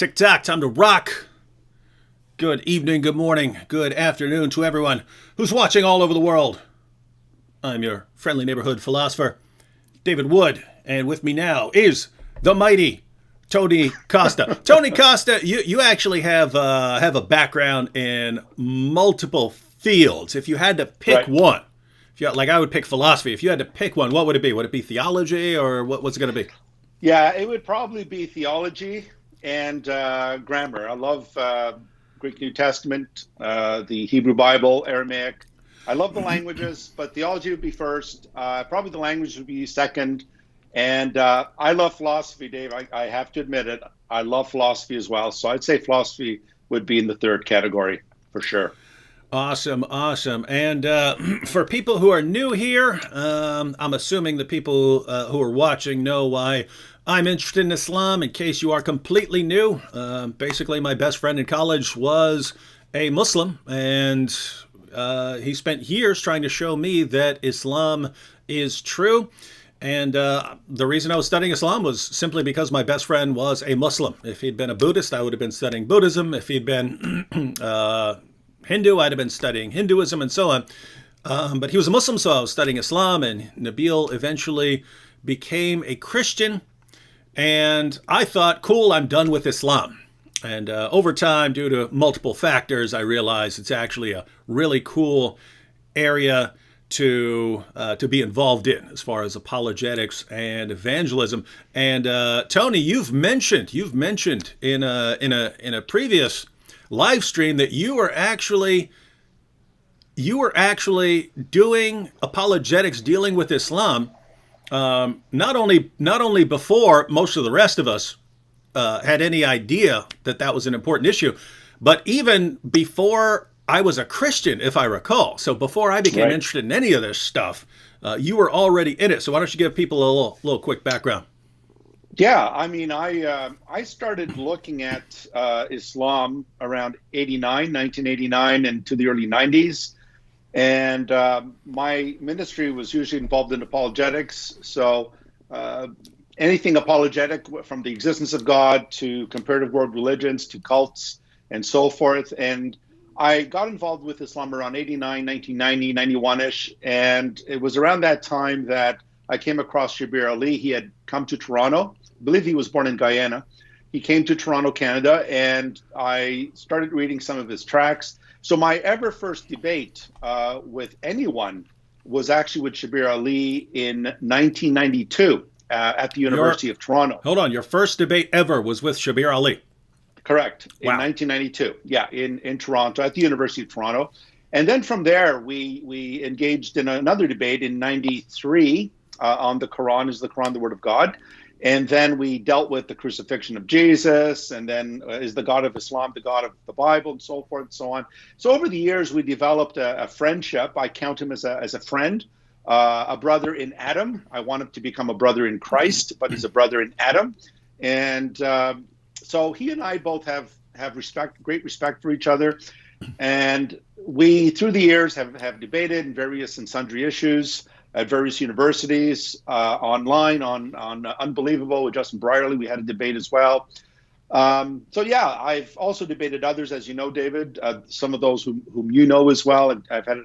Tick-tock, time to rock. Good evening, good morning, good afternoon to everyone who's watching all over the world. I'm your friendly neighborhood philosopher, David Wood, and with me now is the mighty Tony Costa. Tony Costa, you actually have a background in multiple fields. If you had to pick one, like I would pick philosophy. If you had to pick one, what would it be? Would it be theology, or what's it going to be? Yeah, it would probably be theology and grammar. I love Greek New Testament, the Hebrew Bible, Aramaic. I love the languages, but theology would be first. Probably the language would be second. And I love philosophy, Dave. I have to admit it. I love philosophy as well. So I'd say philosophy would be in the third category for sure. Awesome. And for people who are new here, I'm assuming the people who are watching know why I'm interested in Islam. In case you are completely new, basically my best friend in college was a Muslim, and he spent years trying to show me that Islam is true. And the reason I was studying Islam was simply because my best friend was a Muslim. If he'd been a Buddhist, I would have been studying Buddhism. If he'd been Hindu, I'd have been studying Hinduism and so on. But he was a Muslim, so I was studying Islam, and Nabil eventually became a Christian. And I thought, cool, I'm done with Islam. And over time, due to multiple factors, I realized it's actually a really cool area to be involved in as far as apologetics and evangelism. And Tony, you've mentioned in a previous live stream that you were actually doing apologetics, dealing with Islam. Not only before most of the rest of us had any idea that was an important issue, but even before I was a Christian, if I recall. So before I became interested in any of this stuff, you were already in it. So why don't you give people a little quick background? Yeah, I mean, I started looking at Islam around 1989, and to the early 90s. And my ministry was usually involved in apologetics. So anything apologetic, from the existence of God to comparative world religions to cults and so forth. And I got involved with Islam around 89, 1990, 91-ish. And it was around that time that I came across Shabir Ali. He had come to Toronto. I believe he was born in Guyana. He came to Toronto, Canada, and I started reading some of his tracts. So my ever first debate with anyone was actually with Shabir Ali in 1992 at the University of Toronto. Hold on, your first debate ever was with Shabir Ali? Correct, wow. In 1992. Yeah, in Toronto, at the University of Toronto. And then from there, we engaged in another debate in 93 on the Quran. Is the Quran the Word of God? And then we dealt with the crucifixion of Jesus, and then is the God of Islam the God of the Bible, and so forth and so on. So over the years, we developed a friendship. I count him as a friend, a brother in Adam. I want him to become a brother in Christ, but he's a brother in Adam. And so he and I both have great respect for each other. And we, through the years, have debated in various and sundry issues at various universities, online, on Unbelievable with Justin Brierley. We had a debate as well. So yeah, I've also debated others, as you know, David, some of those whom you know as well, and I've had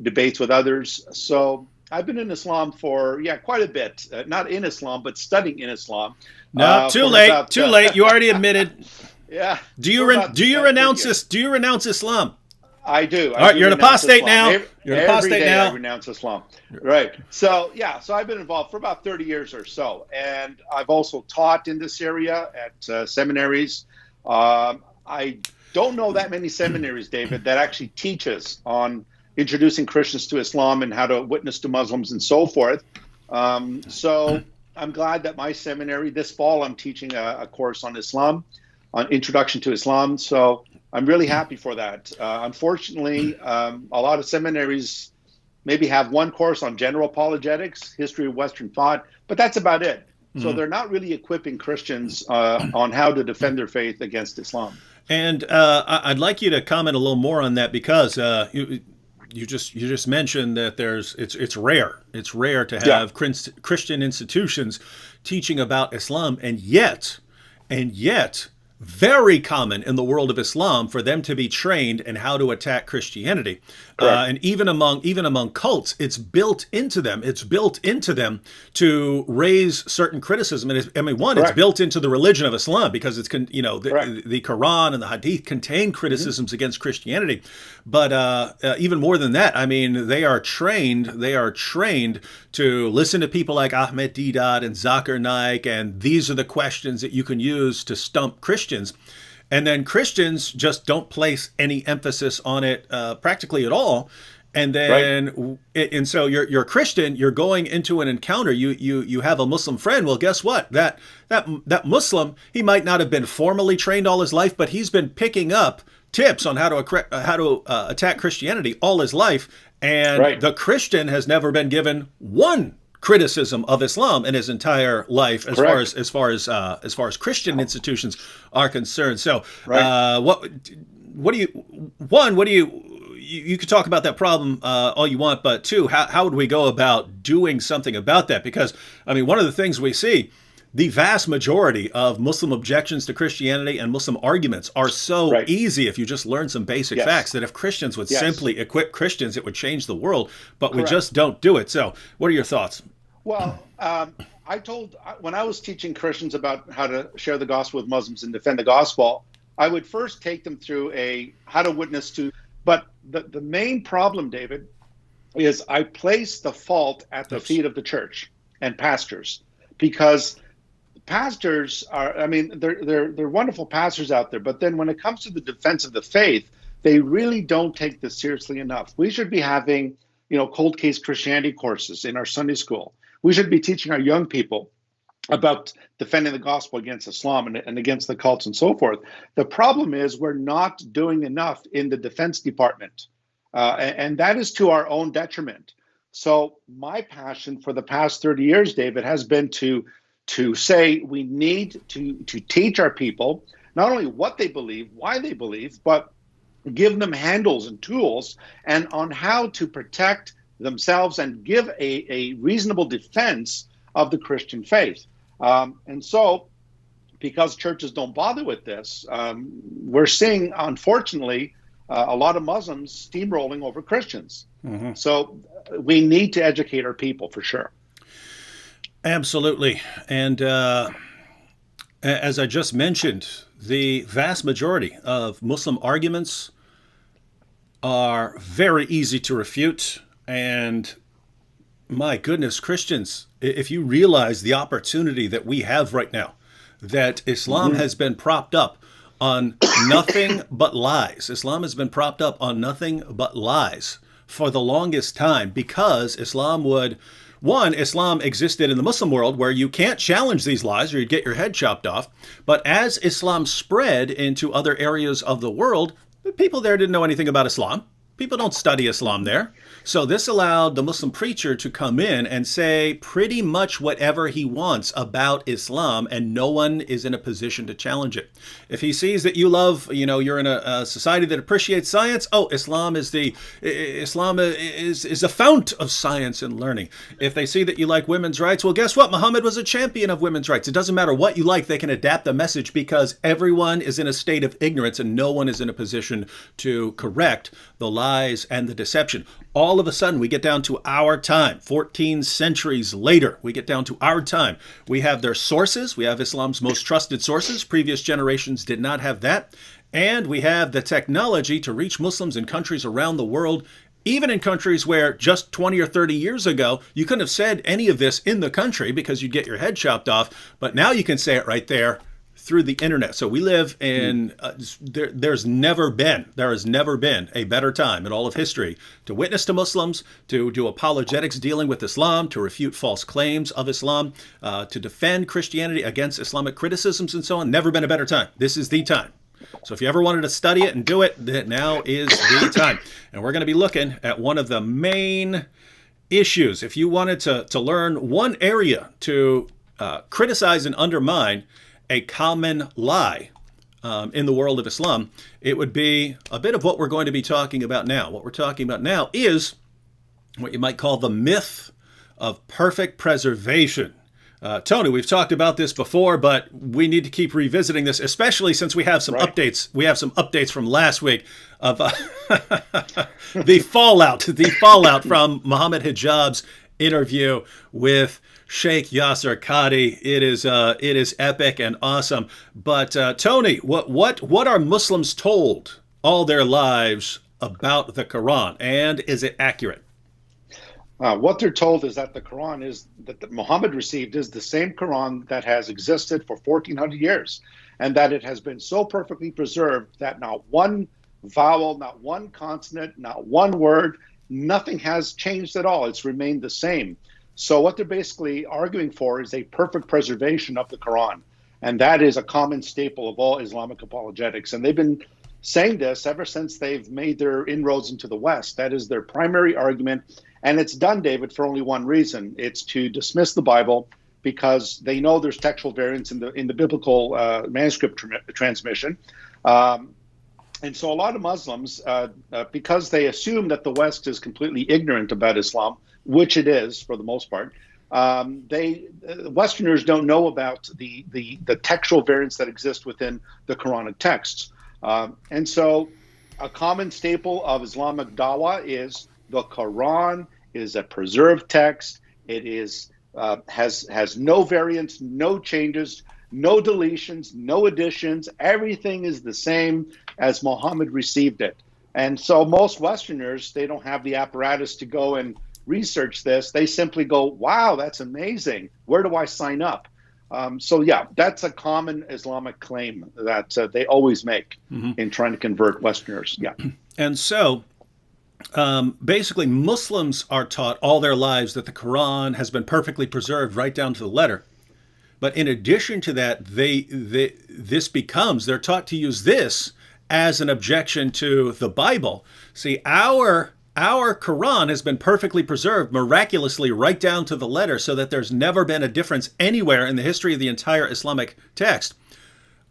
debates with others. So I've been in Islam for, quite a bit. Not in Islam, but studying in Islam. No, too late. You already admitted. Yeah. Do you renounce Islam? I do. All right, you're an apostate now. You're an apostate now. I renounce Islam. Right. So, so I've been involved for about 30 years or so. And I've also taught in this area at seminaries. I don't know that many seminaries, David, that actually teaches on introducing Christians to Islam and how to witness to Muslims and so forth. So I'm glad that my seminary, this fall, I'm teaching a course on Islam, on Introduction to Islam. So I'm really happy for that. Unfortunately, a lot of seminaries maybe have one course on general apologetics, history of Western thought, but that's about it. So they're not really equipping Christians on how to defend their faith against Islam. And I'd like you to comment a little more on that, because you just mentioned that it's rare to have Christian institutions teaching about Islam, and yet very common in the world of Islam for them to be trained in how to attack Christianity. And even among cults, it's built into them. It's built into them to raise certain criticism. And it's built into the religion of Islam because it's the Quran and the Hadith contain criticisms against Christianity. But even more than that, I mean, they are trained. They are trained to listen to people like Ahmed Deedat and Zakir Naik, and these are the questions that you can use to stump Christians. And then Christians just don't place any emphasis on it practically at all. And then, and so you're a Christian. You're going into an encounter. You have a Muslim friend. Well, guess what? That Muslim, he might not have been formally trained all his life, but he's been picking up tips on how to attack Christianity all his life. And the Christian has never been given one criticism of Islam in his entire life, as far as Christian institutions are concerned. So, what do you could talk about that problem all you want, but two, how would we go about doing something about that? Because I mean, one of the things we see, the vast majority of Muslim objections to Christianity and Muslim arguments are so easy if you just learn some basic facts, that if Christians would simply equip Christians, it would change the world, but we just don't do it. So what are your thoughts? Well, when I was teaching Christians about how to share the gospel with Muslims and defend the gospel, I would first take them through how to witness to, but the main problem, David, is I place the fault at the feet of the church and pastors, because pastors are, I mean, they're wonderful pastors out there, but then when it comes to the defense of the faith, they really don't take this seriously enough. We should be having, cold case Christianity courses in our Sunday school. We should be teaching our young people about defending the gospel against Islam and against the cults and so forth. The problem is we're not doing enough in the defense department, and that is to our own detriment. So my passion for the past 30 years, David, has been to say we need to teach our people not only what they believe, why they believe, but give them handles and tools and on how to protect themselves and give a reasonable defense of the Christian faith. And so, because churches don't bother with this, we're seeing, unfortunately, a lot of Muslims steamrolling over Christians. Mm-hmm. So we need to educate our people for sure. Absolutely. And as I just mentioned, the vast majority of Muslim arguments are very easy to refute. And my goodness, Christians, if you realize the opportunity that we have right now, that Islam has been propped up on nothing but lies. Islam has been propped up on nothing but lies for the longest time, because Islam existed in the Muslim world where you can't challenge these lies or you'd get your head chopped off. But as Islam spread into other areas of the world, the people there didn't know anything about Islam. People don't study Islam there. So this allowed the Muslim preacher to come in and say pretty much whatever he wants about Islam, and no one is in a position to challenge it. If he sees that you love, you're in a society that appreciates science, Islam is a fount of science and learning. If they see that you like women's rights, well, guess what? Muhammad was a champion of women's rights. It doesn't matter what you like, they can adapt the message because everyone is in a state of ignorance and no one is in a position to correct the lies and the deception. All of a sudden, we get down to our time. 14 centuries later, we get down to our time. We have their sources. We have Islam's most trusted sources. Previous generations did not have that. And we have the technology to reach Muslims in countries around the world, even in countries where just 20 or 30 years ago, you couldn't have said any of this in the country because you'd get your head chopped off. But now you can say it right there through the internet. So we live in, there has never been a better time in all of history to witness to Muslims, to do apologetics dealing with Islam, to refute false claims of Islam, to defend Christianity against Islamic criticisms and so on. Never been a better time. This is the time. So if you ever wanted to study it and do it, then now is the time. And we're going to be looking at one of the main issues. If you wanted to learn one area to criticize and undermine a common lie in the world of Islam, it would be a bit of what we're going to be talking about now. What we're talking about now is what you might call the myth of perfect preservation. Tony, we've talked about this before, but we need to keep revisiting this, especially since we have some Right. updates. We have some updates from last week of the fallout from Mohammed Hijab's interview with Sheikh Yasser Qadi. It is epic and awesome. But Tony, what are Muslims told all their lives about the Quran, and is it accurate? What they're told is that the Quran is that Muhammad received is the same Quran that has existed for 1400 years, and that it has been so perfectly preserved that not one vowel, not one consonant, not one word, nothing has changed at all. It's remained the same. So what they're basically arguing for is a perfect preservation of the Quran, and that is a common staple of all Islamic apologetics. And they've been saying this ever since they've made their inroads into the West. That is their primary argument. And it's done, David, for only one reason. It's to dismiss the Bible because they know there's textual variance in the biblical manuscript transmission. And so a lot of Muslims, because they assume that the West is completely ignorant about Islam, which it is for the most part, Westerners don't know about the textual variance that exists within the Quranic texts. And so a common staple of Islamic dawah is the Quran is a preserved text. It is has no variants, no changes, no deletions, no additions. Everything is the same as Muhammad received it. And so most Westerners, they don't have the apparatus to go and research this. They simply go, wow, that's amazing. Where do I sign up? So yeah, that's a common Islamic claim that they always make in trying to convert Westerners. Yeah. And so basically, Muslims are taught all their lives that the Quran has been perfectly preserved right down to the letter. But in addition to that, they're taught to use this as an objection to the Bible. See, our Quran has been perfectly preserved miraculously right down to the letter, so that there's never been a difference anywhere in the history of the entire Islamic text.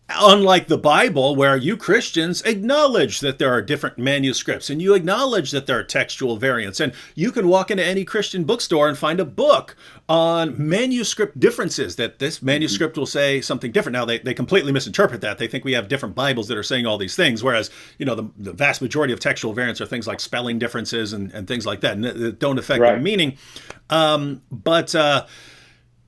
Unlike the Bible, where you Christians acknowledge that there are different manuscripts and you acknowledge that there are textual variants. And you can walk into any Christian bookstore and find a book on manuscript differences, that this manuscript will say something different. Now, they completely misinterpret that. They think we have different Bibles that are saying all these things, whereas, the vast majority of textual variants are things like spelling differences and things like that, and that don't affect the meaning.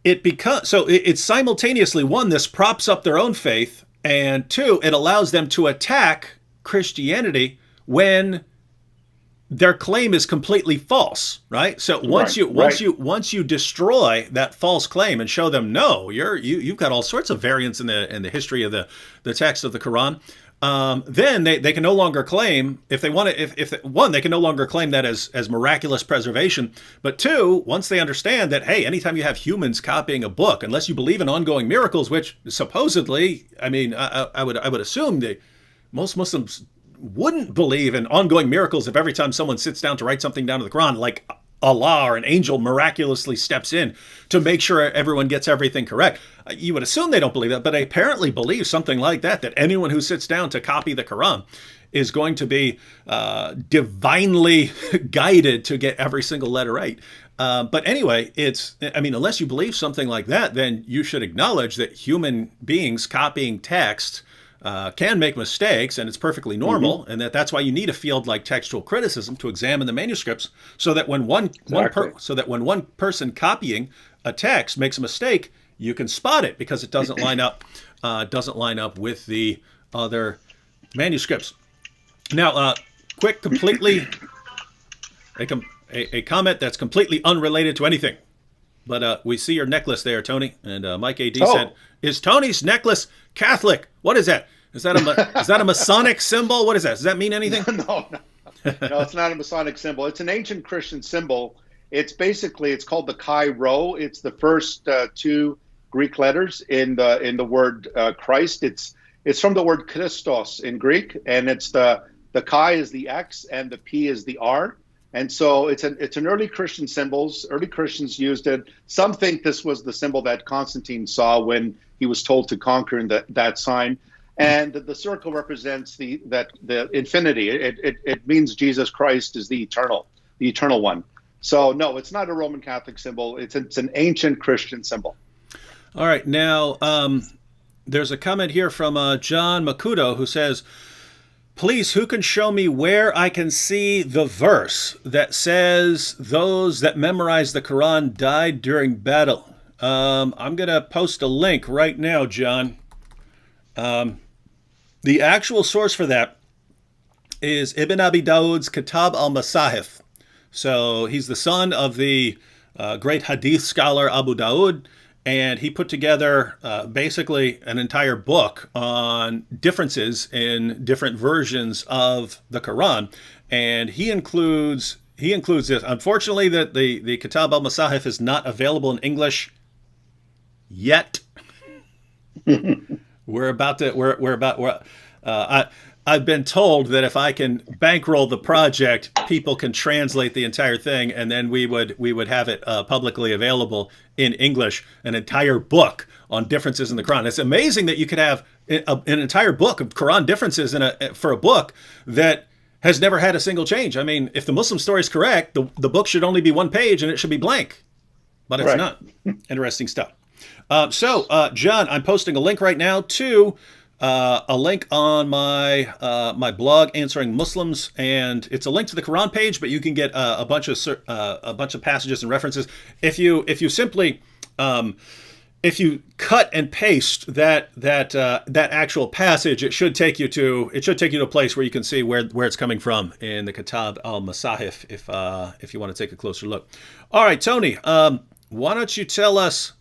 It's simultaneously, one, this props up their own faith, and two, it allows them to attack Christianity when their claim is completely false, right? So once you destroy that false claim and show them, no, you've got all sorts of variants in the history of the text of the Quran, then they can no longer claim, if they want to, one, they can no longer claim that as miraculous preservation. But two, once they understand that, hey, anytime you have humans copying a book, unless you believe in ongoing miracles, which supposedly, I would assume that most Muslims wouldn't believe in ongoing miracles if every time someone sits down to write something down to the Quran, like Allah or an angel miraculously steps in to make sure everyone gets everything correct. You would assume they don't believe that, but they apparently believe something like that anyone who sits down to copy the Quran is going to be divinely guided to get every single letter right. But anyway, unless you believe something like that, then you should acknowledge that human beings copying text can make mistakes, and it's perfectly normal, and that's why you need a field like textual criticism to examine the manuscripts, so that when one person copying a text makes a mistake, you can spot it because it doesn't line up with the other manuscripts. Now, a comment that's completely unrelated to anything. But we see your necklace there, Tony. And Mike AD said, "Is Tony's necklace Catholic? What is that? Is that a Masonic symbol? What is that? Does that mean anything?" No, it's not a Masonic symbol. It's an ancient Christian symbol. It's called the Chi Rho. It's the first two Greek letters in the word Christ. It's from the word Christos in Greek, and it's the Chi is the X and the P is the R. And so it's an early Christian symbols. Early Christians used it. Some think this was the symbol that Constantine saw when he was told to conquer in that sign. And the circle represents the infinity. It means Jesus Christ is the eternal one. So no, it's not a Roman Catholic symbol. It's an ancient Christian symbol. All right, now there's a comment here from John Makudo who says, please, who can show me where I can see the verse that says those that memorize the Quran died during battle? I'm going to post a link right now, John. The actual source for that is Ibn Abi Dawud's Kitab al-Masahif. So he's the son of the great hadith scholar Abu Dawud, and he put together basically an entire book on differences in different versions of the Quran, and he includes this. Unfortunately, that the Kitab al-Masahif is not available in English yet. I've been told that if I can bankroll the project, people can translate the entire thing, and then we would have it publicly available in English, an entire book on differences in the Quran. It's amazing that you could have an entire book of Quran differences for a book that has never had a single change. I mean, if the Muslim story is correct, the book should only be one page and it should be blank, but it's not. Interesting stuff. John, I'm posting a link right now to a link on my my blog, Answering Muslims, and it's a link to the Quran page, but you can get a bunch of passages and references if you simply if you cut and paste that actual passage. It should take you to a place where you can see where it's coming from in the Kitab al-Masahif if you want to take a closer look. All right, Tony, why don't you tell us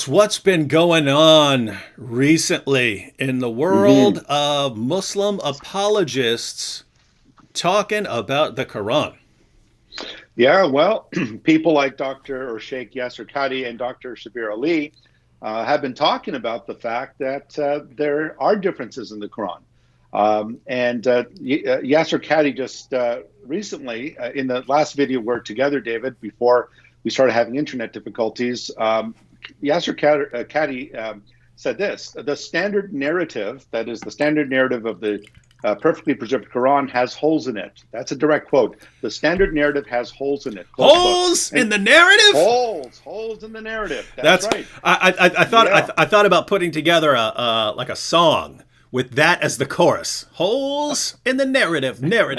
what's been going on recently in the world of Muslim apologists talking about the Quran. Yeah, well, people like Dr. or Sheikh Yasser Qadi and Dr. Shabir Ali have been talking about the fact that there are differences in the Quran. Yasser Qadi just recently, in the last video we're together, David, before we started having internet difficulties, Yasser Qadi said this: the standard narrative, that is the standard narrative of the perfectly preserved Quran, has holes in it. That's a direct quote. The standard narrative has holes in it. Holes in the narrative? Holes in the narrative. That's right. I thought about putting together a song with that as the chorus. Holes in the narrative. There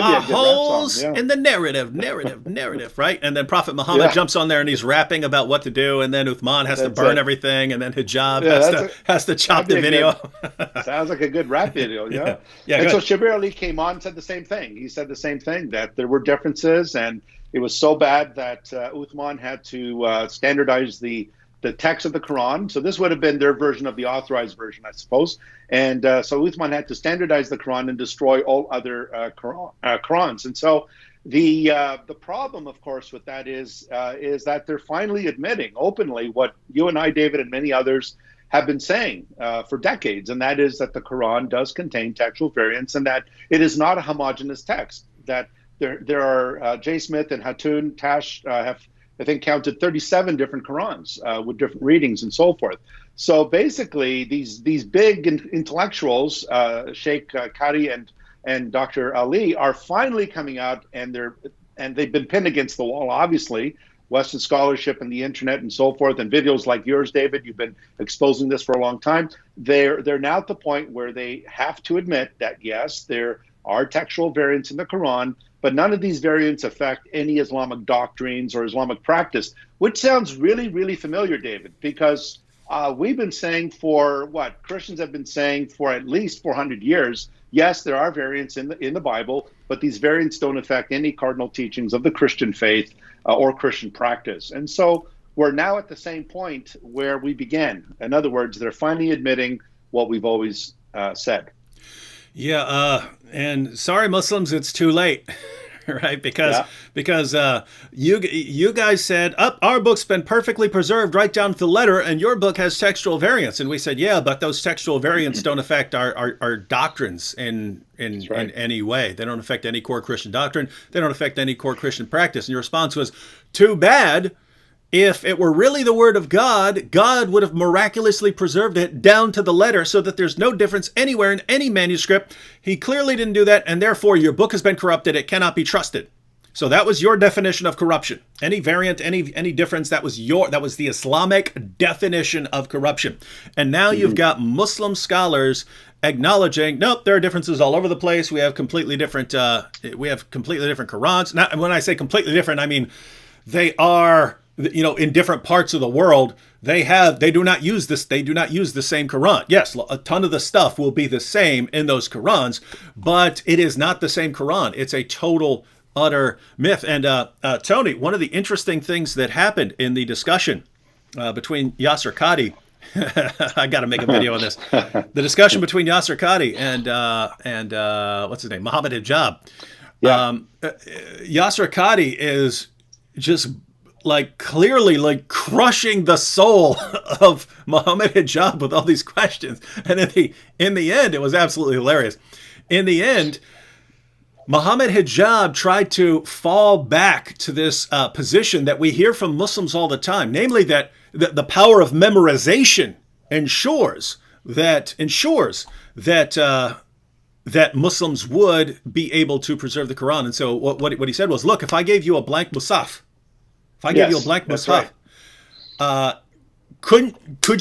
are holes in the narrative, right? And then Prophet Muhammad jumps on there and he's rapping about what to do, and then Uthman has to burn everything, and then Hijab has to chop the video. Sounds like a good rap video, yeah. And so Shabir Ali came on and said the same thing. He said the same thing, that there were differences, and it was so bad that Uthman had to standardize the text of the Quran. So this would have been their version of the authorized version, I suppose. And so Uthman had to standardize the Quran and destroy all other Qurans. And so the problem, of course, with that is that they're finally admitting openly what you and I, David, and many others have been saying for decades, and that is that the Quran does contain textual variants, and that it is not a homogeneous text. That there are J. Smith and Hatun Tash have, I think, counted 37 different Qurans with different readings and so forth. So basically, these big intellectuals, Sheikh Qadi and Dr. Ali, are finally coming out, and they've been pinned against the wall, obviously. Western scholarship and the internet and so forth, and videos like yours, David, you've been exposing this for a long time. They're now at the point where they have to admit that, yes, there are textual variants in the Quran, but none of these variants affect any Islamic doctrines or Islamic practice, which sounds really, really familiar, David, because we've been saying Christians have been saying for at least 400 years, yes, there are variants in the Bible, but these variants don't affect any cardinal teachings of the Christian faith or Christian practice. And so we're now at the same point where we began. In other words, they're finally admitting what we've always said. Yeah, and sorry, Muslims, it's too late, right? Because you guys said, our book's been perfectly preserved right down to the letter, and your book has textual variants. And we said, yeah, but those textual variants don't affect our doctrines in any way. They don't affect any core Christian doctrine. They don't affect any core Christian practice. And your response was, too bad. If it were really the word of God, God would have miraculously preserved it down to the letter so that there's no difference anywhere in any manuscript. He clearly didn't do that, and therefore your book has been corrupted. It cannot be trusted. So that was your definition of corruption. Any variant, any difference, that was the Islamic definition of corruption. And now you've got Muslim scholars acknowledging, nope, there are differences all over the place. We have completely different Qurans. Now, when I say completely different, I mean they are, in different parts of the world. They do not use the same Quran. Yes, a ton of the stuff will be the same in those Qurans, but it is not the same Quran. It's a total, utter myth. And Tony, one of the interesting things that happened in the discussion between Yasser Qadi, I got to make a video on this. The discussion between Yasser Qadi and what's his name, Mohammed Hijab. Yeah. Yasser Qadi is just clearly crushing the soul of Mohammed Hijab with all these questions. And in the end, it was absolutely hilarious. In the end, Mohammed Hijab tried to fall back to this position that we hear from Muslims all the time, namely that the power of memorization ensures that Muslims would be able to preserve the Quran. And so what he said was, look, if I gave you a blank Musaf, could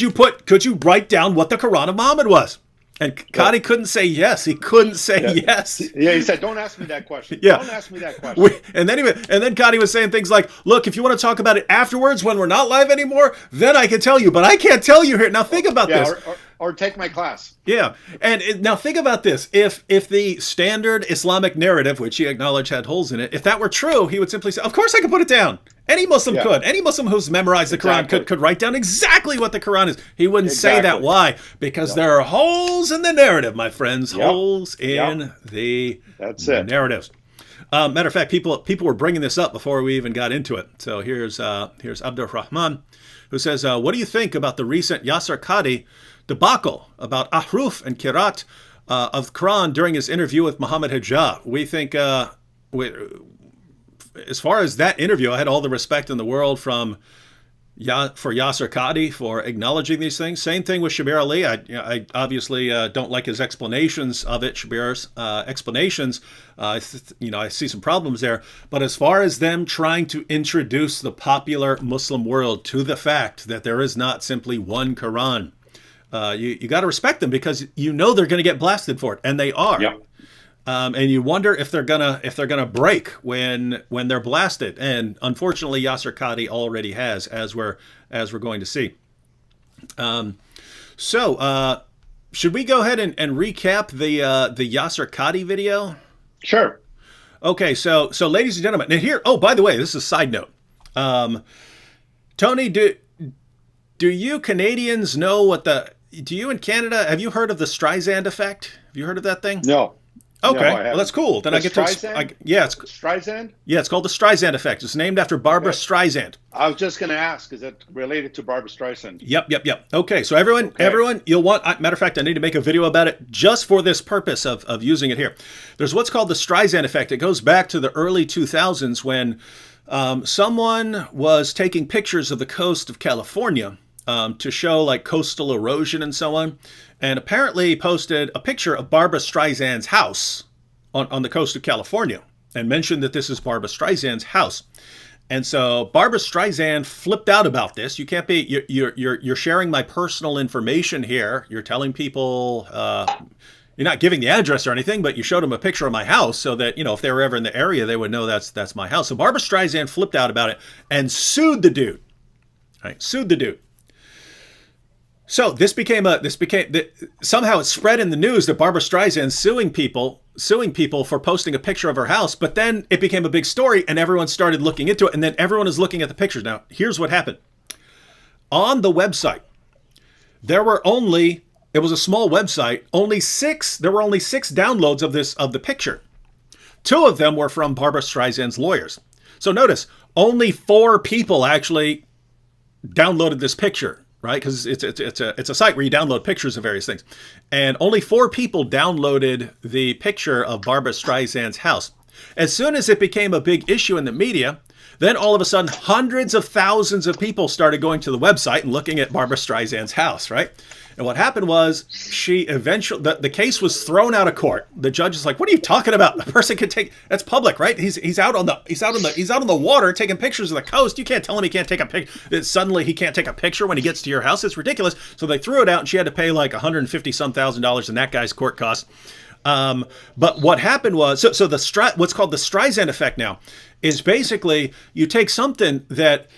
you write down what the Quran of Muhammad was? And Qadi couldn't say yes. He couldn't say yes. Yeah, he said, "Don't ask me that question. Yeah. Don't ask me that question." And then Qadi was saying things like, "Look, if you want to talk about it afterwards when we're not live anymore, then I can tell you. But I can't tell you here. Now think about this. Or take my class." Yeah, and now think about this. If the standard Islamic narrative, which he acknowledged had holes in it, if that were true, he would simply say, "Of course I could put it down." Any Muslim could. Any Muslim who's memorized the Quran could write down exactly what the Quran is. He wouldn't say that. Why? Because there are holes in the narrative, my friends. Holes in the narratives. Matter of fact, people were bringing this up before we even got into it. So here's Abdur Rahman, who says, "What do you think about the recent Yasser Qadi debacle about ahruf and kirat of the Quran during his interview with Mohammed Hijab?" We think, as far as that interview, I had all the respect in the world for Yasser Qadi for acknowledging these things. Same thing with Shabir Ali. I obviously don't like his explanations of it. Shabir's explanations, I see some problems there. But as far as them trying to introduce the popular Muslim world to the fact that there is not simply one Quran, you got to respect them, because they're going to get blasted for it, and they are. Yep. And you wonder if they're gonna break when they're blasted. And unfortunately, Yasser Qadi already has, as we're going to see. So should we go ahead and recap the Yasser Qadi video? Sure. Okay. So ladies and gentlemen, and here. Oh, by the way, this is a side note. Tony, do you Canadians know do you in Canada, have you heard of the Streisand effect? Have you heard of that thing? No. Okay, well, that's cool. Then I get Streisand? to it's Streisand. Yeah, it's called the Streisand effect. It's named after Barbara Streisand. I was just going to ask, is it related to Barbara Streisand? Yep. Okay, so everyone, you'll want. Matter of fact, I need to make a video about it just for this purpose of using it here. There's what's called the Streisand effect. It goes back to the early 2000s when someone was taking pictures of the coast of California to show coastal erosion and so on. And apparently posted a picture of Barbara Streisand's house on the coast of California and mentioned that this is Barbara Streisand's house. And so Barbara Streisand flipped out about this. You can't be, you're sharing my personal information here. You're telling people, you're not giving the address or anything, but you showed them a picture of my house so that, if they were ever in the area, they would know that's my house. So Barbara Streisand flipped out about it and sued the dude. Right? Sued the dude. So somehow it spread in the news that Barbara Streisand suing people for posting a picture of her house, but then it became a big story and everyone started looking into it, and then everyone is looking at the pictures. Now, here's what happened. On the website, it was a small website, there were only 6 downloads of the picture. 2 of them were from Barbara Streisand's lawyers. So notice, only 4 people actually downloaded this picture. Right, because it's a site where you download pictures of various things, and only 4 people downloaded the picture of Barbara Streisand's house. As soon as it became a big issue in the media, Then all of a sudden, hundreds of thousands of people started going to the website and looking at Barbara Streisand's house, right? And what happened was she eventually, the case was thrown out of court. The judge is like, "What are you talking about? The person can take, that's public, right? He's out on the water taking pictures of the coast. You can't tell him he can't take a picture. Suddenly he can't take a picture when he gets to your house. It's ridiculous." So they threw it out, and she had to pay like $150,000 in that guy's court costs. But what happened was, so what's called the Streisand effect now is basically you take something that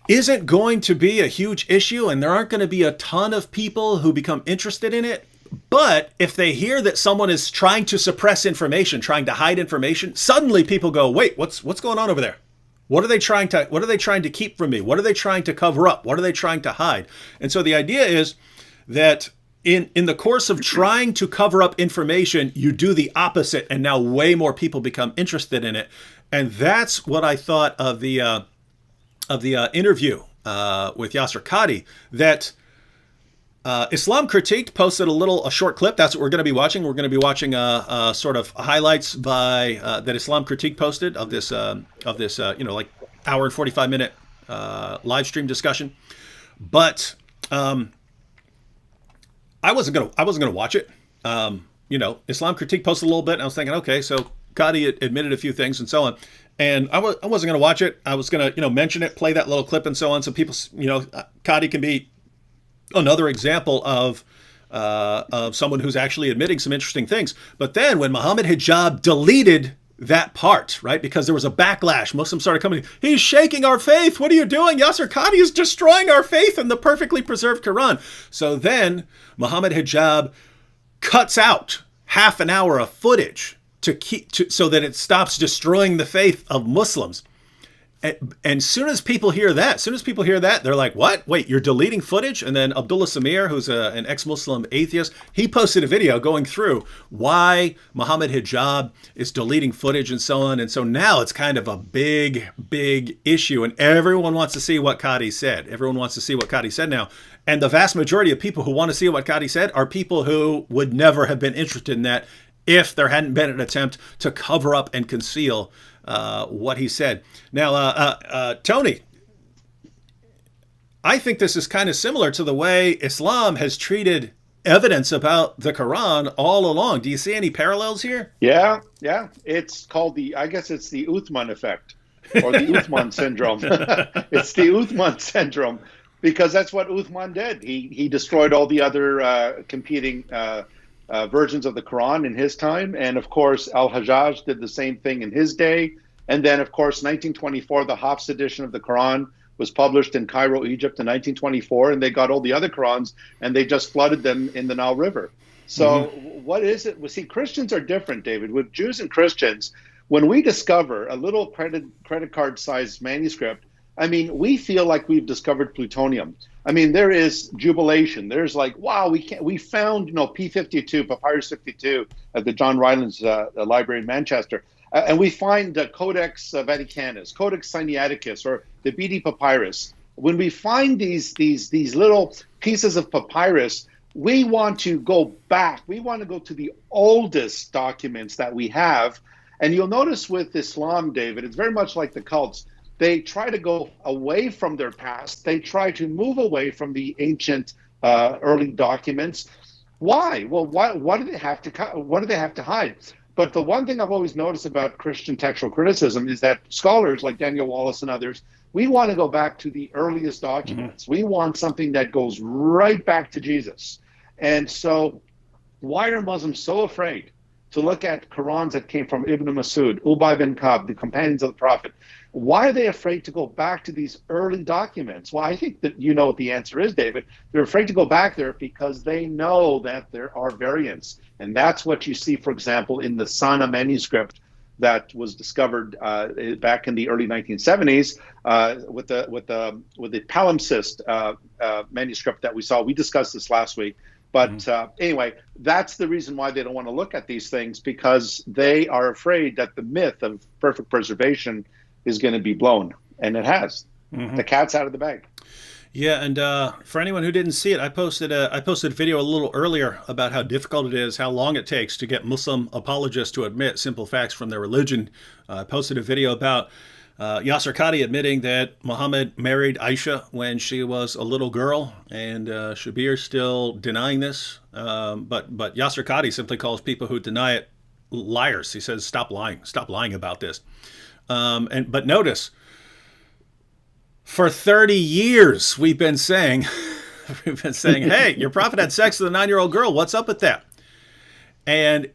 isn't going to be a huge issue and there aren't going to be a ton of people who become interested in it. But if they hear that someone is trying to suppress information, trying to hide information, suddenly people go, "Wait, what's going on over there? What are they trying to keep from me? What are they trying to cover up? What are they trying to hide?" And so the idea is that in the course of trying to cover up information, you do the opposite, and now way more people become interested in it. And that's what I thought of the interview with Yasser Qadhi that Islam Critiqued posted a short clip. That's what we're going to be watching. We're going to be watching sort of highlights that Islam Critique posted of this like hour and 45-minute live stream discussion. But I wasn't gonna watch it. Islam Critique posted a little bit, and I was thinking, okay, so Qadhi admitted a few things and so on. And I wasn't going to watch it. I was going to, mention it, play that little clip and so on. So people, Qadhi can be another example of someone who's actually admitting some interesting things. But then when Mohammed Hijab deleted that part, right, because there was a backlash, Muslims started coming, "He's shaking our faith. What are you doing? Yasser Qadhi is destroying our faith in the perfectly preserved Quran." So then Mohammed Hijab cuts out half an hour of footage so that it stops destroying the faith of Muslims. And soon as people hear that, they're like, "What? Wait, you're deleting footage?" And then Abdullah Samir, who's an ex-Muslim atheist, he posted a video going through why Mohammed Hijab is deleting footage and so on. And so now it's kind of a big, big issue, and everyone wants to see what Qadhi said. Everyone wants to see what Qadhi said now. And the vast majority of people who want to see what Qadhi said are people who would never have been interested in that if there hadn't been an attempt to cover up and conceal what he said. Now, Tony, I think this is kind of similar to the way Islam has treated evidence about the Quran all along. Do you see any parallels here? Yeah. It's called I guess it's the Uthman effect or the Uthman syndrome. It's the Uthman syndrome because that's what Uthman did. He destroyed all the other competing versions of the Quran in his time. And of course, Al-Hajjaj did the same thing in his day. And then, of course, 1924, the Hafs edition of the Quran was published in Cairo, Egypt in 1924. And they got all the other Qurans and they just flooded them in the Nile River. So what is it? Well, see, Christians are different, David. With Jews and Christians, when we discover a little credit card sized manuscript, I mean, we feel like we've discovered plutonium. I mean, there is jubilation. There's like, wow, we found, P52, Papyrus 52 at the John Rylands Library in Manchester. And we find Codex Vaticanus, Codex Sinaiticus, or the Bede Papyrus. When we find these little pieces of papyrus, we want to go back. We want to go to the oldest documents that we have. And you'll notice with Islam, David, it's very much like the cults. They try to go away from their past. They try to move away from the ancient early documents. Why? Well, what do they have to hide? But the one thing I've always noticed about Christian textual criticism is that scholars like Daniel Wallace and others, we want to go back to the earliest documents. We want something that goes right back to Jesus. And so why are Muslims so afraid to look at Qurans that came from Ibn Masud, Ubay bin Ka'b, the companions of the Prophet? Why are they afraid to go back to these early documents? Well, I think that you know what the answer is, David. They're afraid to go back there because they know that there are variants. And that's what you see, for example, in the Sana manuscript that was discovered back in the early 1970s with the palimpsest manuscript that we saw. We discussed this last week. But anyway, that's the reason why they don't want to look at these things, because they are afraid that the myth of perfect preservation is going to be blown. And it has. The cat's out of the bag. Yeah, and for anyone who didn't see it, I posted a video a little earlier about how difficult it is, how long it takes to get Muslim apologists to admit simple facts from their religion. I posted a video about Yasser Qadi admitting that Muhammad married Aisha when she was a little girl, and Shabir still denying this. But Yasser Qadi simply calls people who deny it liars. He says, "Stop lying about this." But notice, for 30 years we've been saying, "Hey, your prophet had sex with a 9-year-old girl. What's up with that?" And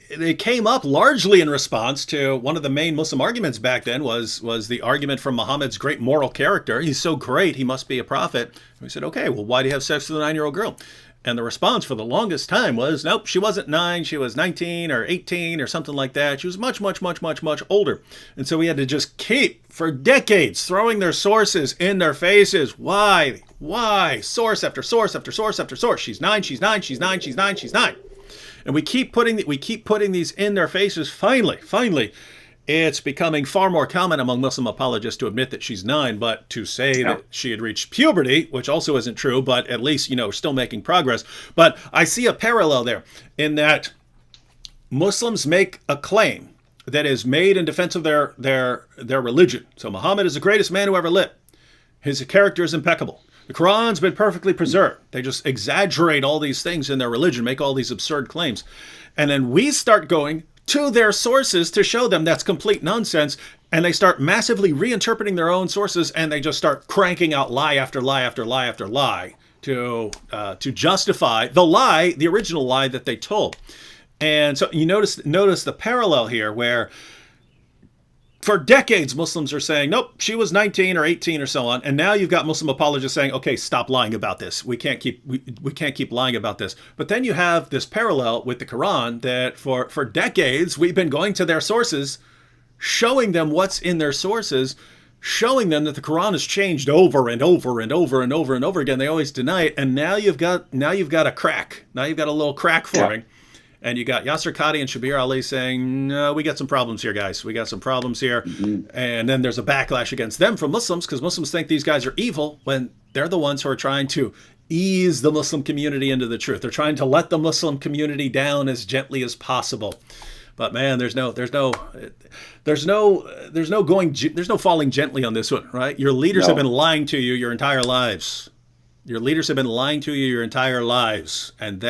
it came up largely in response to one of the main Muslim arguments back then was the argument from Muhammad's great moral character. He's so great, he must be a prophet. And we said, okay, well, why do you have sex with a 9-year-old girl? And the response for the longest time was, nope, she wasn't 9, she was 19 or 18 or something like that. She was much, much, much, much, much older. And so we had to just keep, for decades, throwing their sources in their faces. Why? Source after source after source after source. She's 9, she's 9, she's 9, she's 9, she's 9. And we keep putting these in their faces. Finally, it's becoming far more common among Muslim apologists to admit that she's 9, but to say that she had reached puberty, which also isn't true, but at least, still making progress. But I see a parallel there in that Muslims make a claim that is made in defense of their religion. So Muhammad is the greatest man who ever lived. His character is impeccable. The Quran's been perfectly preserved. They just exaggerate all these things in their religion, make all these absurd claims. And then we start going to their sources to show them that's complete nonsense. And they start massively reinterpreting their own sources, and they just start cranking out lie after lie after lie after lie to justify the lie, the original lie that they told. And so you notice the parallel here where for decades, Muslims are saying, nope, she was 19 or 18 or so on. And now you've got Muslim apologists saying, okay, stop lying about this. We can't keep lying about this. But then you have this parallel with the Quran that for decades, we've been going to their sources, showing them what's in their sources, showing them that the Quran has changed over and over and over and over and over again. They always deny it. And now you've got a crack. Now you've got a little crack forming. And you got Yasser Qadi and Shabir Ali saying, no, we got some problems here, guys. We got some problems here. Mm-hmm. And then there's a backlash against them from Muslims because Muslims think these guys are evil when they're the ones who are trying to ease the Muslim community into the truth. They're trying to let the Muslim community down as gently as possible. But man, there's no falling gently on this one, right? Your leaders have been lying to you your entire lives. And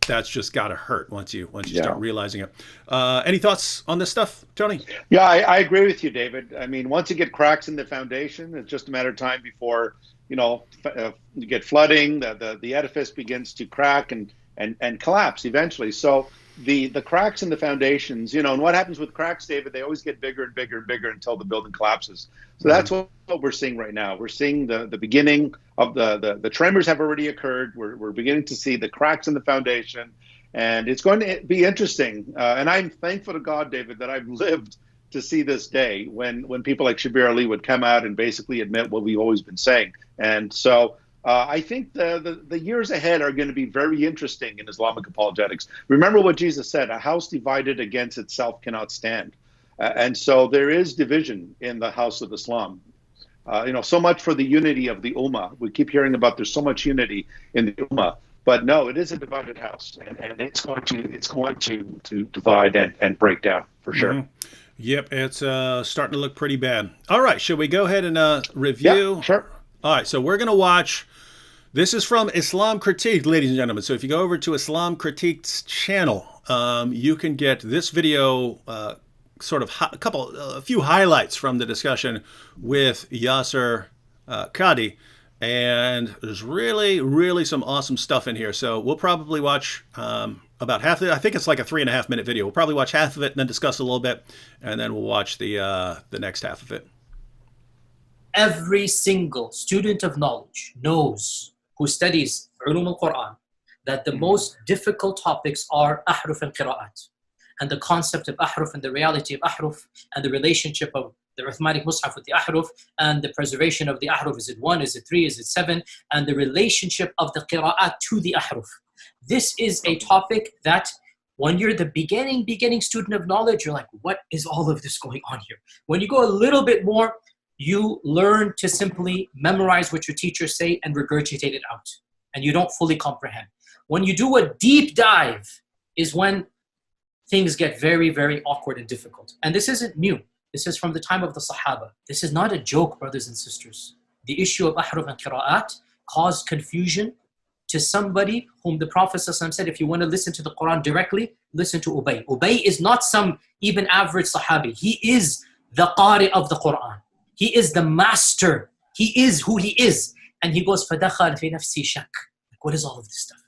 that's just got to hurt once you start realizing it. Any thoughts on this stuff, Tony? Yeah, I agree with you, David. I mean, once you get cracks in the foundation, it's just a matter of time before, you get flooding, the edifice begins to crack and collapse eventually. So the cracks in the foundations, and what happens with cracks, David, they always get bigger and bigger and bigger until the building collapses. So that's what we're seeing right now. We're seeing the beginning of the tremors have already occurred. We're beginning to see the cracks in the foundation, and it's going to be interesting. And I'm thankful to God, David, that I've lived to see this day when people like Shabir Ali would come out and basically admit what we've always been saying. And so I think the years ahead are going to be very interesting in Islamic apologetics. Remember what Jesus said, a house divided against itself cannot stand. And so there is division in the house of Islam. So much for the unity of the Ummah. We keep hearing about there's so much unity in the Ummah. But no, it is a divided house. And it's going to divide and break down for sure. Mm-hmm. Yep, it's starting to look pretty bad. All right, should we go ahead and review? Yeah, sure. All right, so we're going to watch. This is from Islam Critiqued, ladies and gentlemen. So if you go over to Islam Critiqued's channel, you can get this video, a few highlights from the discussion with Yasser Qadi. And there's really, really some awesome stuff in here. So we'll probably watch about half of it. I think it's like a 3.5 minute video. We'll probably watch half of it and then discuss a little bit. And then we'll watch the next half of it. Every single student of knowledge knows, who studies Ulum al-Quran, that the most difficult topics are ahruf and qira'at. And the concept of ahruf and the reality of ahruf and the relationship of the Uthmanic Mus'haf with the ahruf and the preservation of the ahruf. Is it 1? Is it 3? Is it 7? And the relationship of the qira'at to the ahruf. This is a topic that when you're the beginning student of knowledge, you're like, what is all of this going on here? When you go a little bit more, you learn to simply memorize what your teachers say and regurgitate it out. And you don't fully comprehend. When you do a deep dive is when things get very, very awkward and difficult. And this isn't new. This is from the time of the Sahaba. This is not a joke, brothers and sisters. The issue of ahruf and qira'at caused confusion to somebody whom the Prophet ﷺ said, if you want to listen to the Quran directly, listen to Ubay. Ubay is not some even average Sahabi. He is the Qari of the Quran. He is the master. He is who he is. And he goes, فَدَخَلْ فِي نَفْسِي شَكْ. Like, what is all of this stuff?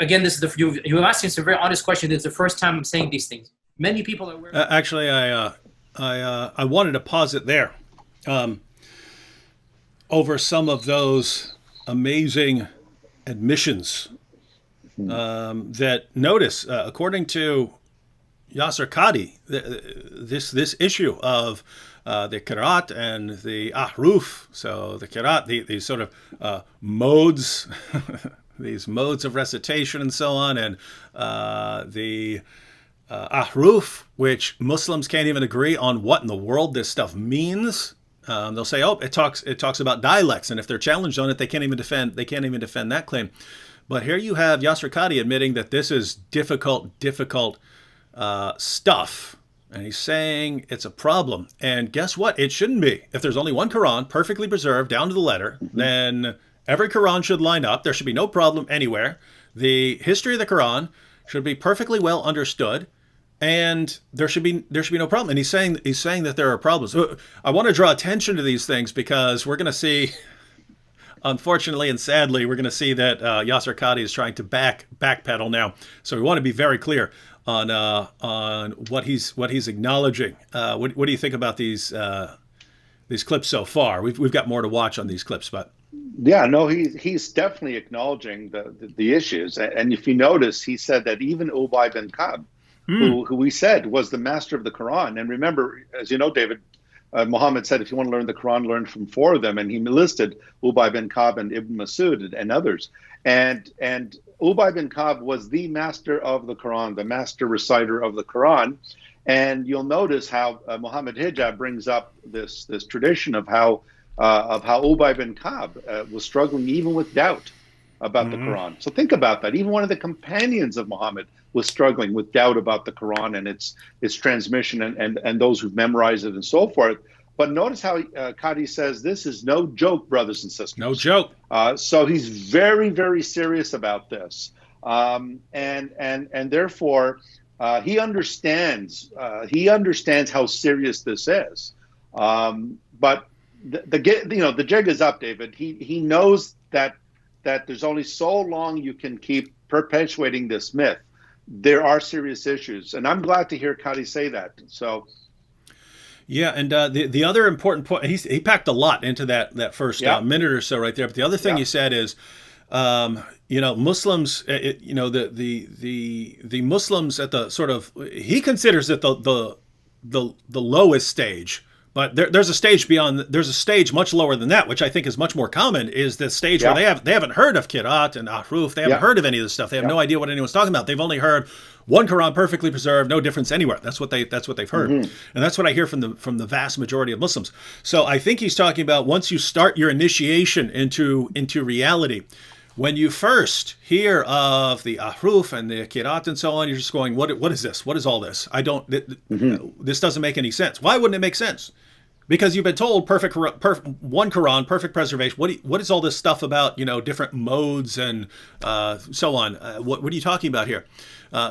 Again, this is you were asking some very honest questions. It's the first time I'm saying these things. Many people are aware. Actually, I wanted to pause it there. Over some of those amazing admissions that notice, according to Yasser Qadi, this issue of the Qiraat and the Ahruf, so the Qiraat, these sort of modes, these modes of recitation and so on, and the Ahruf, which Muslims can't even agree on what in the world this stuff means. They'll say, "Oh, it talks about dialects," and if they're challenged on it, they can't even defend that claim. But here you have Yasser Qadi admitting that this is difficult stuff, and he's saying it's a problem. And guess what? It shouldn't be. If there's only one Quran, perfectly preserved down to the letter, then every Quran should line up. There should be no problem anywhere. The history of the Quran should be perfectly well understood. And there should be no problem. And he's saying that there are problems. I want to draw attention to these things because we're going to see, unfortunately and sadly, we're going to see that Yasser Qadi is trying to backpedal now. So we want to be very clear on what he's acknowledging. What do you think about these clips so far? We've got more to watch on these clips, but. Yeah, no, he's definitely acknowledging the issues. And if you notice, he said that even Ubay bin Ka'b, who we said was the master of the Quran. And remember, as you know, David, Muhammad said, if you want to learn the Quran, learn from four of them. And he listed Ubay bin Ka'b and Ibn Masud and others. And Ubay bin Ka'b was the master of the Quran, the master reciter of the Quran. And you'll notice how Muhammad Hijab brings up this tradition of how Ubay bin Ka'b was struggling even with doubt about the Quran. So think about that. Even one of the companions of Muhammad was struggling with doubt about the Quran and its transmission and those who've memorized it and so forth. But notice how Qadi says this is no joke, brothers and sisters. No joke. So he's very, very serious about this, and therefore he understands how serious this is. But the jig is up, David. He knows that there's only so long you can keep perpetuating this myth. There are serious issues, and I'm glad to hear Qadi say that. So, yeah, and the other important point, he packed a lot into that first minute or so right there. But the other thing he said is, Muslims, the Muslims at the sort of, he considers it the lowest stage. But there's a stage beyond. There's a stage much lower than that, which I think is much more common. Is the stage where they haven't heard of Qiraat and Ahruf. They haven't heard of any of this stuff. They have no idea what anyone's talking about. They've only heard one Quran perfectly preserved, no difference anywhere. That's what they've heard, and that's what I hear from the vast majority of Muslims. So I think he's talking about once you start your initiation into reality. When you first hear of the Ahruf and the Qiraat and so on, you're just going, what is this? What is all this? This doesn't make any sense. Why wouldn't it make sense? Because you've been told one Quran, perfect preservation. What is all this stuff about, different modes and so on? What are you talking about here?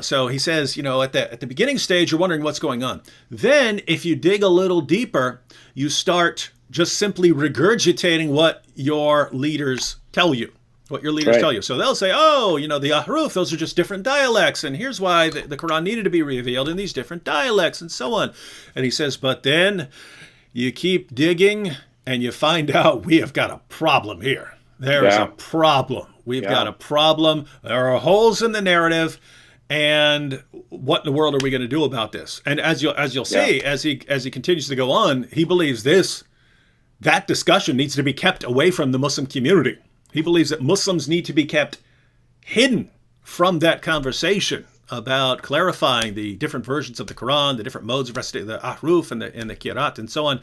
So he says, at the beginning stage, you're wondering what's going on. Then if you dig a little deeper, you start just simply regurgitating what your leaders tell you. Tell you. So they'll say, the Ahruf, those are just different dialects. And here's why the Quran needed to be revealed in these different dialects and so on. And he says, but then you keep digging and you find out we have got a problem here. There is a problem. We've got a problem. There are holes in the narrative. And what in the world are we going to do about this? And as you'll see, as he continues to go on, he believes that discussion needs to be kept away from the Muslim community. He believes that Muslims need to be kept hidden from that conversation about clarifying the different versions of the Quran, the different modes of recitation, the Ahruf and the Qiraat and so on.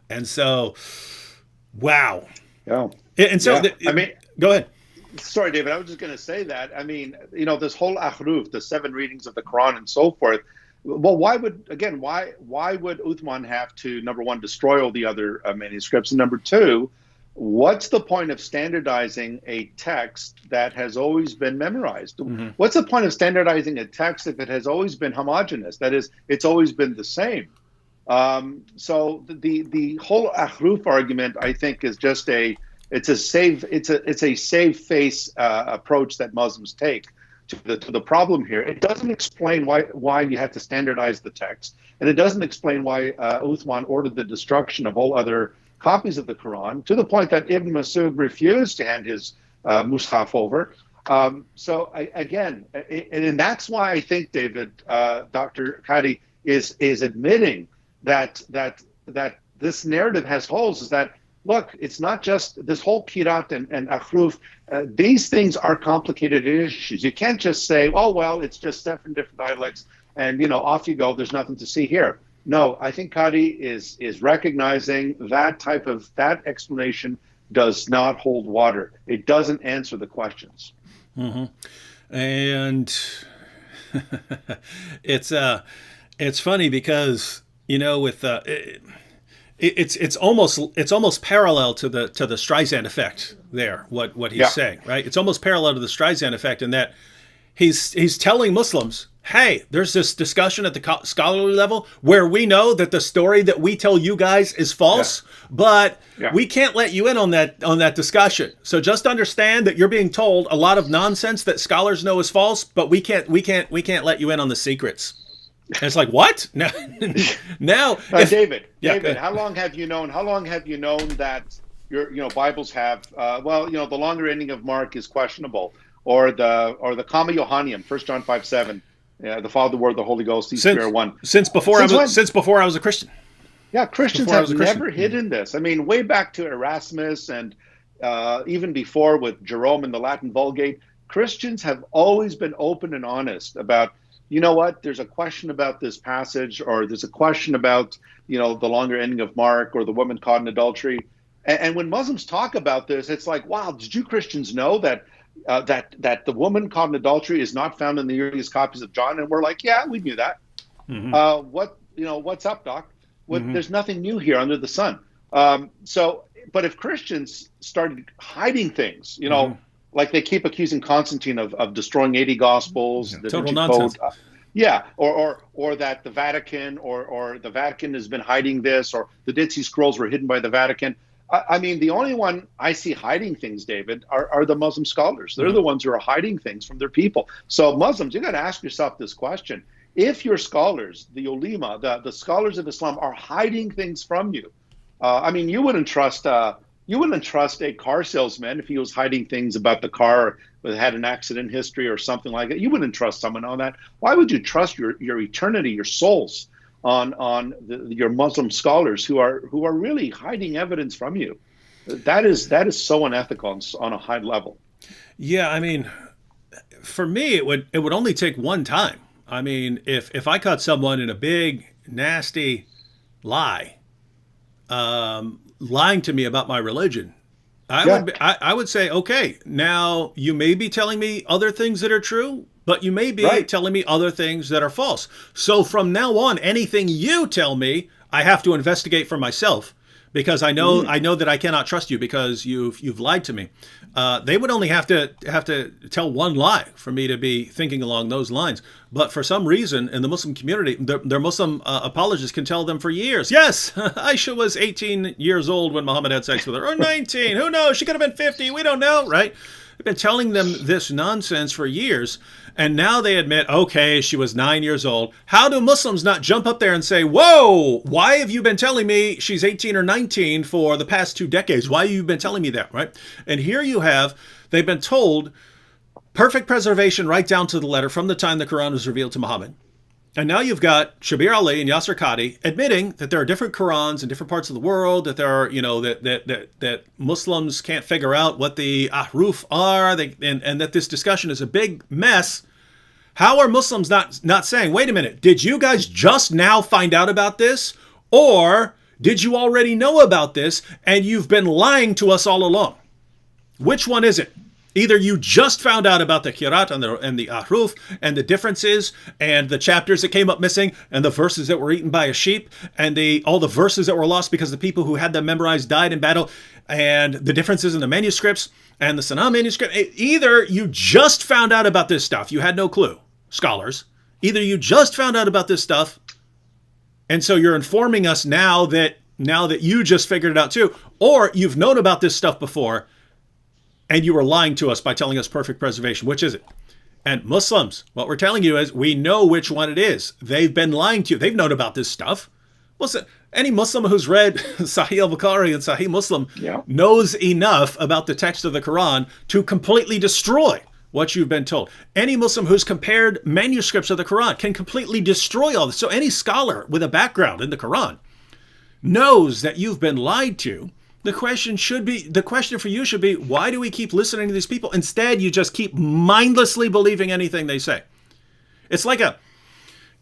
And so, wow. Yeah. And so, go ahead. Sorry, David. I was just going to say that. This whole Ahruf, the 7 readings of the Quran and so forth, Well, why would Uthman have to, number one, destroy all the other manuscripts, and number two, what's the point of standardizing a text that has always been memorized? Mm-hmm. What's the point of standardizing a text if it has always been homogeneous? That is, it's always been the same. So the whole ahruf argument, I think, is just a save face approach that Muslims take to the problem here. It doesn't explain why you have to standardize the text, and it doesn't explain why Uthman ordered the destruction of all other copies of the Quran, to the point that Ibn Masud refused to hand his mushaf over. And that's why I think, David, Dr. Kadi is admitting that this narrative has holes. Is that, look, it's not just this whole kirat and ahruf. These things are complicated issues. You can't just say, oh, well, it's just seven different dialects and, off you go. There's nothing to see here. No, I think Kadi is recognizing that explanation does not hold water. It doesn't answer the questions. Mm-hmm. And it's funny because, with it's almost parallel to the Streisand effect there. What he's saying, right? It's almost parallel to the Streisand effect in that he's telling Muslims, hey, there's this discussion at the scholarly level where we know that the story that we tell you guys is false, but we can't let you in on that discussion. So just understand that you're being told a lot of nonsense that scholars know is false, but we can't let you in on the secrets. And it's like, what? Now, David, how long have you known that your Bibles have the longer ending of Mark is questionable, or the Comma Johannium, 1 John 5:7, the Father, the Word, the Holy Ghost, these three are one. Since before I was a Christian. Yeah, Christians have never hidden this. I mean, way back to Erasmus and even before with Jerome in the Latin Vulgate, Christians have always been open and honest about, there's a question about this passage, or there's a question about, the longer ending of Mark, or the woman caught in adultery. And when Muslims talk about this, it's like, wow, did you Christians know that the woman caught in adultery is not found in the earliest copies of John? And we're like, yeah, we knew that. Mm-hmm. What's up, Doc? Mm-hmm. There's nothing new here under the sun. But if Christians started hiding things, mm-hmm. like they keep accusing Constantine of destroying 80 Gospels, the total nonsense. Code, or that the Vatican or the Vatican has been hiding this, or the Dead Sea Scrolls were hidden by the Vatican. I mean, the only one I see hiding things, David, are the Muslim scholars. They're the ones who are hiding things from their people. So Muslims, you got to ask yourself this question: if your scholars, the ulema, the scholars of Islam, are hiding things from you, you wouldn't trust a car salesman if he was hiding things about the car that had an accident history or something like that. You wouldn't trust someone on that. Why would you trust your eternity, your souls, on your Muslim scholars who are really hiding evidence from you? That is so unethical on a high level. Yeah, I mean, for me, it would only take one time. I mean, if I caught someone in a big, nasty lie, lying to me about my religion, I would say, okay, now you may be telling me other things that are true, but you may be telling me other things that are false. So from now on, anything you tell me, I have to investigate for myself, because I know that I cannot trust you because you've lied to me. They would only have to tell one lie for me to be thinking along those lines. But for some reason, in the Muslim community, their Muslim apologists can tell them for years, yes, Aisha was 18 years old when Muhammad had sex with her, or 19. Who knows? She could have been 50. We don't know, right? They've been telling them this nonsense for years, and now they admit, okay, she was 9 years old. How do Muslims not jump up there and say, whoa, why have you been telling me she's 18 or 19 for the past 2 decades? Why have you been telling me that, right? And here you have, they've been told perfect preservation right down to the letter from the time the Quran was revealed to Muhammad. And now you've got Shabir Ali and Yasser Qadi admitting that there are different Qurans in different parts of the world, that there are, that Muslims can't figure out what the ahruf are, and that this discussion is a big mess. How are Muslims not saying, wait a minute, did you guys just now find out about this? Or did you already know about this and you've been lying to us all along? Which one is it? Either you just found out about the Kirat and the Ahruf and the differences and the chapters that came up missing and the verses that were eaten by a sheep and all the verses that were lost because the people who had them memorized died in battle and the differences in the manuscripts and the Sanaa manuscript. Either you just found out about this stuff, you had no clue, scholars. Either you just found out about this stuff, and so you're informing us now that you just figured it out too, or you've known about this stuff before, and you were lying to us by telling us perfect preservation. Which is it? And Muslims, what we're telling you is we know which one it is. They've been lying to you. They've known about this stuff. Listen, any Muslim who's read Sahih al-Bukhari and Sahih Muslim knows enough about the text of the Quran to completely destroy what you've been told. Any Muslim who's compared manuscripts of the Quran can completely destroy all this. So any scholar with a background in the Quran knows that you've been lied to. The question for you should be, why do we keep listening to these people? Instead, you just keep mindlessly believing anything they say. It's like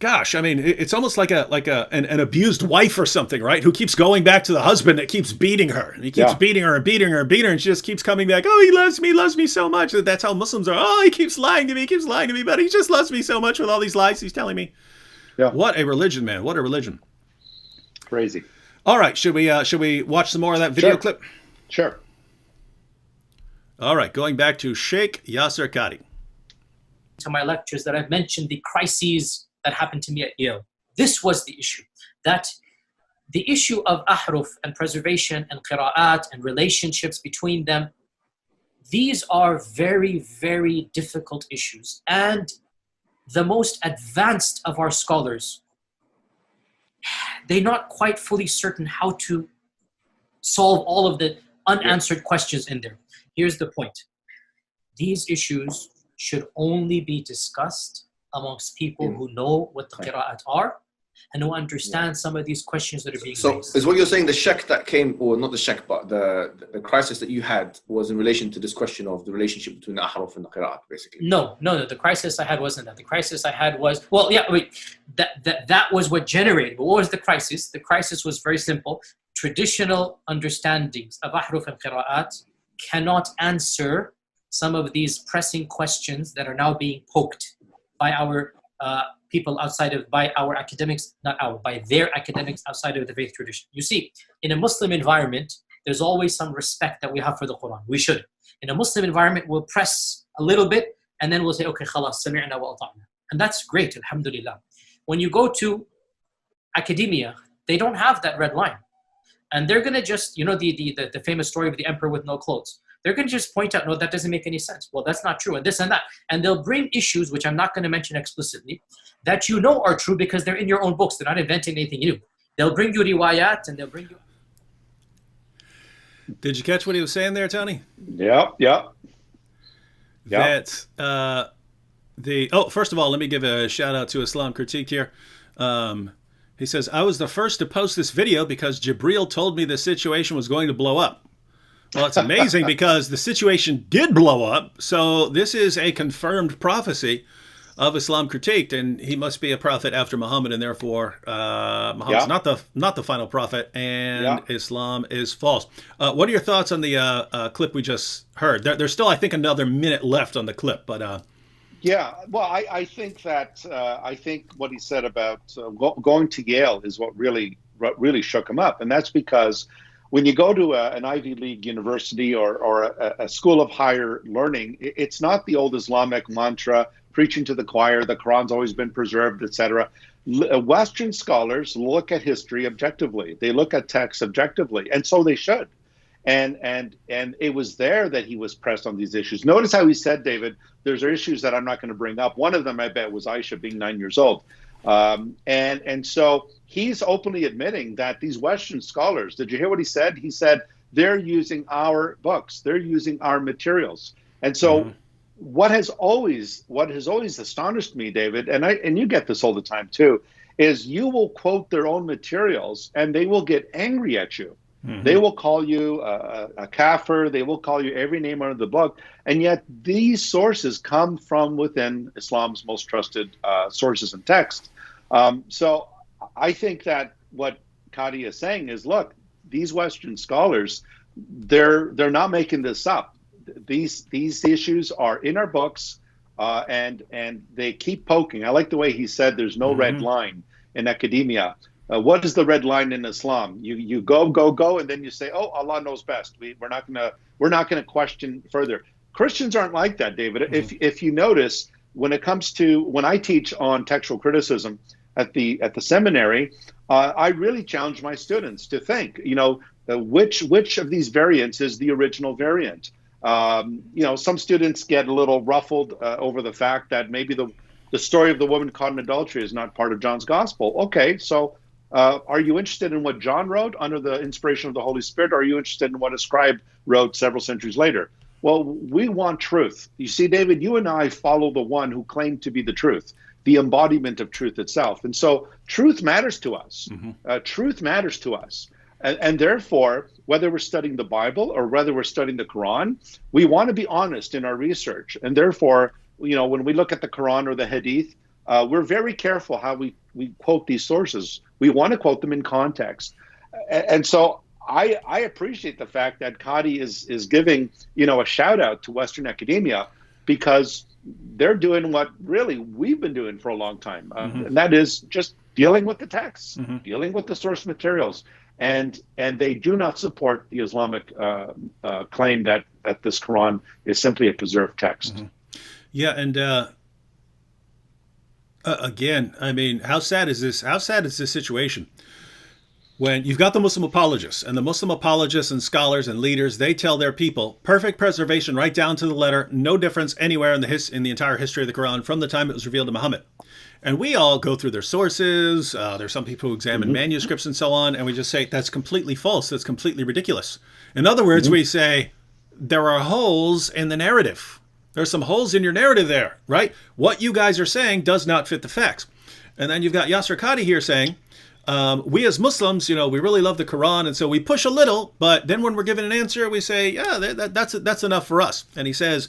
it's almost like an abused wife or something, right? Who keeps going back to the husband that keeps beating her. And he keeps beating her and beating her and beating her, and she just keeps coming back. Oh, he loves me so much. That's how Muslims are. Oh, he keeps lying to me, but he just loves me so much with all these lies he's telling me. Yeah. What a religion, man. What a religion. Crazy. All right, should we watch some more of that video clip? Sure. All right, going back to Sheikh Yasser Qadhi. To my lectures that I've mentioned the crises that happened to me at Yale. This was the issue. That the issue of ahruf and preservation and qira'at and relationships between them, these are very, very difficult issues. And the most advanced of our scholars, they're not quite fully certain how to solve all of the unanswered questions in there. Here's the point. These issues should only be discussed amongst people who know what the qira'at are and who understand some of these questions that are being raised. So is what you're saying the shak that came, or not the shak, but the crisis that you had was in relation to this question of the relationship between the ahruf and the qira'at, basically? No. The crisis I had wasn't that. The crisis I had was, that was what generated. But what was the crisis? The crisis was very simple. Traditional understandings of ahruf and qira'at cannot answer some of these pressing questions that are now being poked by our people by our academics, by their academics outside of the faith tradition. You see, in a Muslim environment, there's always some respect that we have for the Quran. We should. In a Muslim environment, we'll press a little bit and then we'll say, okay, khalas, sami'na wa ata'na. And that's great, alhamdulillah. When you go to academia, they don't have that red line. And they're going to just, the famous story of the emperor with no clothes. They're going to just point out, no, that doesn't make any sense. Well, that's not true, and this and that. And they'll bring issues, which I'm not going to mention explicitly, that you know are true because they're in your own books. They're not inventing anything new. They'll bring you riwayat, and they'll bring you... Did you catch what he was saying there, Tony? Yeah. That first of all, let me give a shout out to Islam Critique here. He says, I was the first to post this video because Jibreel told me the situation was going to blow up. Well, it's amazing because the situation did blow up. So this is a confirmed prophecy of Islam Critiqued, and he must be a prophet after Muhammad, and therefore Muhammad's not the final prophet, and Islam is false. What are your thoughts on the clip we just heard? There's still, I think, another minute left on the clip, but I think that I think what he said about going to Yale is what really shook him up, and that's because when you go to an Ivy League university or a school of higher learning, it's not the old Islamic mantra, preaching to the choir, the Quran's always been preserved, etc. Western scholars look at history objectively. They look at texts objectively, and so they should. And it was there that he was pressed on these issues. Notice how he said, David, there's issues that I'm not going to bring up. One of them, I bet, was Aisha being 9 years old. And so he's openly admitting that these Western scholars, did you hear what he said? He said, they're using our books, they're using our materials. And so what has always astonished me, David, and you get this all the time too, is you will quote their own materials and they will get angry at you. They will call you a kafir. They will call you every name under the book. And yet these sources come from within Islam's most trusted sources and texts. So I think that what Qadhi is saying is, look, these Western scholars, they're not making this up. these issues are in our books, and they keep poking. I like the way he said there's no red line in academia. What is the red line in Islam? You go, and then you say, "Oh, Allah knows best. We're not gonna question further." Christians aren't like that, David. If you notice, when it comes to when I teach on textual criticism at the seminary, I really challenge my students to think, which of these variants is the original variant. Some students get a little ruffled over the fact that maybe the story of the woman caught in adultery is not part of John's gospel. Okay, so are you interested in what John wrote under the inspiration of the Holy Spirit, or are you interested in what a scribe wrote several centuries later? Well, we want truth. You see, David, you and I follow the one who claimed to be the truth, the embodiment of truth itself. And so truth matters to us. Truth matters to us. And therefore, whether we're studying the Bible or whether we're studying the Quran, we want to be honest in our research. And therefore, when we look at the Quran or the Hadith, we're very careful how we quote these sources. We want to quote them in context. And so I appreciate the fact that Qadi is giving, a shout out to Western academia, because they're doing what really we've been doing for a long time. And that is just dealing with the texts, dealing with the source materials. And they do not support the Islamic claim that this Quran is simply a preserved text. Yeah, and again, I mean, how sad is this? How sad is this situation? When you've got the Muslim apologists, and the Muslim apologists and scholars and leaders, they tell their people, perfect preservation right down to the letter, no difference anywhere in the entire history of the Quran from the time it was revealed to Muhammad. And we all go through their sources. There's some people who examine manuscripts and so on, and we just say, that's completely false. That's completely ridiculous. In other words, we say, there are holes in the narrative. There's some holes in your narrative there, right? What you guys are saying does not fit the facts. And then you've got Yasser Qadi here saying, we as Muslims, we really love the Quran, and so we push a little, but then when we're given an answer, we say, yeah, that's enough for us. And he says,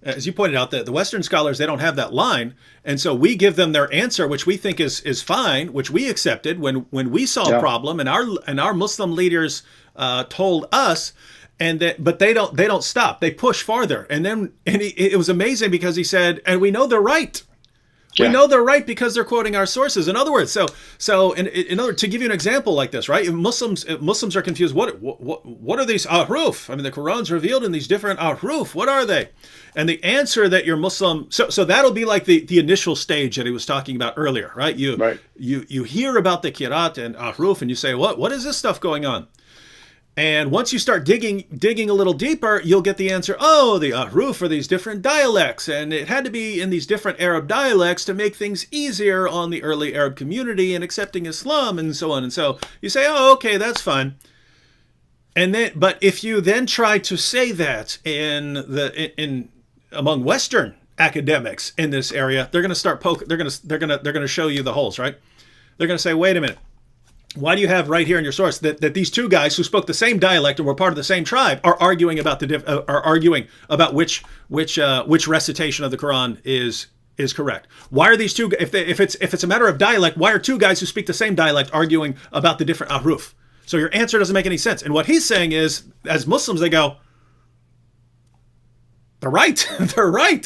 as you pointed out, the Western scholars, they don't have that line, and so we give them their answer, which we think is fine, which we accepted when we saw a problem, and our Muslim leaders told us. But they don't stop. They push farther. And it was amazing because he said, and we know they're right. We know they're right because they're quoting our sources. In other words, so in order to give you an example like this, right? If Muslims are confused. What are these ahruf? I mean, the Quran's revealed in these different ahruf. What are they? And the answer that you're Muslim, so that'll be like the initial stage that he was talking about earlier, right? You hear about the Qirat and ahruf, and you say, what is this stuff going on? And once you start digging a little deeper, you'll get the answer, the ahruf are these different dialects, and it had to be in these different Arab dialects to make things easier on the early Arab community in accepting Islam, and so on. And so you say, okay, that's fine. But if you then try to say that among Western academics in this area, they're going to start they're going to show you the holes, right? They're going to say, wait a minute. Why do you have right here in your source that these two guys who spoke the same dialect and were part of the same tribe are arguing about which recitation of the Quran is correct? Why are these two? If it's a matter of dialect, why are two guys who speak the same dialect arguing about the different ahruf? So your answer doesn't make any sense. And what he's saying is, as Muslims, they go, they're right. They're right.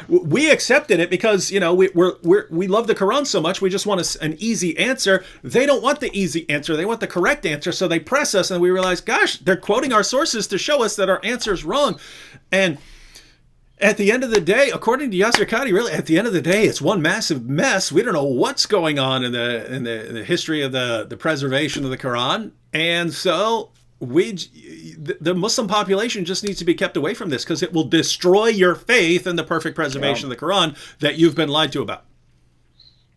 We accepted it because we love the Quran so much. We just want an easy answer. They don't want the easy answer. They want the correct answer. So they press us, and we realize, gosh, they're quoting our sources to show us that our answer is wrong. And at the end of the day, according to Yasser Qadi, really, at the end of the day, it's one massive mess. We don't know what's going on in the history of the preservation of the Quran, and so the Muslim population just needs to be kept away from this because it will destroy your faith in the perfect preservation of the Quran that you've been lied to about.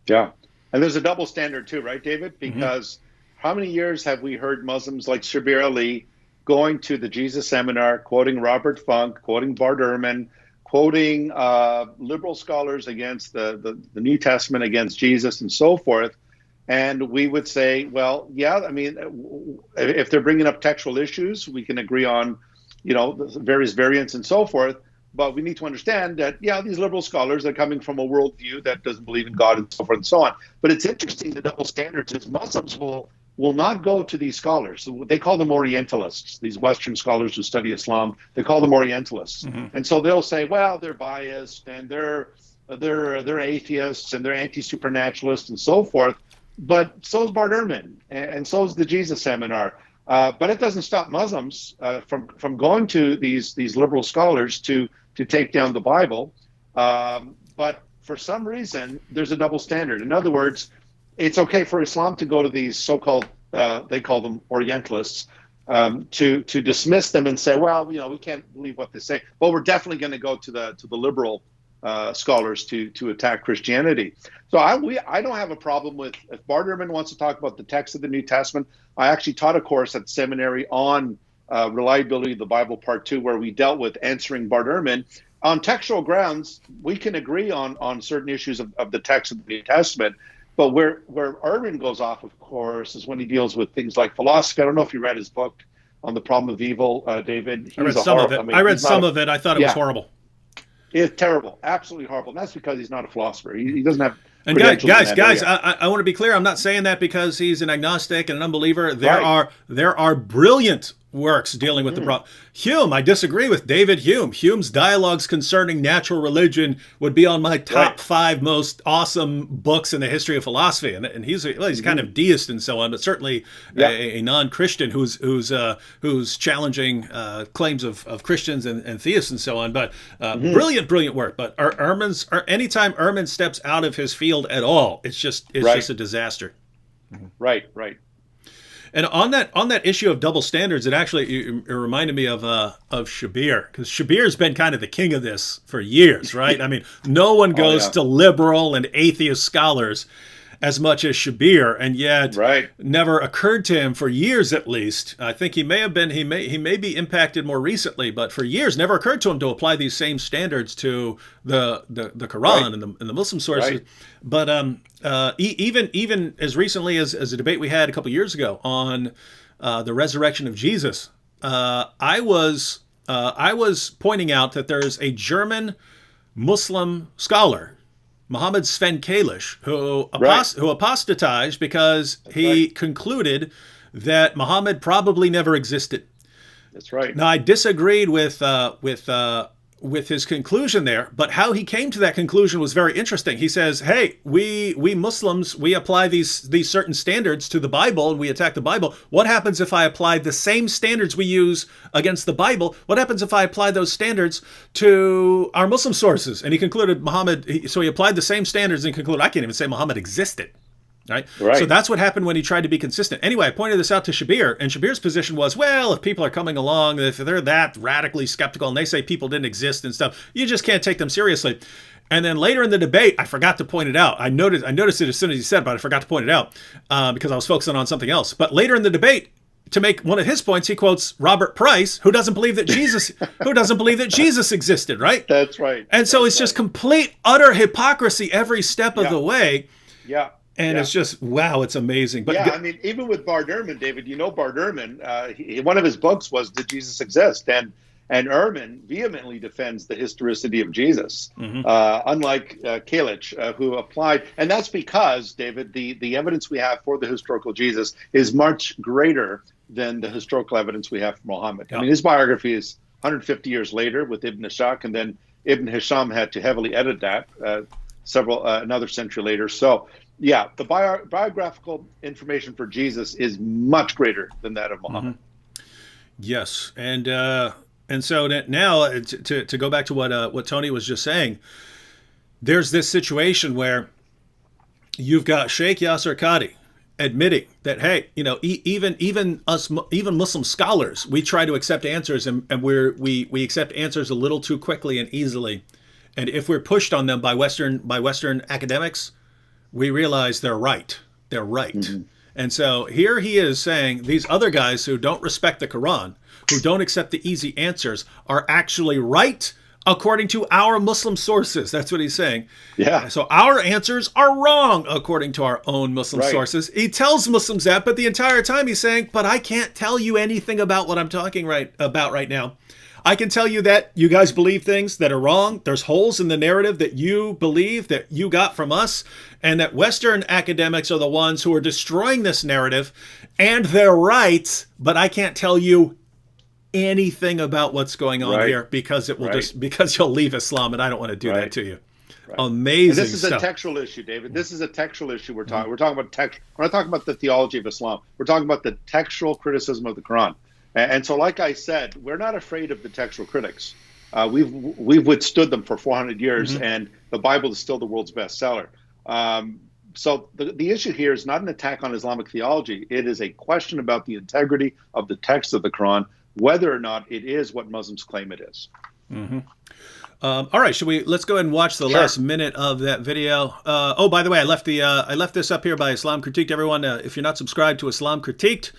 Yeah. And there's a double standard too, right, David? Because how many years have we heard Muslims like Shabir Ali going to the Jesus seminar, quoting Robert Funk, quoting Bart Ehrman, quoting liberal scholars against the New Testament, against Jesus and so forth. And we would say, well, yeah, I mean, if they're bringing up textual issues, we can agree on, the various variants and so forth. But we need to understand that, these liberal scholars are coming from a worldview that doesn't believe in God and so forth and so on. But it's interesting, the double standards is Muslims will will not go to these scholars. They call them Orientalists, these Western scholars who study Islam. They call them Orientalists. And so they'll say, well, they're biased and they're atheists and they're anti-supernaturalists and so forth. But so is Bart Ehrman, and so is the Jesus Seminar. But it doesn't stop Muslims from going to these liberal scholars to take down the Bible. But for some reason, there's a double standard. In other words, it's okay for Islam to go to these so-called, they call them Orientalists, to dismiss them and say, well, we can't believe what they say. But we're definitely going to go to the liberal scholars to attack Christianity. So I don't have a problem with, if Bart Ehrman wants to talk about the text of the New Testament. I actually taught a course at seminary on reliability of the Bible Part 2, where we dealt with answering Bart Ehrman. On textual grounds, we can agree on certain issues of the text of the New Testament. But where Ehrman goes off, of course, is when he deals with things like philosophy. I don't know if you read his book on the problem of evil, David. I read some of it. I read some of it. I thought it was horrible. It's terrible, absolutely horrible. And that's because he's not a philosopher. He doesn't have. And guys, I want to be clear. I'm not saying that because he's an agnostic and an unbeliever. There are brilliant works dealing with the problem. Hume, I disagree with David Hume. Hume's dialogues concerning natural religion would be on my top 5 most awesome books in the history of philosophy. And he's kind of deist and so on, but certainly a non-Christian who's challenging claims of Christians and theists and so on. But brilliant work. But anytime Ehrman steps out of his field at all, it's just a disaster. Right. And on that issue of double standards, it reminded me of Shabir, because Shabir's been kind of the king of this for years, right? I mean, no one goes to liberal and atheist scholars as much as Shabir, and yet never occurred to him for years at least. I think he may be impacted more recently, but for years never occurred to him to apply these same standards to the Quran and the Muslim sources. Right. But even as recently as a debate we had a couple years ago on the resurrection of Jesus, I was pointing out that there's a German Muslim scholar, Mohammed Sven Kalish, who apostatized because he concluded that Muhammad probably never existed. That's right. Now, I disagreed with his conclusion there, but how he came to that conclusion was very interesting. He says, "Hey, we Muslims, we apply these certain standards to the Bible, and we attack the Bible. What happens if I apply the same standards we use against the Bible? What happens if I apply those standards to our Muslim sources?" And he concluded so he applied the same standards and concluded, I can't even say Muhammad existed. Right? So that's what happened when he tried to be consistent. Anyway, I pointed this out to Shabir, and Shabir's position was, well, if people are coming along, if they're that radically skeptical and they say people didn't exist and stuff, you just can't take them seriously. And then later in the debate, I forgot to point it out. I noticed it as soon as he said it, but I forgot to point it out because I was focusing on something else. But later in the debate, to make one of his points, he quotes Robert Price, who doesn't believe that Jesus existed, right? That's right. And so it's just complete, utter hypocrisy every step of the way. Yeah. And it's just, wow, it's amazing. But I mean, even with Bart Ehrman, David, Bart Ehrman, one of his books was Did Jesus Exist? And Ehrman vehemently defends the historicity of Jesus, unlike Kalish, who applied. And that's because, David, the evidence we have for the historical Jesus is much greater than the historical evidence we have for Muhammad. Yeah. I mean, his biography is 150 years later with Ibn Ishaq, and then Ibn Hisham had to heavily edit that another century later. So, yeah, the biographical information for Jesus is much greater than that of Muhammad. Yes, and so now to go back to what Tony was just saying, there's this situation where you've got Sheikh Yasser Qadhi admitting that, hey, even Muslim scholars, we try to accept answers and we accept answers a little too quickly and easily, and if we're pushed on them by Western academics, we realize they're right. They're right. Mm-hmm. And so here he is saying these other guys who don't respect the Quran, who don't accept the easy answers, are actually right according to our Muslim sources. That's what he's saying. Yeah. So our answers are wrong according to our own Muslim sources. He tells Muslims that, but the entire time he's saying, but I can't tell you anything about what I'm talking about right now. I can tell you that you guys believe things that are wrong. There's holes in the narrative that you believe that you got from us, and that Western academics are the ones who are destroying this narrative, and they're right, but I can't tell you anything about what's going on here because it will because you'll leave Islam, and I don't want to do that to you. Amazing. And this is stuff. a textual issue, David. This is a textual issue we're talking. We're talking about text. We're not talking about the theology of Islam. We're talking about the textual criticism of the Quran. And so, like I said, we're not afraid of the textual critics. We've withstood them for 400 years, and the Bible is still the world's bestseller. So the issue here is not an attack on Islamic theology. It is a question about the integrity of the text of the Quran, whether or not it is what Muslims claim it is. All right, let's go ahead and watch the last minute of that video. Oh, by the way, I left this up here by Islam Critiqued. Everyone, if you're not subscribed to Islam Critiqued,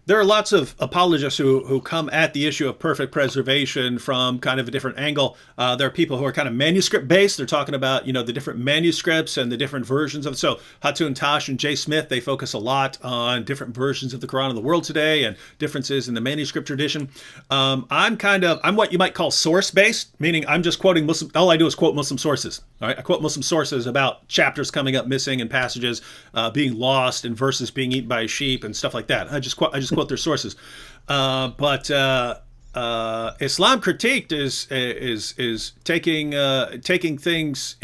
there are lots of apologists who come at the issue of perfect preservation from kind of a different angle. There are people who are kind of manuscript based. They're talking about, the different manuscripts and the different versions of it. So Hatun Tash and Jay Smith, they focus a lot on different versions of the Quran in the world today and differences in the manuscript tradition. I'm what you might call source based, meaning I'm just quoting Muslim. All I do is quote Muslim sources. All right, I quote Muslim sources about chapters coming up missing and passages being lost and verses being eaten by a sheep and stuff like that. I just quote their sources. But Islam Critiqued is taking things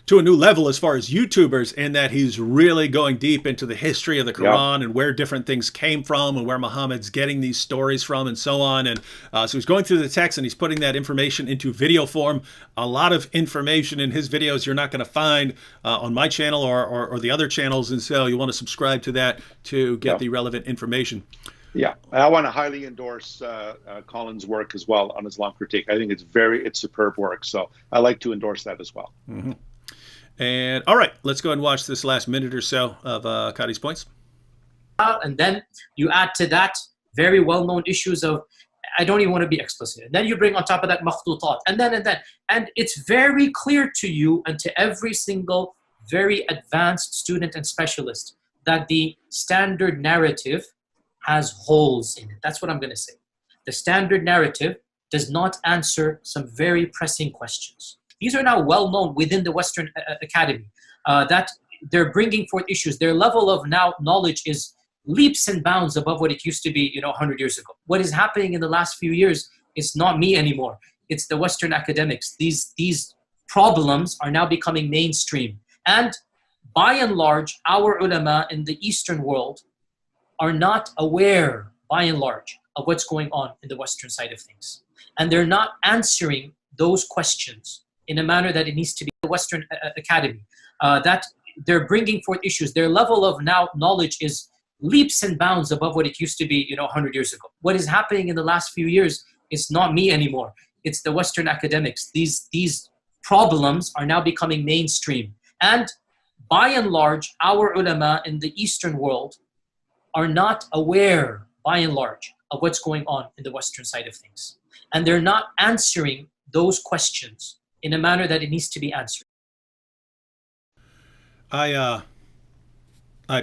to a new level as far as YouTubers, in that he's really going deep into the history of the Quran and where different things came from and where Muhammad's getting these stories from and so on. And so he's going through the text and he's putting that information into video form. A lot of information in his videos you're not going to find on my channel or the other channels. And so you want to subscribe to that to get the relevant information. Yeah, I want to highly endorse Colin's work as well on Islam Critique. I think it's superb work. So I like to endorse that as well. And all right, let's go ahead and watch this last minute or so of Qadi's points. And then you add to that very well-known issues of, I don't even want to be explicit. And then you bring on top of that makhtutat, and then. And it's very clear to you and to every single very advanced student and specialist that the standard narrative has holes in it. That's what I'm going to say. The standard narrative does not answer some very pressing questions. These are now well known within the Western Academy, that they're bringing forth issues. Their level of now knowledge is leaps and bounds above what it used to be, 100 years ago. What is happening in the last few years is not me anymore. It's the Western academics. These problems are now becoming mainstream. And by and large, our ulama in the Eastern world are not aware, by and large, of what's going on in the Western side of things. And they're not answering those questions in a manner that it needs to be. The Western Academy, that they're bringing forth issues. Their level of now knowledge is leaps and bounds above what it used to be, 100 years ago. What is happening in the last few years is not me anymore. It's the Western academics. These problems are now becoming mainstream. And by and large, our ulama in the Eastern world are not aware, by and large, of what's going on in the Western side of things. And they're not answering those questions in a manner that it needs to be answered. I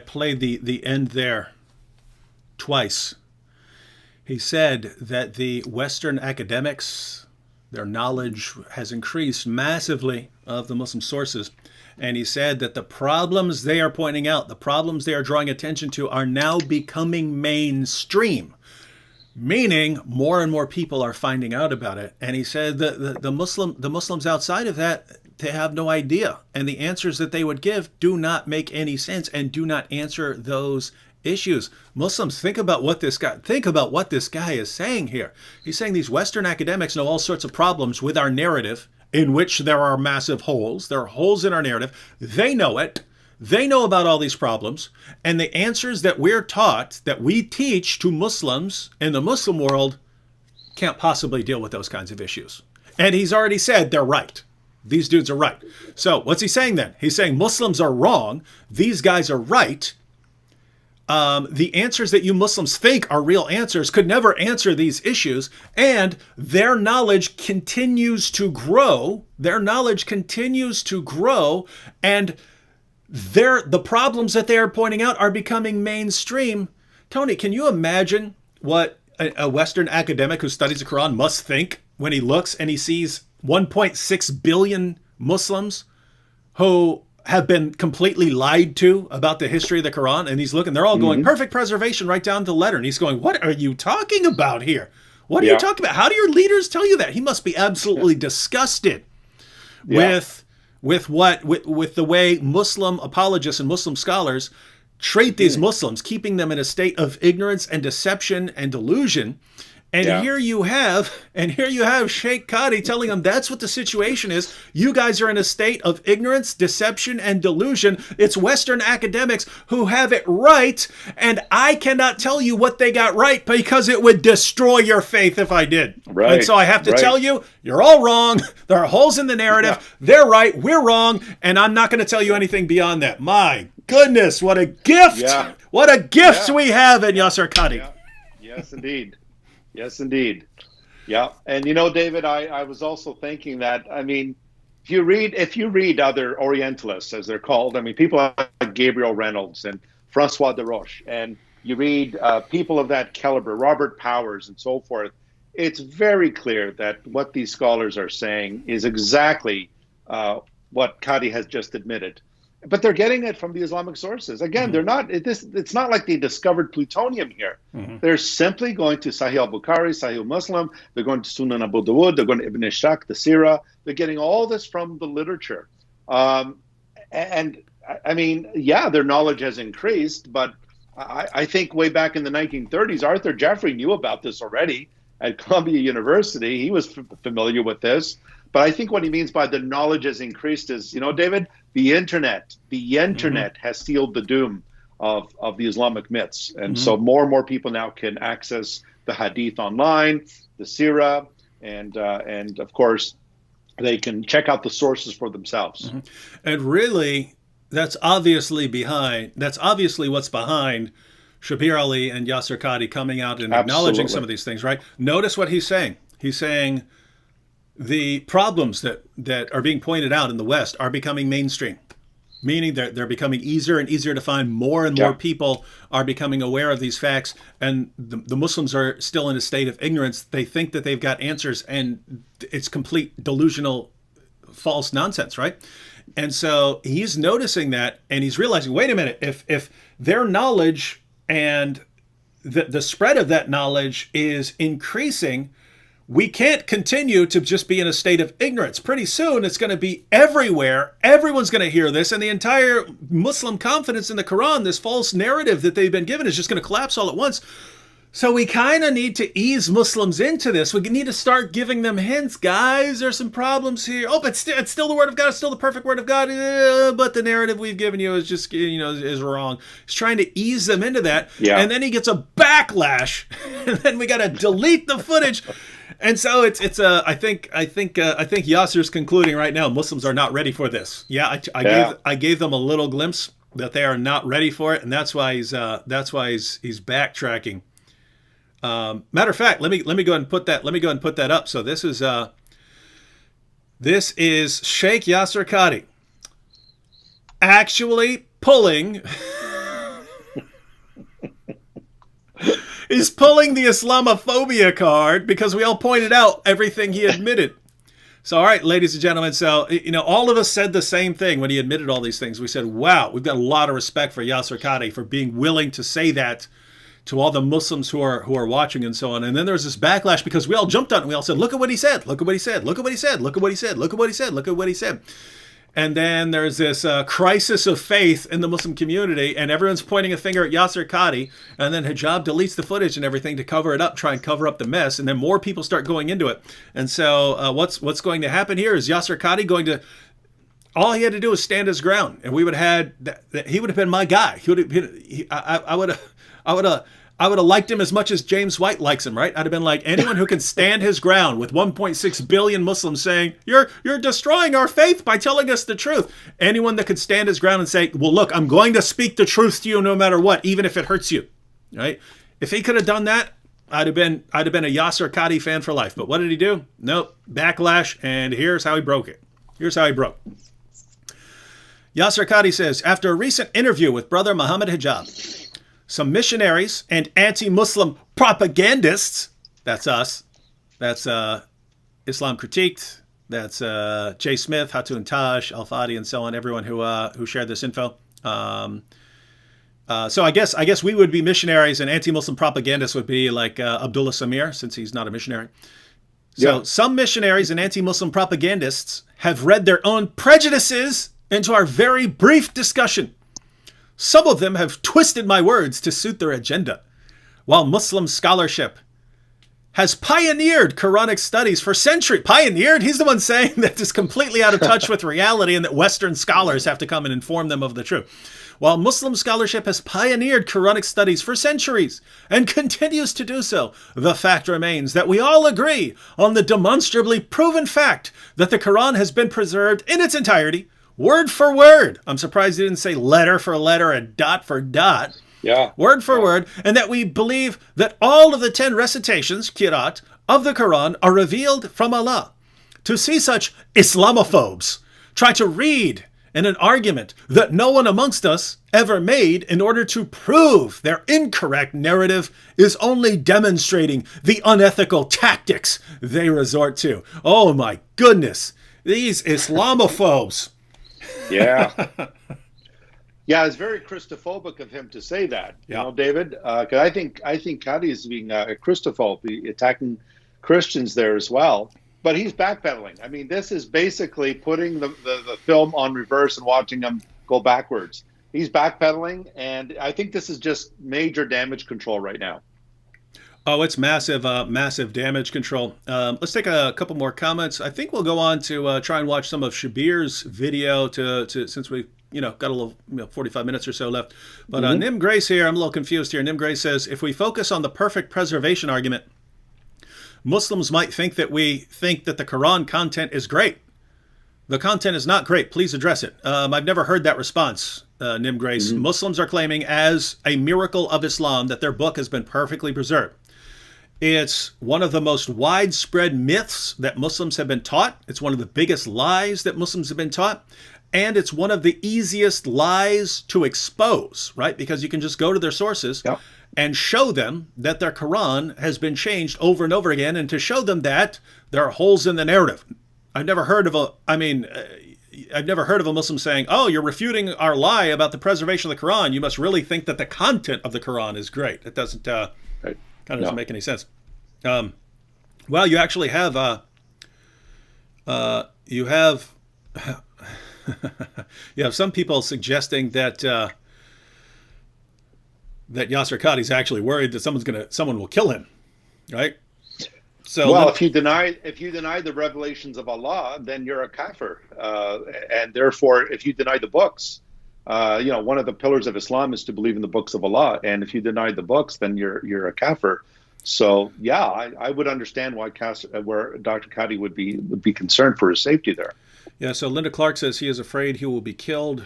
played the end there twice. He said that the Western academics, their knowledge has increased massively of the Muslim sources. And he said that the problems they are pointing out, the problems they are drawing attention to, are now becoming mainstream. Meaning more and more people are finding out about it. And he said that the Muslims outside of that, they have no idea. And the answers that they would give do not make any sense and do not answer those issues. Muslims, think about what this guy is saying here. He's saying these Western academics know all sorts of problems with our narrative, in which there are massive holes. There are holes in our narrative. They know it. They know about all these problems, and the answers that we're taught, that we teach to Muslims in the Muslim world, can't possibly deal with those kinds of issues. And he's already said they're right. These dudes are right. So what's he saying then? He's saying Muslims are wrong. These guys are right. The answers that you Muslims think are real answers could never answer these issues, and their knowledge continues to grow. Their knowledge continues to grow, and the problems that they are pointing out are becoming mainstream Tony, can you imagine what a Western academic who studies the Quran must think when he looks and he sees 1.6 billion Muslims who have been completely lied to about the history of the Quran? And he's looking, they're all going, perfect preservation right down to the letter. And he's going, what are you talking about here? What are you talking about? How do your leaders tell you that? He must be absolutely disgusted with the way Muslim apologists and Muslim scholars treat these Muslims, keeping them in a state of ignorance and deception and delusion. And here you have Sheikh Qadi telling them that's what the situation is. You guys are in a state of ignorance, deception, and delusion. It's Western academics who have it right, and I cannot tell you what they got right because it would destroy your faith if I did. Right. And so I have to tell you, you're all wrong. There are holes in the narrative. Yeah. They're right. We're wrong. And I'm not going to tell you anything beyond that. My goodness, what a gift. Yeah. What a gift we have in Yasir Qadi. Yeah. Yes, indeed. Yes, indeed. Yeah. And David, I was also thinking that, I mean, if you read other Orientalists, as they're called, I mean, people like Gabriel Reynolds and Francois de Roche, and you read people of that caliber, Robert Powers and so forth, it's very clear that what these scholars are saying is exactly what Qadi has just admitted. But they're getting it from the Islamic sources. Again, they're not. It's not like they discovered plutonium here. They're simply going to Sahih al-Bukhari, Sahih Muslim. They're going to Sunan Abu Dawud. They're going to Ibn Ishaq, the Sirah. They're getting all this from the literature. And I mean, yeah, their knowledge has increased. But I think way back in the 1930s, Arthur Jeffrey knew about this already at Columbia University. He was familiar with this. But I think what he means by the knowledge has increased is, David, the internet has sealed the doom of the Islamic myths. And so more and more people now can access the hadith online, the Sirah, and of course, they can check out the sources for themselves. And really, that's obviously what's behind Shabir Ali and Yasir Qadi coming out and acknowledging some of these things, right? Notice what he's saying. He's saying the problems that are being pointed out in the West are becoming mainstream, meaning they're becoming easier and easier to find. More and more people are becoming aware of these facts, and the Muslims are still in a state of ignorance. They think that they've got answers, and it's complete delusional, false nonsense, right? And so he's noticing that, and he's realizing, wait a minute, if their knowledge and the spread of that knowledge is increasing, we can't continue to just be in a state of ignorance. Pretty soon, it's going to be everywhere. Everyone's going to hear this, and the entire Muslim confidence in the Quran, this false narrative that they've been given, is just going to collapse all at once. So we kind of need to ease Muslims into this. We need to start giving them hints. Guys, there's some problems here. Oh, but it's still the Word of God. It's still the perfect Word of God. But the narrative we've given you is just, is wrong. He's trying to ease them into that. Yeah. And then he gets a backlash. And then we got to delete the footage. And so I think Yasser's concluding right now, Muslims are not ready for this. Yeah, I gave them a little glimpse that they are not ready for it, and that's why he's backtracking. Matter of fact, let me go ahead and put that. Let me go ahead and put that up. So this is Sheikh Yasir Qadi actually pulling. He's pulling the Islamophobia card because we all pointed out everything he admitted. So, all right, ladies and gentlemen. So, all of us said the same thing when he admitted all these things. We said, wow, we've got a lot of respect for Yasir Qadi for being willing to say that to all the Muslims who are watching and so on. And then there was this backlash because we all jumped on it. And we all said, look at what he said. Look at what he said. Look at what he said. Look at what he said. Look at what he said. Look at what he said. And then there's this crisis of faith in the Muslim community, and everyone's pointing a finger at Yasir Qadi, and then Hijab deletes the footage and everything to cover it up, try and cover up the mess, and then more people start going into it. And so what's going to happen here is Yasir Qadi all he had to do was stand his ground, and we would have had he would have been my guy. I would have liked him as much as James White likes him, right? I'd have been like, anyone who can stand his ground with 1.6 billion Muslims saying, you're destroying our faith by telling us the truth. Anyone that could stand his ground and say, well, look, I'm going to speak the truth to you no matter what, even if it hurts you, right? If he could have done that, I'd have been a Yasir Qadi fan for life. But what did he do? Nope, backlash, and here's how he broke it. Here's how he broke. Yasir Qadi says, after a recent interview with brother Muhammad Hijab, some missionaries and anti-Muslim propagandists. That's us. That's Islam Critiqued. That's Jay Smith, Hatun Taj, Al Fadi, and so on. Everyone who shared this info. So I guess we would be missionaries, and anti-Muslim propagandists would be like Abdullah Samir, since he's not a missionary. So some missionaries and anti-Muslim propagandists have read their own prejudices into our very brief discussion. Some of them have twisted my words to suit their agenda, while Muslim scholarship has pioneered Quranic studies for centuries. Pioneered? He's the one saying that it's completely out of touch with reality and that Western scholars have to come and inform them of the truth. While Muslim scholarship has pioneered Quranic studies for centuries and continues to do so, the fact remains that we all agree on the demonstrably proven fact that the Quran has been preserved in its entirety, word for word. I'm surprised he didn't say letter for letter and dot for dot. Yeah. Word for word, and that we believe that all of the 10 recitations, Qira'at, of the Quran are revealed from Allah. To see such Islamophobes try to read in an argument that no one amongst us ever made in order to prove their incorrect narrative is only demonstrating the unethical tactics they resort to. Oh my goodness, these Islamophobes. Yeah. Yeah, it's very Christophobic of him to say that, you know, David. Because I think Qadi is being a Christophobe, attacking Christians there as well. But he's backpedaling. I mean, this is basically putting the film on reverse and watching them go backwards. He's backpedaling, and I think this is just major damage control right now. Oh, it's massive, massive damage control. Let's take a couple more comments. I think we'll go on to try and watch some of Shabir's video to since we got a little 45 minutes or so left. But Nim Grace here, I'm a little confused here. Nim Grace says, if we focus on the perfect preservation argument, Muslims might think that we think that the Quran content is great. The content is not great. Please address it. I've never heard that response, Nim Grace. Muslims are claiming as a miracle of Islam that their book has been perfectly preserved. It's one of the most widespread myths that Muslims have been taught. It's one of the biggest lies that Muslims have been taught. And it's one of the easiest lies to expose, right? Because you can just go to their sources and show them that their Quran has been changed over and over again, and to show them that there are holes in the narrative. I've never heard of a Muslim saying, oh, you're refuting our lie about the preservation of the Quran. You must really think that the content of the Quran is great. It doesn't doesn't make any sense. Well, you actually have you have some people suggesting that that Yasser Qadhi's actually worried that someone will kill him, right? So, well, if you deny the revelations of Allah, then you're a kafir, and therefore, if you deny the books, one of the pillars of Islam is to believe in the books of Allah, and if you deny the books, then you're a kafir. So, yeah, I would understand why where Dr. Qadhi would be concerned for his safety there. Yeah. So Linda Clark says he is afraid he will be killed.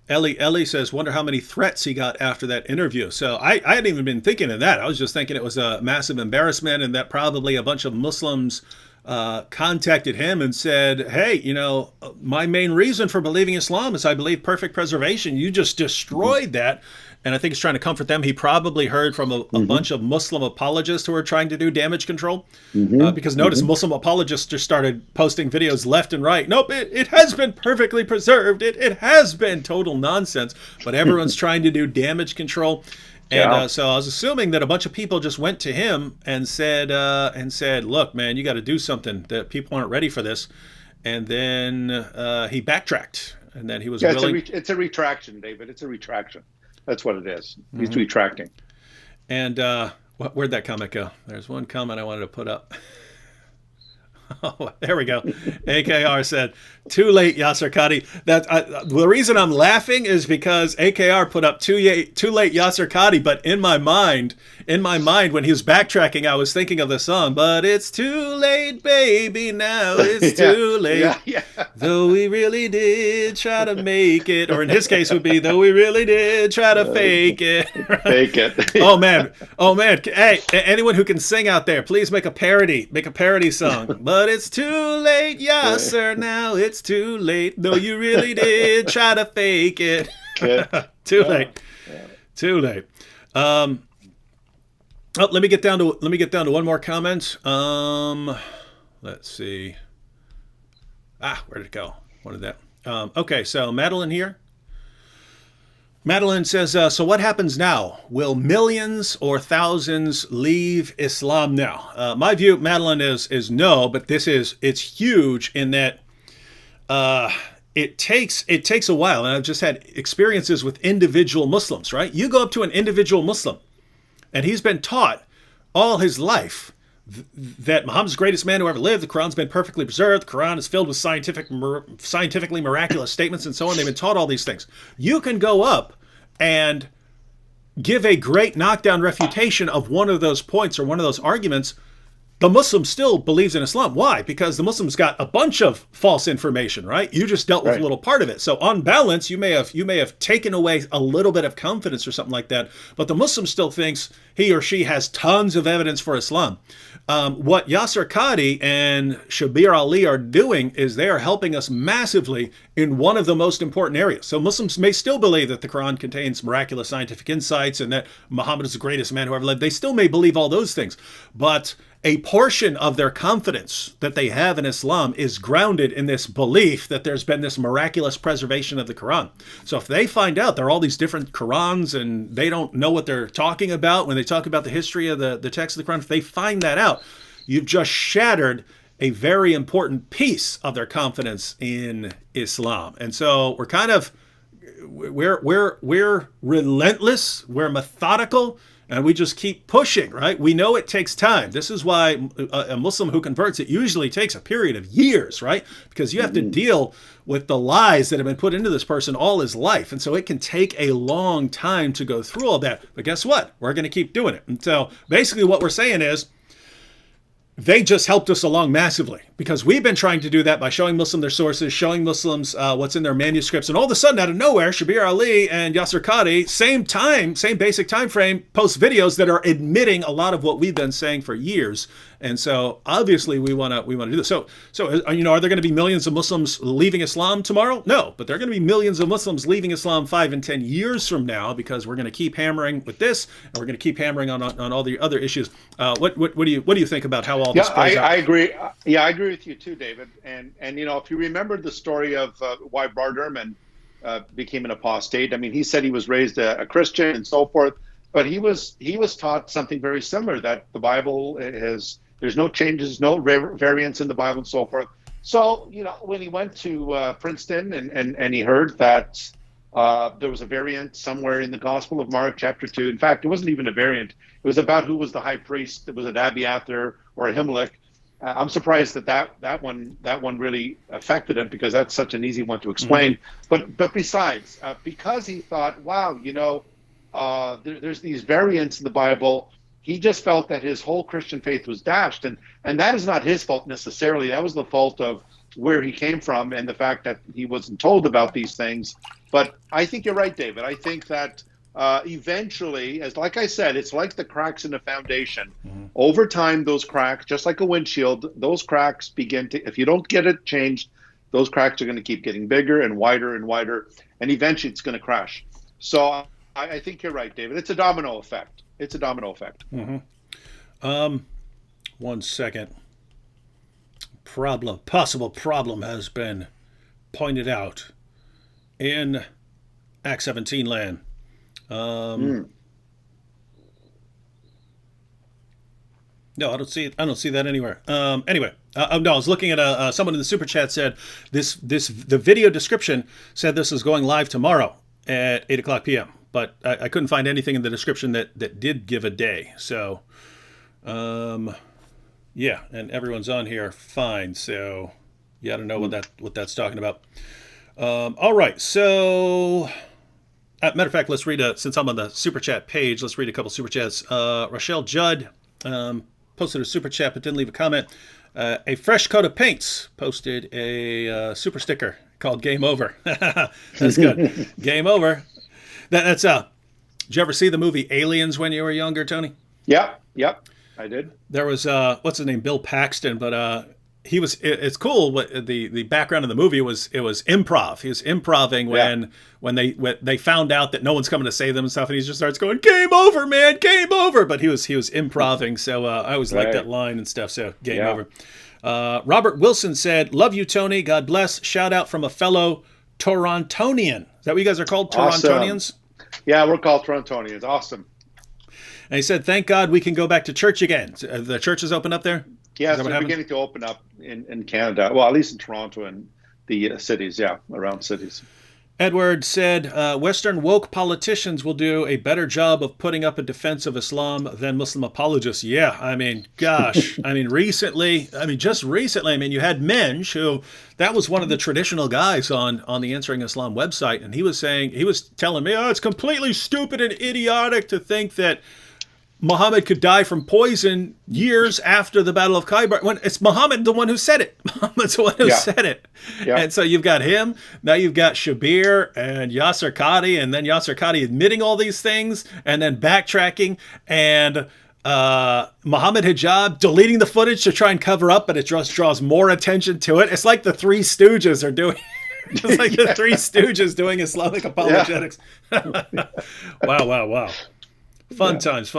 Ellie says, wonder how many threats he got after that interview. So I hadn't even been thinking of that. I was just thinking it was a massive embarrassment, and that probably a bunch of Muslims contacted him and said, hey, my main reason for believing Islam is I believe perfect preservation. You just destroyed that. And I think he's trying to comfort them. He probably heard from a bunch of Muslim apologists who are trying to do damage control. Because notice Muslim apologists just started posting videos left and right. Nope, it has been perfectly preserved. It has been total nonsense. But everyone's trying to do damage control. And so I was assuming that a bunch of people just went to him and said, look, man, you got to do something. That people aren't ready for this. And then he backtracked. And then he was willing. It's a retraction, David. It's a retraction. That's what it is. He's retracting. And where'd that comment go? There's one comment I wanted to put up. Oh, there we go. AKR said, too late, Yasser Qadhi. The reason I'm laughing is because AKR put up too late, Yasser Qadhi. But in my mind, when he was backtracking, I was thinking of the song, but it's too late, baby, now it's too late. Though we really did try to make it. Or in his case would be, though we really did try to fake it. Right? Fake it. Oh, man. Hey, anyone who can sing out there, please make a parody song. But it's too late, Yasser, now it's too late. Though you really did try to fake it. Too late. Too late. Oh, let me get down to one more comment. Let's see. Where did it go? What did that? Okay, so Madeline here. Madeline says, so what happens now? Will millions or thousands leave Islam now? My view, Madeline, is no, but it's huge in that it takes a while. And I've just had experiences with individual Muslims, right? You go up to an individual Muslim and he's been taught all his life that Muhammad's the greatest man who ever lived. The Quran's been perfectly preserved. The Quran is filled with scientifically miraculous statements and so on. They've been taught all these things. You can go up and give a great knockdown refutation of one of those points or one of those arguments. The Muslim still believes in Islam. Why? Because the Muslim's got a bunch of false information, right? You just dealt with a little part of it. So on balance, you may have taken away a little bit of confidence or something like that. But the Muslim still thinks he or she has tons of evidence for Islam. What Yasser Qadi and Shabir Ali are doing is they are helping us massively in one of the most important areas. So Muslims may still believe that the Quran contains miraculous scientific insights and that Muhammad is the greatest man who ever lived. They still may believe all those things. But a portion of their confidence that they have in Islam is grounded in this belief that there's been this miraculous preservation of the Quran. So if they find out there are all these different Qurans and they don't know what they're talking about when they talk about the history of the text of the Quran, if they find that out, you've just shattered a very important piece of their confidence in Islam. And so we're relentless, we're methodical, and we just keep pushing, right? We know it takes time. This is why a Muslim who converts, it usually takes a period of years, right? Because you have to deal with the lies that have been put into this person all his life. And so it can take a long time to go through all that. But guess what? We're going to keep doing it. And so basically what we're saying is, they just helped us along massively because we've been trying to do that by showing Muslims their sources, showing Muslims what's in their manuscripts. And all of a sudden, out of nowhere, Shabir Ali and Yasser Qadi, same basic time frame, post videos that are admitting a lot of what we've been saying for years. And so obviously we want to do this. So are there going to be millions of Muslims leaving Islam tomorrow? No, but there are going to be millions of Muslims leaving Islam 5 and 10 years from now because we're going to keep hammering with this, and we're going to keep hammering on all the other issues. What do you think about how all this plays out? I agree. I agree with you too, David. And if you remember the story of why Bart Ehrman became an apostate, I mean, he said he was raised a Christian and so forth, but he was taught something very similar, that the Bible there's no changes, no variants in the Bible and so forth. So, when he went to Princeton and he heard that there was a variant somewhere in the Gospel of Mark, chapter 2. In fact, it wasn't even a variant. It was about who was the high priest. Was it Abiathar or Ahimelech? I'm surprised that one really affected him because that's such an easy one to explain. Mm-hmm. But besides, because he thought, wow, there's these variants in the Bible, he just felt that his whole Christian faith was dashed. And that is not his fault necessarily. That was the fault of where he came from and the fact that he wasn't told about these things. But I think you're right, David. I think that eventually, like I said, it's like the cracks in a foundation. Mm-hmm. Over time, those cracks, just like a windshield, those cracks begin to, if you don't get it changed, those cracks are going to keep getting bigger and wider, and eventually it's going to crash. So I think you're right, David. It's a domino effect. Mm-hmm. 1 second. Possible problem has been pointed out in Act 17 land. No, I don't see that anywhere. Anyway, no, I was looking at someone in the super chat said the video description said this is going live tomorrow at 8:00 p.m. But I couldn't find anything in the description that did give a day. So, yeah, and everyone's on here fine. So, you got to know what that's talking about. All right, so. Matter of fact, let's read since I'm on the super chat page, let's read a couple super chats. Rochelle Judd posted a super chat but didn't leave a comment. A fresh coat of paints posted a super sticker called Game Over. That's good. Game Over. That's did you ever see the movie Aliens when you were younger, Tony? Yep, I did. There was what's his name, Bill Paxton, but it's cool. What the background of the movie was, it was improv. He was improving when they found out that no one's coming to save them and stuff, and he just starts going, "Game over, man, game over." But he was improving, so I always liked that line and stuff. So game over. Robert Wilson said, "Love you, Tony. God bless. Shout out from a fellow Torontonian." Is that what you guys are called, Torontonians? Awesome. Yeah, we're called Torontonians. Awesome. And he said, "Thank God we can go back to church again." The church is open up there? Yeah, so they're beginning to open up in Canada. Well, at least in Toronto and the cities, around cities. Edward said, Western woke politicians will do a better job of putting up a defense of Islam than Muslim apologists. Yeah, I mean, gosh. I mean, just recently, you had Mensch, who, that was one of the traditional guys on the Answering Islam website, and he was telling me, it's completely stupid and idiotic to think that Muhammad could die from poison years after the Battle of Khaybar, when it's Muhammad the one who said it. Muhammad's the one who said it. Yeah. And so you've got him, now you've got Shabir and Yasser Qadi, and then Yasser Qadi admitting all these things, and then backtracking, and Muhammad Hijab deleting the footage to try and cover up, but it just draws more attention to it. It's like the Three Stooges are doing. It's like the Three Stooges doing Islamic apologetics. Wow. Fun times.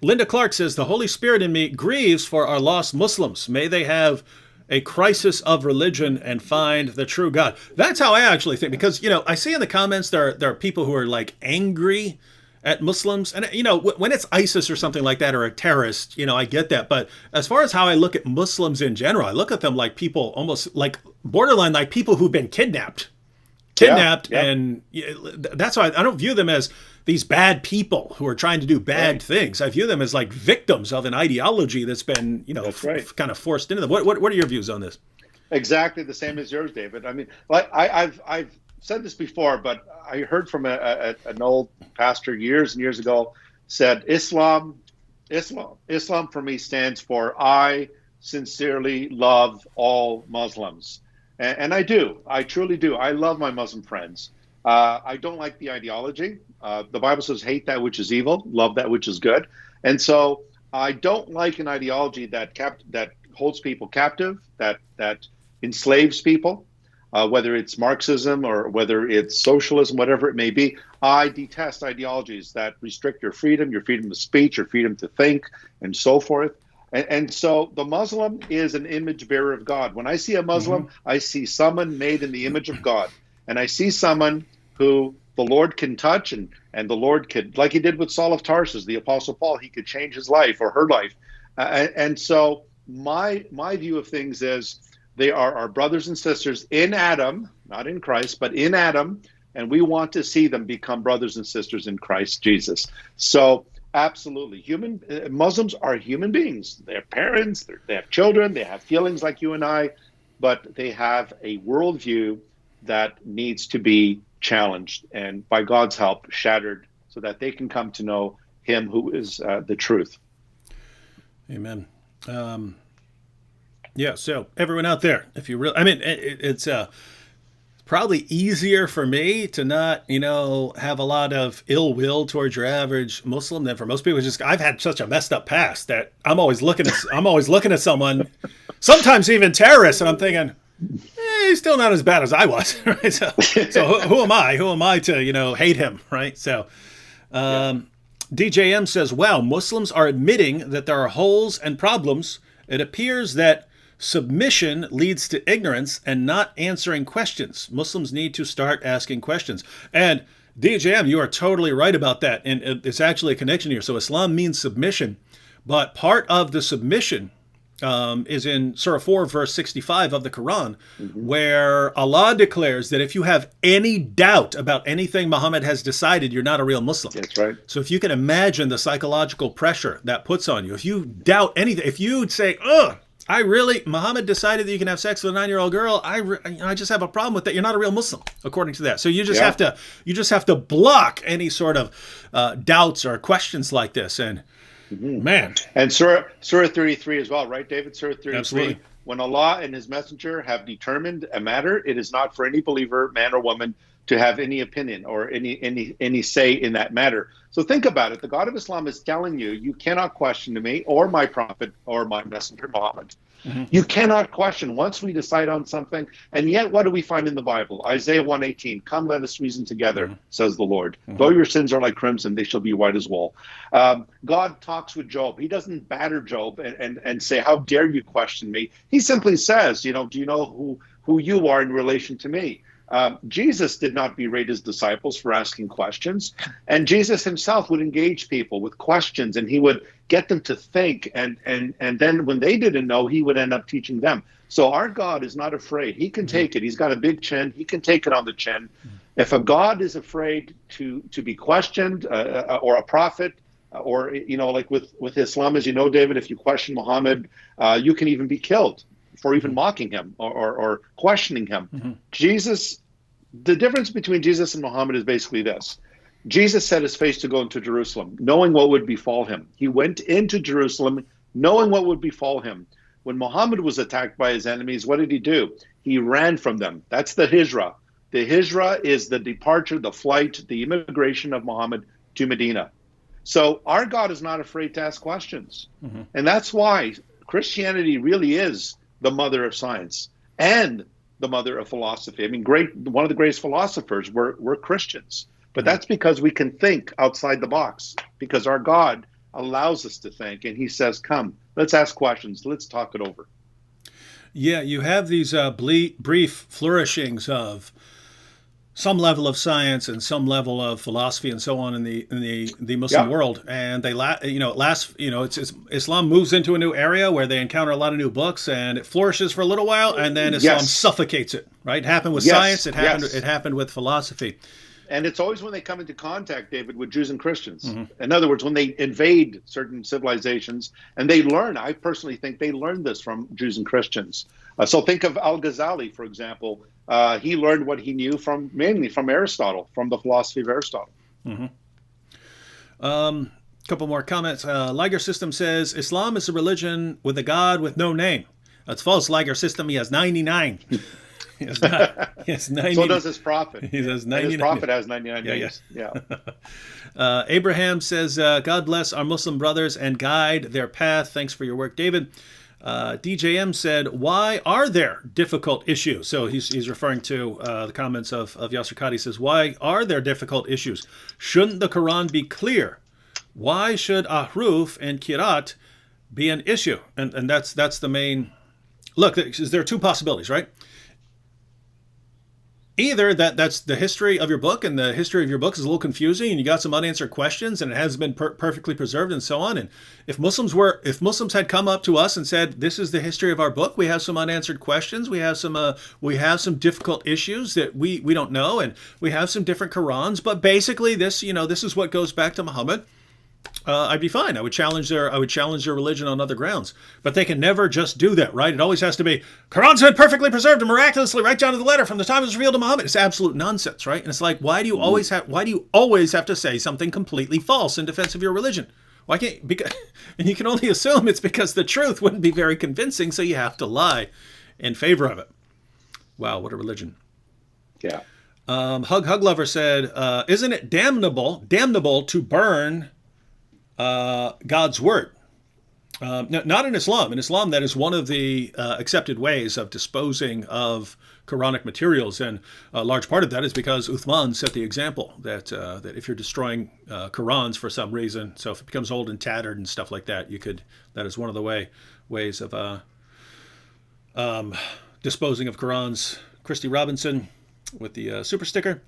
Linda Clark says, "The Holy Spirit in me grieves for our lost Muslims. May they have a crisis of religion and find the true God." That's how I actually think, because, I see in the comments there are people who are like angry at Muslims. And, when it's ISIS or something like that, or a terrorist, I get that. But as far as how I look at Muslims in general, I look at them like people almost like borderline, like people who've been kidnapped. And that's why I don't view them as these bad people who are trying to do bad things. I view them as like victims of an ideology that's been, kind of forced into them. What are your views on this? Exactly the same as yours, David. I mean, like I've said this before, but I heard from an old pastor years and years ago said, Islam for me stands for I sincerely love all Muslims. And I do. I truly do. I love my Muslim friends. I don't like the ideology. The Bible says, hate that which is evil, love that which is good. And so I don't like an ideology that holds people captive, that enslaves people, whether it's Marxism or whether it's socialism, whatever it may be. I detest ideologies that restrict your freedom of speech, your freedom to think, and so forth. And so the Muslim is an image bearer of God. When I see a Muslim, I see someone made in the image of God. And I see someone who the Lord can touch, and the Lord could, like he did with Saul of Tarsus, the Apostle Paul, he could change his life or her life. And so my view of things is they are our brothers and sisters in Adam, not in Christ, but in Adam. And we want to see them become brothers and sisters in Christ Jesus. So absolutely. Muslims are human beings. They have parents, they have children, they have feelings like you and I, but they have a worldview that needs to be challenged and, by God's help, shattered so that they can come to know him who is the truth. Amen. So everyone out there, if you really, it's probably easier for me to not, have a lot of ill will towards your average Muslim than for most people. I've had such a messed up past that I'm always looking at someone, sometimes even terrorists, and I'm thinking, he's still not as bad as I was, right? So who am I? Who am I to, hate him, right? So, DJM says, wow, Muslims are admitting that there are holes and problems. It appears that submission leads to ignorance and not answering questions. Muslims need to start asking questions. And DJM, you are totally right about that. And it's actually a connection here. So Islam means submission, but part of the submission is in Surah 4, verse 65 of the Quran, where Allah declares that if you have any doubt about anything Muhammad has decided, you're not a real Muslim. That's right. So if you can imagine the psychological pressure that puts on you, if you doubt anything, if you say, Muhammad decided that you can have sex with a 9-year-old girl, I just have a problem with that. You're not a real Muslim, according to that. So you just have to block any sort of doubts or questions like this. And man. And Surah 33 as well, right, David? Surah 33. Absolutely. When Allah and his messenger have determined a matter, it is not for any believer, man or woman, to have any opinion or any say in that matter. So think about it. The God of Islam is telling you, you cannot question me or my prophet or my messenger Muhammad. Mm-hmm. You cannot question once we decide on something. And yet, what do we find in the Bible? Isaiah 1:18, come, let us reason together, says the Lord. Though your sins are like crimson, they shall be white as wool. God talks with Job. He doesn't batter Job and say, how dare you question me? He simply says, do you know who you are in relation to me? Jesus did not berate his disciples for asking questions, and Jesus himself would engage people with questions, and he would get them to think, and then when they didn't know, he would end up teaching them. So our God is not afraid. He can take it. He's got a big chin. He can take it on the chin. If a God is afraid to be questioned, or a prophet, or like with Islam, as you know, David, if you question Muhammad, you can even be killed for even mocking him or questioning him. Jesus, the difference between Jesus and Muhammad is basically this. Jesus set his face to go into Jerusalem, knowing what would befall him. He went into Jerusalem, knowing what would befall him. When Muhammad was attacked by his enemies, what did he do? He ran from them. That's the hijrah. The hijrah is the departure, the flight, the immigration of Muhammad to Medina. So our God is not afraid to ask questions. And that's why Christianity really is the mother of science and the mother of philosophy. I mean, one of the greatest philosophers were Christians, but that's because we can think outside the box, because our God allows us to think, and he says, come, let's ask questions, let's talk it over. Yeah, you have these brief flourishings of some level of science and some level of philosophy and so on in the Muslim world, and they Islam moves into a new area where they encounter a lot of new books, and it flourishes for a little while, and then Islam suffocates it. Right? It happened with science. It happened with philosophy. And it's always when they come into contact, David, with Jews and Christians. In other words, when they invade certain civilizations, and they learn. I personally think they learned this from Jews and Christians. So think of Al-Ghazali, for example. He learned what he knew mainly from Aristotle, from the philosophy of Aristotle. Couple more comments. Liger System says, Islam is a religion with a God with no name. That's false, Liger System. He has 99. He has 90. So does his prophet. He has 99. His prophet has 99 names. Yeah. Abraham says, God bless our Muslim brothers and guide their path. Thanks for your work, David. DJM said, why are there difficult issues? So he's referring to the comments of Yasser Qadi. He says, why are there difficult issues? Shouldn't the Quran be clear? Why should ahruf and kirat be an issue? And that's the main... Look, there are two possibilities, right? Either that's the history of your book, and the history of your book is a little confusing, and you got some unanswered questions, and it hasn't been perfectly preserved, and so on. And if Muslims had come up to us and said, "This is the history of our book. We have some unanswered questions. We have some difficult issues that we don't know, and we have some different Qurans. But basically, this is what goes back to Muhammad." I'd be fine. I would challenge their religion on other grounds. But they can never just do that, right? It always has to be, Quran's been perfectly preserved and miraculously right down to the letter from the time it was revealed to Muhammad. It's absolute nonsense, right? And it's like, why do you always have to say something completely false in defense of your religion? Why can't? And you can only assume it's because the truth wouldn't be very convincing, so you have to lie in favor of it. Wow, what a religion. Yeah. Hug Lover said, isn't it damnable to burn God's word? Not in Islam. In Islam, that is one of the accepted ways of disposing of Quranic materials, and a large part of that is because Uthman set the example that if you're destroying Qurans for some reason, so if it becomes old and tattered and stuff like that, that is one of the ways of disposing of Qurans. Christy Robinson with the super sticker.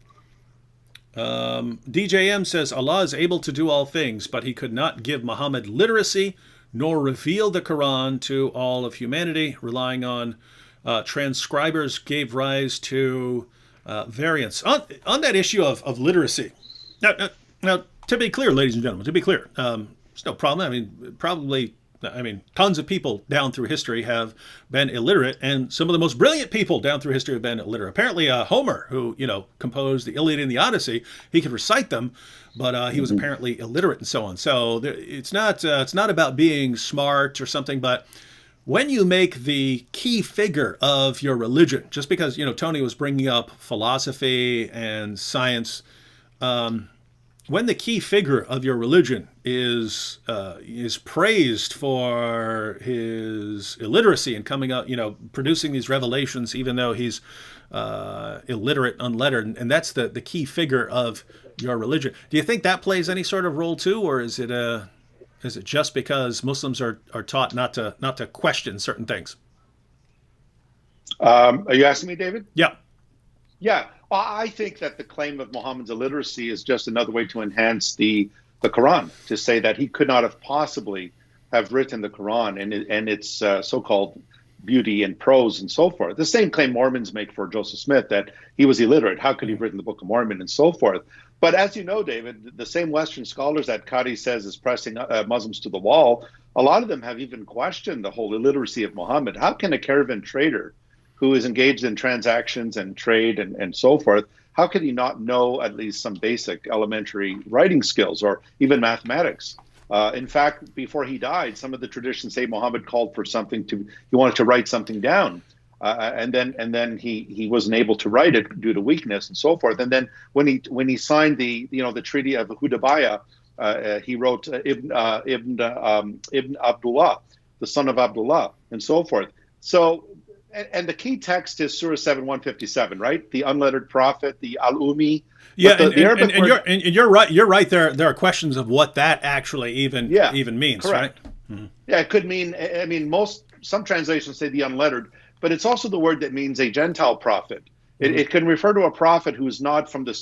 DJM says, Allah is able to do all things, but he could not give Muhammad literacy nor reveal the Quran to all of humanity. Relying on transcribers gave rise to variants. On that issue of literacy. Now, to be clear, ladies and gentlemen, there's no problem. Tons of people down through history have been illiterate, and some of the most brilliant people down through history have been illiterate. Apparently, Homer, who composed the Iliad and the Odyssey, he could recite them, but he was apparently illiterate and so on. So it's not about being smart or something, but when you make the key figure of your religion, just because, Tony was bringing up philosophy and science, when the key figure of your religion is praised for his illiteracy and coming up, producing these revelations, even though he's illiterate, unlettered, and that's the key figure of your religion. Do you think that plays any sort of role too, or is it just because Muslims are taught not to question certain things? Are you asking me, David? Yeah. Yeah. Well, I think that the claim of Muhammad's illiteracy is just another way to enhance the Quran, to say that he could not have possibly have written the Quran and its so-called beauty and prose and so forth. The same claim Mormons make for Joseph Smith, that he was illiterate. How could he have written the Book of Mormon and so forth? But as you know, David, the same Western scholars that Qadi says is pressing Muslims to the wall, a lot of them have even questioned the whole illiteracy of Muhammad. How can a caravan trader who is engaged in transactions and trade and so forth, how could he not know at least some basic elementary writing skills or even mathematics? In fact, before he died, some of the traditions say Muhammad called for he wanted to write something down. And then he wasn't able to write it due to weakness and so forth. And then when he signed the Treaty of Hudaybiyah, he wrote Ibn Abdullah, the son of Abdullah, and so forth. So, and the key text is Surah 7:157, right? The unlettered prophet, the Al-Umi. Yeah, and you're right. You're right. There are questions of what that actually even means, correct. Right? Mm-hmm. Yeah, it could mean. I mean, some translations say the unlettered, but it's also the word that means a Gentile prophet. It can refer to a prophet who's not from the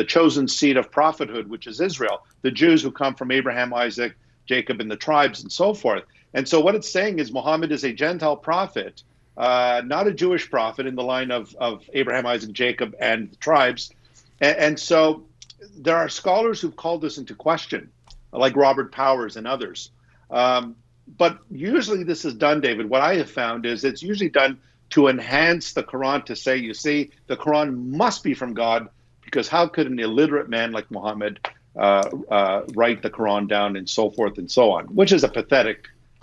chosen seed of prophethood, which is Israel, the Jews who come from Abraham, Isaac, Jacob, and the tribes, and so forth. And so what it's saying is Muhammad is a Gentile prophet, not a Jewish prophet in the line of Abraham, Isaac, Jacob, and the tribes. And so there are scholars who've called this into question, like Robert Powers and others. But usually this is done, David, what I have found is it's usually done to enhance the Quran, to say, you see, the Quran must be from God, because how could an illiterate man like Muhammad write the Quran down and so forth and so on, which is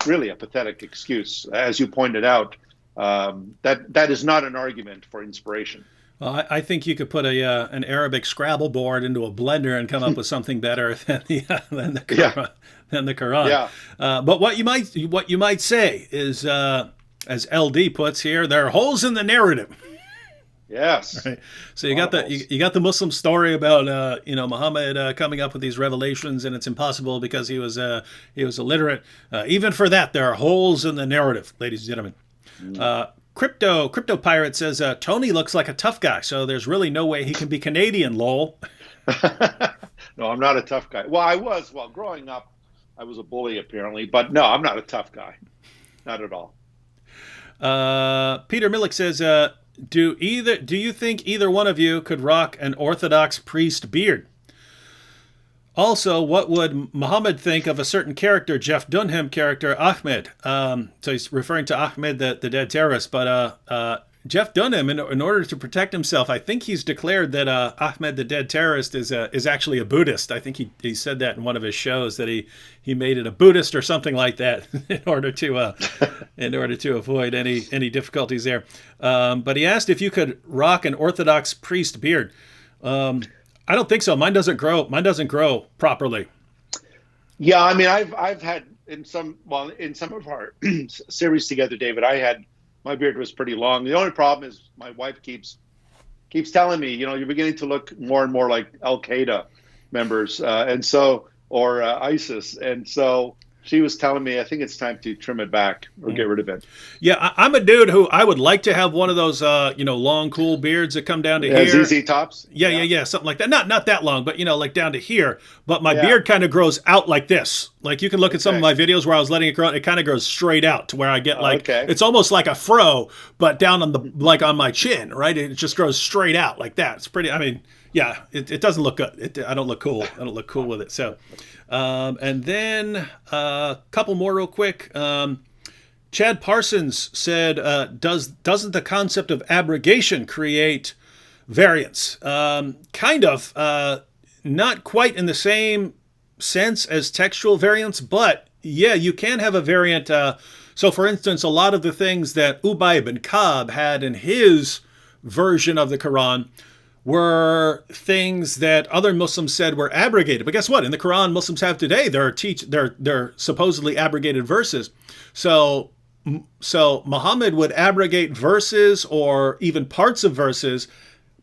really a pathetic excuse. As you pointed out, that is not an argument for inspiration. Well, I think you could put an Arabic Scrabble board into a blender and come up with something better than the Quran. Yeah. Than the Quran. Yeah. But what you might say is, as LD puts here, there are holes in the narrative. Yes. Right. So you got the Muslim story about Muhammad coming up with these revelations, and it's impossible because he was illiterate. Even for that, there are holes in the narrative, ladies and gentlemen. Crypto Pirate says Tony looks like a tough guy, so there's really no way he can be Canadian. Lol. No, I'm not a tough guy. Well, I was. Well, growing up, I was a bully apparently, but no, I'm not a tough guy. Not at all. Peter Millick says, do you think either one of you could rock an Orthodox priest beard? Also, what would Muhammad think of a certain character, Jeff Dunham character, Ahmed? So he's referring to Ahmed, the dead terrorist. But Jeff Dunham, in order to protect himself, I think he's declared that Ahmed, the dead terrorist, is actually a Buddhist. I think he said that in one of his shows, that he made it a Buddhist or something like that in order to avoid any difficulties there. But he asked if you could rock an Orthodox priest beard. I don't think so. Mine doesn't grow properly. Yeah, I mean, I've had in some of our series together, David, my beard was pretty long. The only problem is my wife keeps telling me, you're beginning to look more and more like Al Qaeda members, or ISIS, and so she was telling me, I think it's time to trim it back or get rid of it. Yeah, I'm a dude who I would like to have one of those, long, cool beards that come down to here. ZZ tops? Yeah, something like that. Not that long, but, like down to here. But my beard kind of grows out like this. Like you can look at some of my videos where I was letting it grow. It kind of grows straight out to where I get it's almost like a fro, but down on on my chin, right? It just grows straight out like that. It's pretty, yeah, it doesn't look good. I don't look cool. I don't look cool with it. So, and then a couple more real quick. Chad Parsons said, doesn't the concept of abrogation create variance? Kind of, not quite in the same sense as textual variance, but Yeah, you can have a variant. So, for instance, a lot of the things that Ubay ibn Ka'b had in his version of the Quran were things that other Muslims said were abrogated. But guess what? In the Quran, Muslims have today, they're supposedly abrogated verses. So, so Muhammad would abrogate verses or even parts of verses,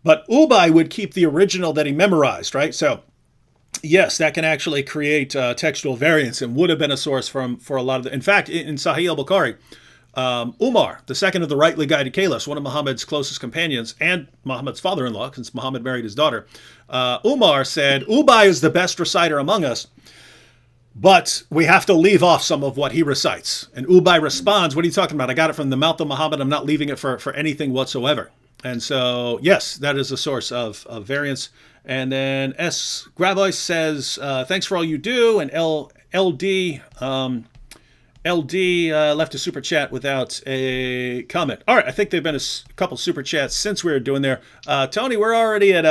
but Ubay would keep the original that he memorized, right? So yes, that can actually create textual variance and would have been a source for a lot of the. In fact, in Sahih al-Bukhari, Umar, the second of the rightly guided caliphs, one of Muhammad's closest companions and Muhammad's father-in-law, since Muhammad married his daughter, Umar said, Ubay is the best reciter among us, but we have to leave off some of what he recites. And Ubay responds, what are you talking about? I got it from the mouth of Muhammad. I'm not leaving it for anything whatsoever. And so, yes, that is a source of variance. And then S. Gravois says, thanks for all you do. And LD left a super chat without a comment. All right, I think they've been a couple super chats since we were doing there. Tony, we're already at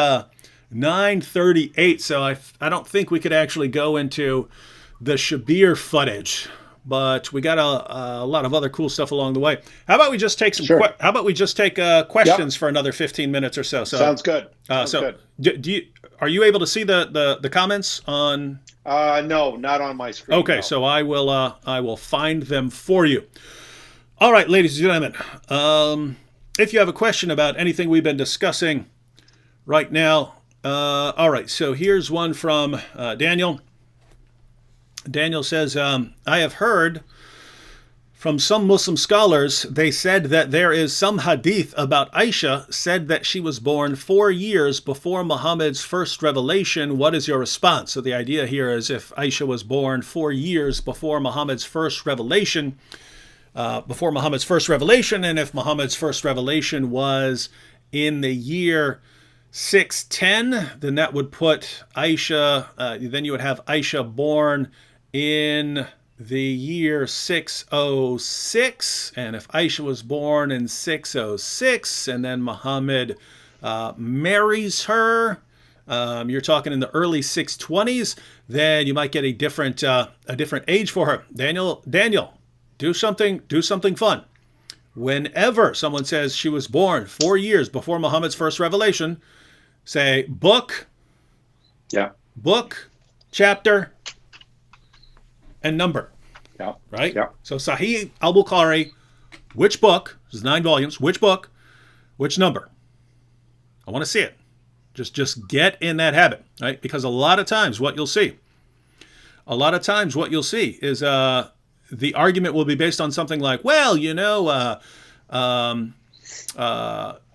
9:38, so I don't think we could actually go into the Shabir footage, but we got a lot of other cool stuff along the way. How about we just take some? Sure. How about we just take questions for another 15 minutes or so? Sounds good. Sounds good. Do you, are you able to see the comments on? No, not on my screen. Okay, no. so I will find them for you. All right, ladies and gentlemen, if you have a question about anything we've been discussing right now, all right. So here's one from Daniel. Daniel says, I have heard from some Muslim scholars, they said that there is some hadith about Aisha said that she was born 4 years before Muhammad's first revelation. What is your response? So the idea here is if Aisha was born 4 years before Muhammad's first revelation, and if Muhammad's first revelation was in the year 610, then that would put Aisha, then you would have Aisha born in the year 606, and if Aisha was born in 606 and then Muhammad marries her, you're talking in the early 620s, then you might get a different age for her. Daniel, do something fun. Whenever someone says she was born 4 years before Muhammad's first revelation, say book, chapter, and number. Yeah. Right? Yeah. So Sahih al-Bukhari, which book? There's 9 volumes. Which book? Which number? I want to see it. Just get in that habit, right? Because a lot of times what you'll see is the argument will be based on something like, well,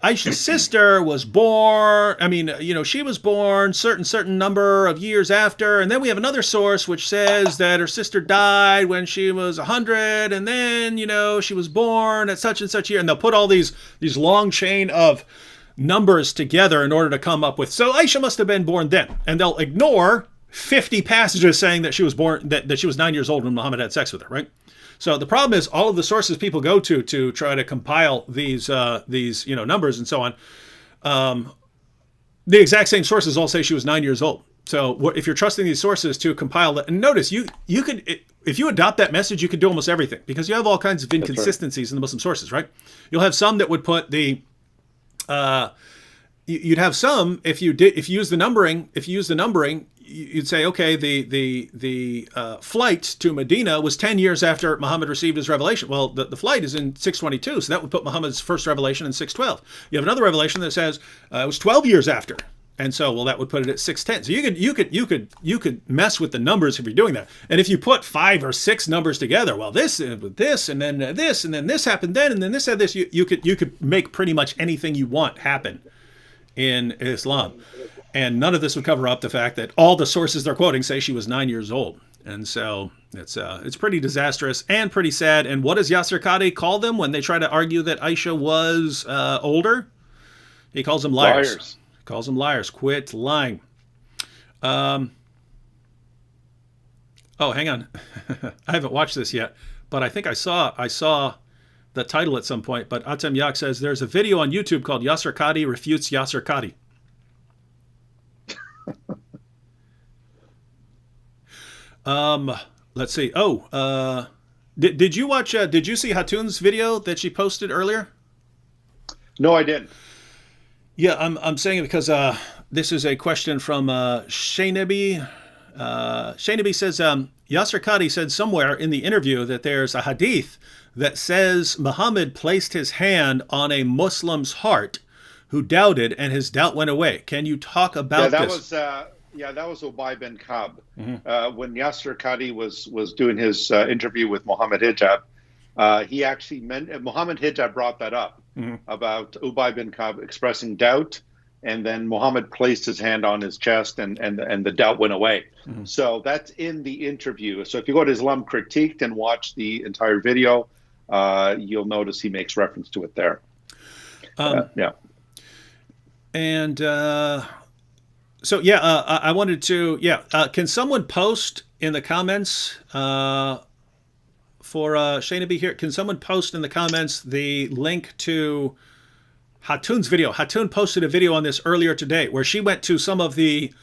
Aisha's sister was born, she was born certain number of years after, and then we have another source which says that her sister died when she was 100, and then, she was born at such and such year, and they'll put all these long chain of numbers together in order to come up with, so Aisha must have been born then, and they'll ignore 50 passages saying that she was born, that she was 9 years old when Muhammad had sex with her, right? So the problem is all of the sources people go to try to compile these numbers and so on, the exact same sources all say she was 9 years old. So if you're trusting these sources to compile that, and notice you could, if you adopt that message, you could do almost everything because you have all kinds of inconsistencies in the Muslim sources, right? You'll have some that would put the you'd have some if you use the numbering, you'd say, okay, the flight to Medina was 10 years after Muhammad received his revelation. Well, the flight is in 622, so that would put Muhammad's first revelation in 612. You have another revelation that says it was 12 years after, and so that would put it at 610. So you could mess with the numbers if you're doing that. And if you put 5 or 6 numbers together, well, this and this, and then this, and then this happened then, and then this had this, you could make pretty much anything you want happen in Islam. And none of this would cover up the fact that all the sources they're quoting say she was 9 years old. And so it's pretty disastrous and pretty sad. And what does Yasser Qadi call them when they try to argue that Aisha was older? He calls them liars. He calls them liars. Quit lying. Oh, hang on. I haven't watched this yet, but I think I saw the title at some point. But Atem Yak says there's a video on YouTube called Yasser Qadi Refutes Yasser Qadi. let's see. Oh, did you watch? Did you see Hatun's video that she posted earlier? No, I didn't. Yeah, I'm saying it because this is a question from Shaynabi. Shaynabi says Yasser Qadi said somewhere in the interview that there's a hadith that says Muhammad placed his hand on a Muslim's heart who doubted, and his doubt went away. Can you talk about this? That was Ubay bin Ka'b. When Yasser Qadi was doing his interview with Muhammad Hijab, he actually Muhammad Hijab brought that up about Ubay bin Ka'b expressing doubt, and then Muhammad placed his hand on his chest, and the doubt went away. So that's in the interview. So if you go to Islam Critiqued and watch the entire video, you'll notice he makes reference to it there. Yeah. And so, I wanted to, can someone post in the comments for Shaynabi here? Can someone post in the comments the link to Hatun's video? Hatun posted a video on this earlier today where she went to some of the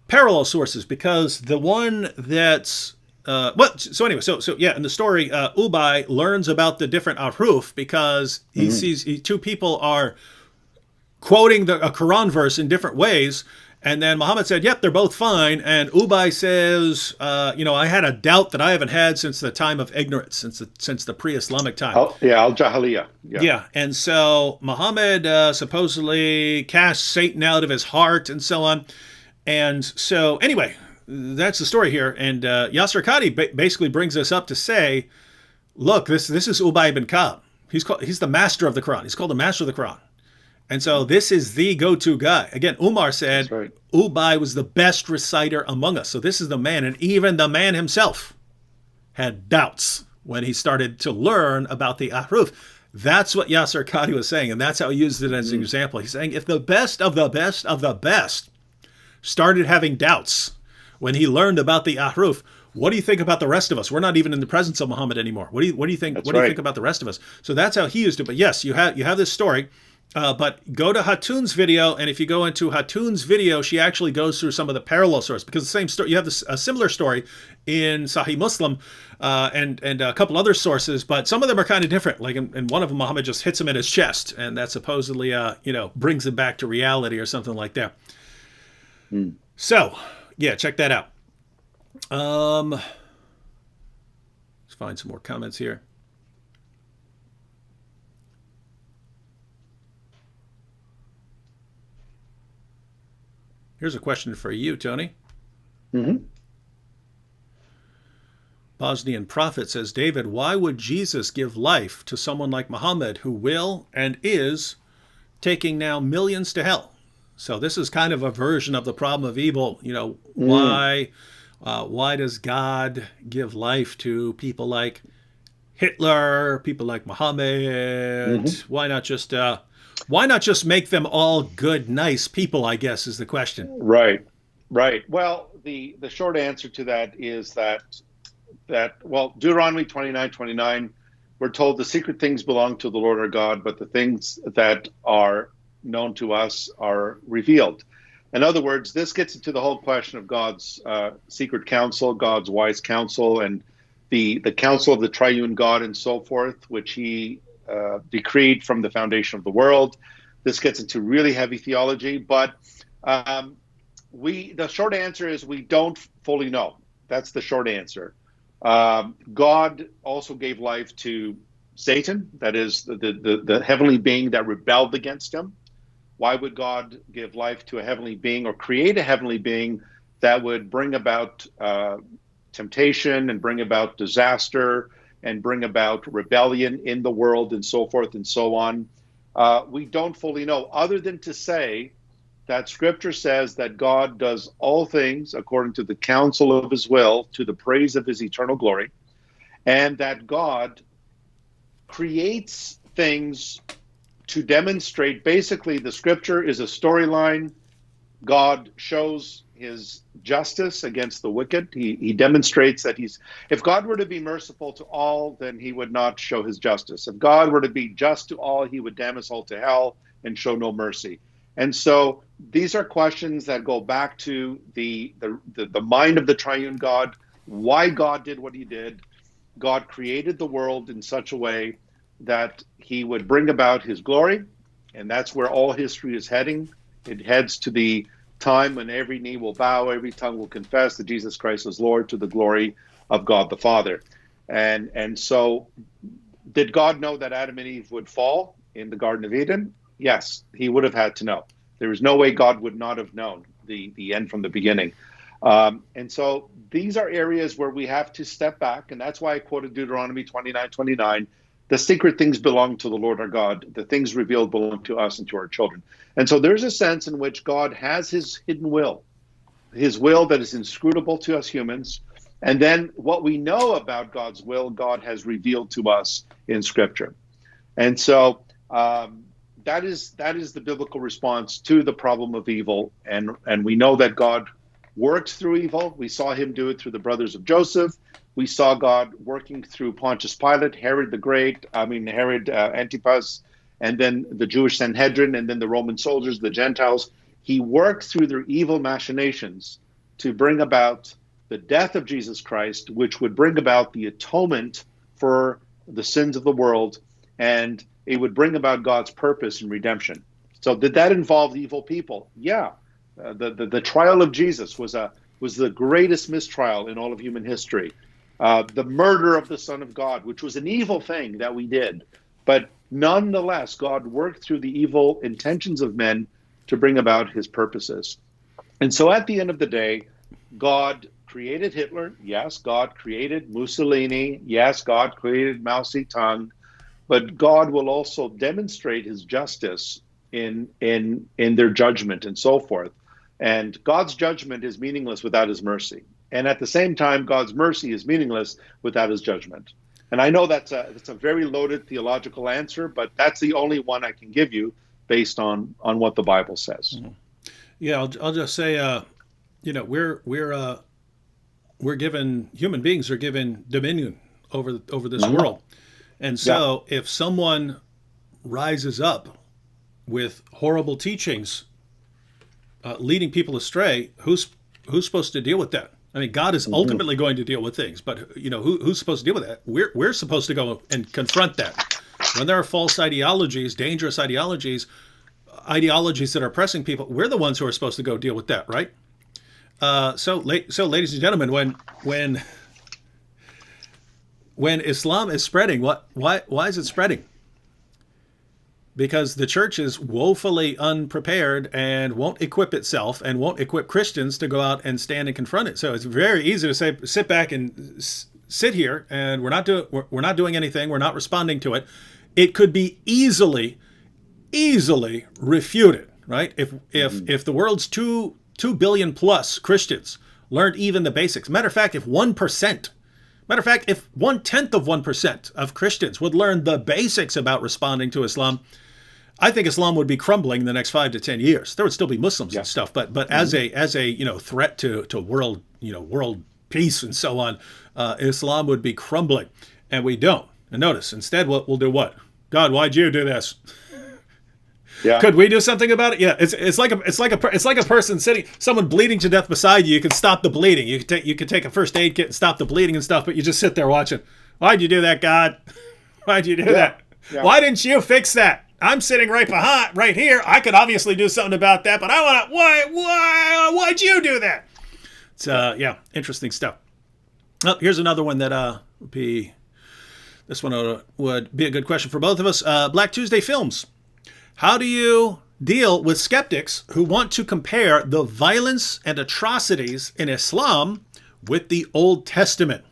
parallel sources, because the one that's in the story, Ubay learns about the different ahruf because he sees two people are quoting a Quran verse in different ways. And then Muhammad said, yep, they're both fine. And Ubay says, I had a doubt that I haven't had since the time of ignorance, since the pre-Islamic time. Al-Jahiliyyah. Yeah. And so Muhammad supposedly cast Satan out of his heart and so on. And so anyway, that's the story here. And Yasser Qadi basically brings us up to say, look, this is Ubay bin Ka'b. He's the master of the Quran. He's called the master of the Quran. And so this is the go-to guy. Again, Umar said, Ubay was the best reciter among us. So this is the man. And even the man himself had doubts when he started to learn about the ahruf. That's what Yasser Qadi was saying. And that's how he used it as an example. He's saying, if the best of the best of the best started having doubts when he learned about the ahruf, what do you think about the rest of us? We're not even in the presence of Muhammad anymore. What do you think? Do you think about the rest of us? So that's how he used it. But yes, you have this story. But go to Hatun's video, and if you go into Hatun's video, she actually goes through some of the parallel sources, because the same story, you have a similar story in Sahih Muslim and a couple other sources, but some of them are kind of different. Like in one of them, Muhammad just hits him in his chest, and that supposedly brings him back to reality or something like that. So yeah, check that out. Let's find some more comments here. Here's a question for you, Tony. Bosnian Prophet says, David, why would Jesus give life to someone like Muhammad who will and is taking now millions to hell? So this is kind of a version of the problem of evil. Why does God give life to people like Hitler, people like Muhammad? Why not just make them all good, nice people, I guess, is the question. Right. Well, the short answer to that is that Deuteronomy 29:29, we're told the secret things belong to the Lord our God, but the things that are known to us are revealed. In other words, this gets into the whole question of God's secret counsel, God's wise counsel, and the counsel of the triune God and so forth, which he decreed from the foundation of the world. This gets into really heavy theology, but the short answer is we don't fully know. That's the short answer. God also gave life to Satan, that is the heavenly being that rebelled against him. Why would God give life to a heavenly being or create a heavenly being that would bring about temptation and bring about disaster and bring about rebellion in the world and so forth and so on? We don't fully know, other than to say that Scripture says that God does all things according to the counsel of his will, to the praise of his eternal glory, and that God creates things to demonstrate. Basically, the Scripture is a storyline. God shows his justice against the wicked. He demonstrates that if God were to be merciful to all, then he would not show his justice. If God were to be just to all, he would damn us all to hell and show no mercy. And so these are questions that go back to the mind of the triune God. why God did what he did. God created the world in such a way that he would bring about his glory, and that's where all history is heading. It heads to the time when every knee will bow, every tongue will confess that Jesus Christ is Lord, to the glory of God the Father. And so did God know that Adam and Eve would fall in the Garden of Eden? Yes, he would have had to know. There is no way God would not have known the end from the beginning. And so these are areas where we have to step back, and that's why I quoted Deuteronomy 29:29. The secret things belong to the Lord our God. The things revealed belong to us and to our children. And so there's a sense in which God has his hidden will, his will that is inscrutable to us humans. And then what we know about God's will, God has revealed to us in Scripture. And so that is the biblical response to the problem of evil. And we know that God works through evil. We saw him do it through the brothers of Joseph. We saw God working through Pontius Pilate, Herod Antipas, and then the Jewish Sanhedrin, and then the Roman soldiers, the Gentiles. He worked through their evil machinations to bring about the death of Jesus Christ, which would bring about the atonement for the sins of the world, and it would bring about God's purpose and redemption. So did that involve evil people? Yeah. The trial of Jesus was the greatest mistrial in all of human history. The murder of the Son of God, which was an evil thing that we did. But nonetheless, God worked through the evil intentions of men to bring about his purposes. And so at the end of the day, God created Hitler. Yes, God created Mussolini. Yes, God created Mao Zedong. But God will also demonstrate his justice in their judgment and so forth. And God's judgment is meaningless without his mercy. And at the same time, God's mercy is meaningless without his judgment. And I know that's a very loaded theological answer, but that's the only one I can give you based on what the Bible says. Mm-hmm. Yeah, I'll just say, we're given, human beings are given dominion over this Mm-hmm. world. And so if someone rises up with horrible teachings, leading people astray, who's supposed to deal with that? I mean, God is ultimately going to deal with things, but who's supposed to deal with that? We're supposed to go and confront that. When there are false ideologies, dangerous ideologies that are oppressing people, we're the ones who are supposed to go deal with that, right? So ladies and gentlemen, when Islam is spreading, why is it spreading? Because the church is woefully unprepared and won't equip itself and won't equip Christians to go out and stand and confront it. So it's very easy to say, sit back and sit here, and we're not doing anything. We're not responding to it. It could be easily refuted, right? If the world's 2 billion plus Christians learned even the basics. Matter of fact, if 1%. Matter of fact, if 1/10 of 1% of Christians would learn the basics about responding to Islam, I think Islam would be crumbling in the next 5 to 10 years. There would still be Muslims and stuff, but as a threat to world peace and so on, Islam would be crumbling, and we don't. And notice, instead, we'll do what? God, why'd you do this? Yeah. Could we do something about it? Yeah, it's like a person sitting, someone bleeding to death beside you. You can stop the bleeding. You could take a first aid kit and stop the bleeding and stuff, but you just sit there watching. Why'd you do that, God? Why'd you do that? Yeah. Why didn't you fix that? I'm sitting right here. I could obviously do something about that, but I want to. Why'd you do that? It's interesting stuff. Oh, here's another one that would be. This one would be a good question for both of us. Black Tuesday Films. How do you deal with skeptics who want to compare the violence and atrocities in Islam with the Old Testament?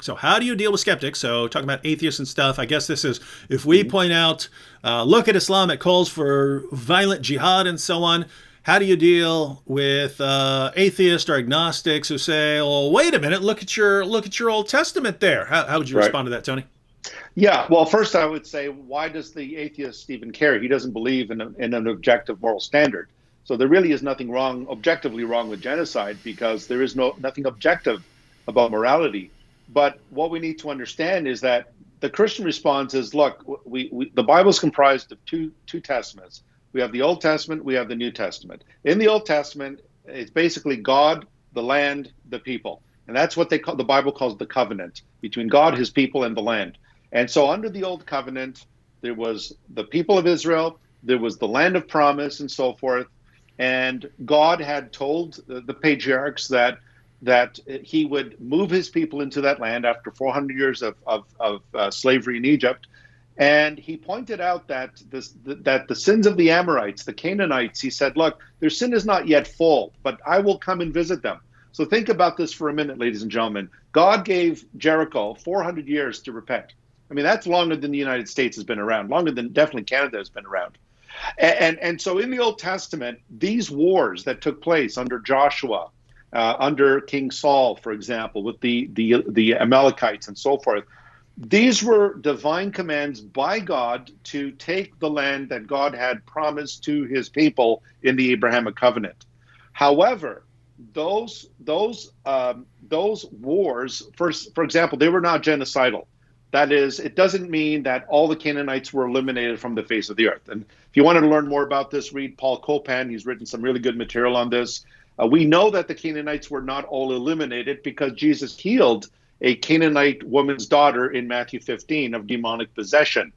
So how do you deal with skeptics? So talking about atheists and stuff, I guess this is, if we point out, look at Islam, it calls for violent jihad and so on. How do you deal with atheists or agnostics who say, "Oh, wait a minute, look at your Old Testament there"? How would you respond to that, Tony? Yeah, well, first I would say, why does the atheist even care? He doesn't believe in an objective moral standard. So there really is nothing objectively wrong with genocide, because there is nothing objective about morality. But what we need to understand is that the Christian response is, look, the Bible is comprised of two testaments. We have the Old Testament, we have the New Testament. In the Old Testament, it's basically God, the land, the people. And that's what the Bible calls the covenant between God, his people, and the land. And so under the old covenant, there was the people of Israel, there was the land of promise, and so forth. And God had told the patriarchs that he would move his people into that land after 400 years of slavery in Egypt. And he pointed out that the sins of the Amorites, the Canaanites, he said, look, their sin is not yet full, but I will come and visit them. So think about this for a minute, ladies and gentlemen. God gave Jericho 400 years to repent. I mean, that's longer than the United States has been around, longer than definitely Canada has been around. And so in the Old Testament, these wars that took place under Joshua, under King Saul, for example, with the Amalekites and so forth, these were divine commands by God to take the land that God had promised to his people in the Abrahamic covenant. However, those wars, for example, they were not genocidal. That is, it doesn't mean that all the Canaanites were eliminated from the face of the earth. And if you wanted to learn more about this, read Paul Copan. He's written some really good material on this. We know that the Canaanites were not all eliminated because Jesus healed a Canaanite woman's daughter in Matthew 15 of demonic possession.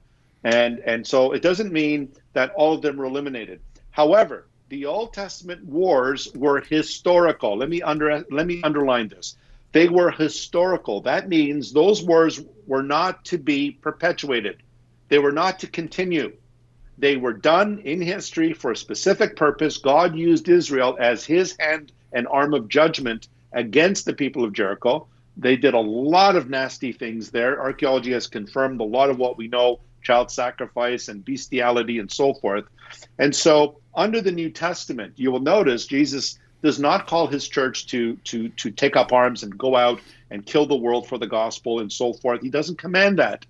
And so it doesn't mean that all of them were eliminated. However, the Old Testament wars were historical. Let me underline this. They were historical. That means those wars were not to be perpetuated. They were not to continue. They were done in history for a specific purpose. God used Israel as his hand and arm of judgment against the people of Jericho. They did a lot of nasty things there. Archaeology has confirmed a lot of what we know, child sacrifice and bestiality and so forth. And so under the New Testament, you will notice Jesus does not call his church to take up arms and go out and kill the world for the gospel and so forth. He doesn't command that.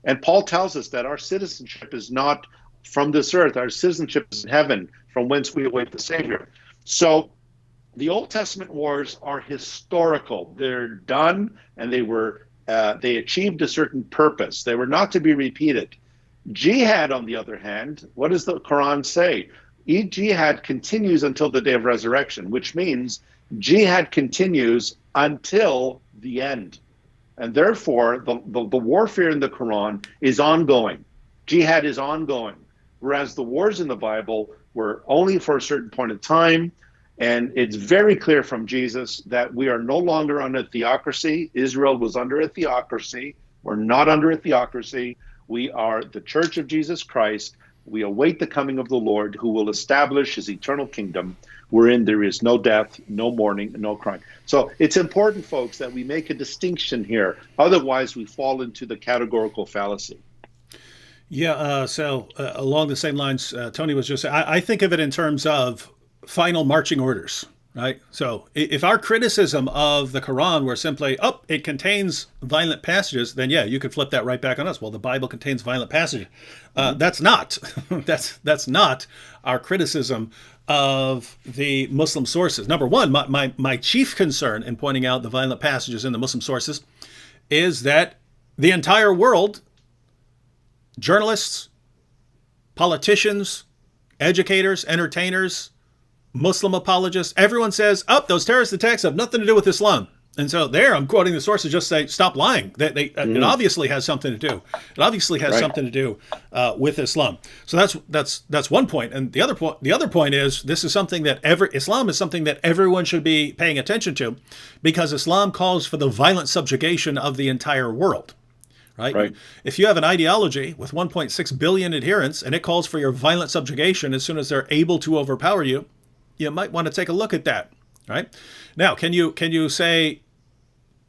And Paul tells us that our citizenship is not from this earth. Our citizenship is in heaven, from whence we await the Savior. So the Old Testament wars are historical. They're done, and they achieved a certain purpose. They were not to be repeated. Jihad, on the other hand, what does the Quran say? Jihad continues until the day of resurrection, which means jihad continues until the end. And therefore, the warfare in the Quran is ongoing. Jihad is ongoing, whereas the wars in the Bible were only for a certain point of time. And it's very clear from Jesus that we are no longer under theocracy. Israel was under a theocracy. We're not under a theocracy. We are the Church of Jesus Christ. We await the coming of the Lord, who will establish his eternal kingdom, wherein there is no death, no mourning, no crying. So it's important, folks, that we make a distinction here. Otherwise, we fall into the categorical fallacy. Yeah, so along the same lines, Tony was just saying, I think of it in terms of final marching orders, right? So if our criticism of the Quran were simply, it contains violent passages, then yeah, you could flip that right back on us. Well, the Bible contains violent passages. That's not that's not our criticism of the Muslim sources. Number one, my chief concern in pointing out the violent passages in the Muslim sources is that the entire world, journalists, politicians, educators, entertainers, Muslim apologists, everyone says, those terrorist attacks have nothing to do with Islam. And so there, I'm quoting the sources, just say, stop lying. It obviously has something to do. It obviously has something to do with Islam. So that's one point. And the other point is, this is something that Islam is something that everyone should be paying attention to, because Islam calls for the violent subjugation of the entire world. Right? If you have an ideology with 1.6 billion adherents and it calls for your violent subjugation as soon as they're able to overpower you, you might want to take a look at that, right? Now, can you say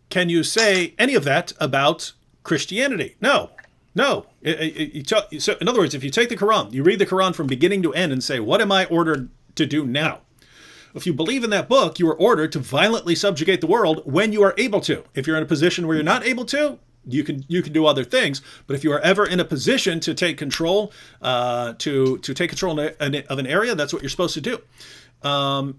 any of that about Christianity? No. So in other words, if you take the Quran, you read the Quran from beginning to end and say, what am I ordered to do now? If you believe in that book, you are ordered to violently subjugate the world when you are able to. If you're in a position where you're not able to, you can do other things. But if you are ever in a position to take control, to take control of an area, that's what you're supposed to do.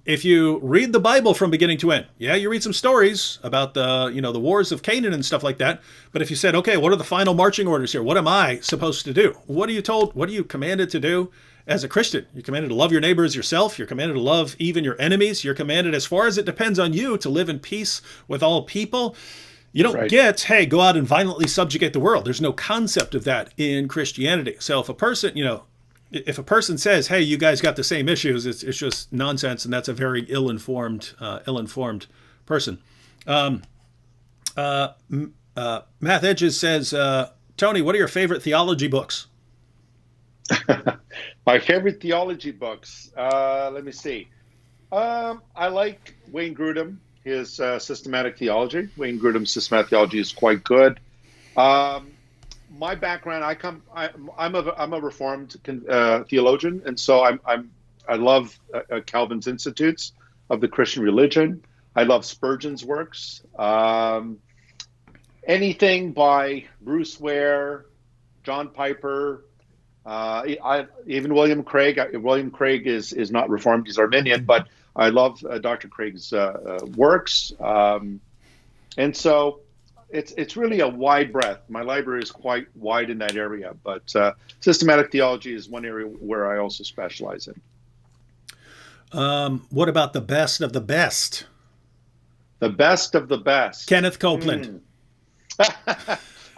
If you read the Bible from beginning to end, you read some stories about the wars of Canaan and stuff like that. But if you said, okay, what are the final marching orders here? What am I supposed to do? What are you told? What are you commanded to do? as a Christian. You're commanded to love your neighbor as yourself. You're commanded to love even your enemies. You're commanded, as far as it depends on you, to live in peace with all people. You don't get, hey, go out and violently subjugate the world. There's no concept of that in Christianity. So if a person, if a person says, hey, you guys got the same issues, it's just nonsense, and that's a very ill-informed person. Math Edges says, Tony, what are your favorite theology books? My favorite theology books. Let me see. I like Wayne Grudem, his systematic theology. Wayne Grudem's systematic theology is quite good. My background, I'm a Reformed theologian, and so I love Calvin's Institutes of the Christian Religion. I love Spurgeon's works. Anything by Bruce Ware, John Piper, even William Craig. William Craig is not Reformed; he's Arminian, but I love Dr. Craig's works, and so it's really a wide breadth. My library is quite wide in that area, but systematic theology is one area where I also specialize in. What about the best of the best? The best of the best. Kenneth Copeland.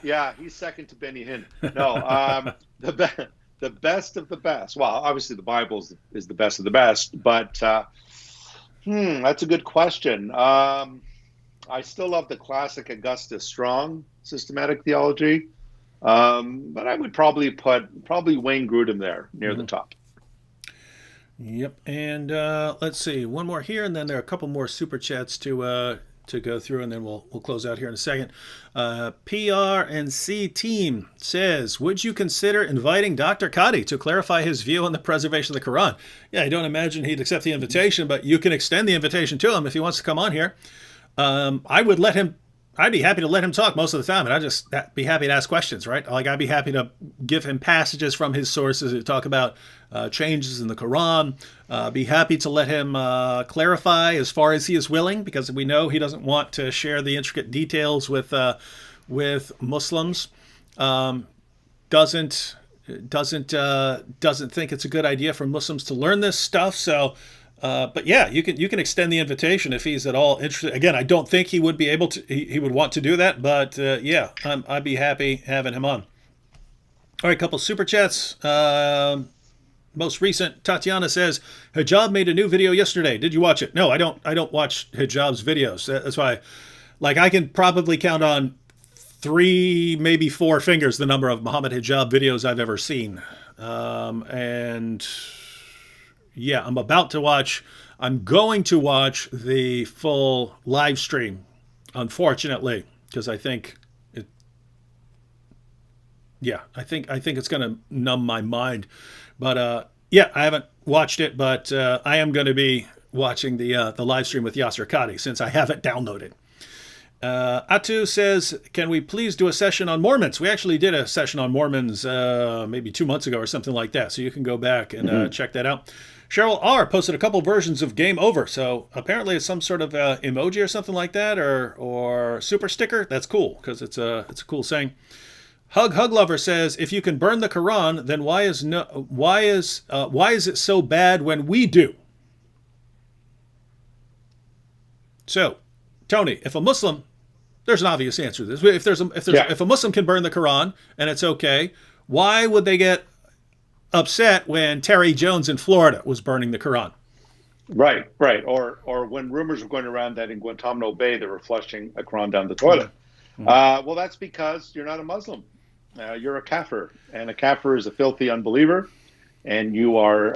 Yeah, he's second to Benny Hinn. No, the best of the best. Well, obviously the Bible is the best of the best, but that's a good question. I still love the classic Augustus Strong systematic theology, but I would probably put Wayne Grudem there near the top. Yep, and let's see, one more here, and then there are a couple more super chats to go through, and then we'll close out here in a second. PRNC team says, would you consider inviting Dr. Qadi to clarify his view on the preservation of the Quran? Yeah, I don't imagine he'd accept the invitation, but you can extend the invitation to him if he wants to come on here. I'd be happy to let him talk most of the time, and I'd just be happy to ask questions, right? Like, I'd be happy to give him passages from his sources to talk about changes in the Quran. Be happy to let him clarify as far as he is willing, because we know he doesn't want to share the intricate details with Muslims. Doesn't think it's a good idea for Muslims to learn this stuff. So. But yeah, you can extend the invitation if he's at all interested. Again, I don't think he would be able to. He would want to do that, but yeah, I'd be happy having him on. All right, a couple super chats. Most recent, Tatiana says, Hijab made a new video yesterday. Did you watch it? No, I don't watch Hijab's videos. That's why, like, I can probably count on 3, maybe 4 fingers the number of Muhammad Hijab videos I've ever seen, and. Yeah, I'm going to watch the full live stream, unfortunately, because I think it's going to numb my mind. But yeah, I haven't watched it, but I am going to be watching the live stream with Yasser Qadi since I have it downloaded. Atu says, can we please do a session on Mormons? We actually did a session on Mormons maybe 2 months ago or something like that, so you can go back and check that out. Cheryl R. posted a couple versions of Game Over, so apparently it's some sort of emoji or something like that, or super sticker. That's cool, because it's a cool saying. Hug Lover says, if you can burn the Quran, then why is it so bad when we do? So, Tony, if a Muslim, there's an obvious answer to this. If a Muslim can burn the Quran and it's okay, why would they get upset when Terry Jones in Florida was burning the Quran? Right. Or when rumors were going around that in Guantanamo Bay they were flushing a Quran down the toilet. Mm-hmm. Well, that's because you're not a Muslim. You're a kafir, and a kafir is a filthy unbeliever, and you are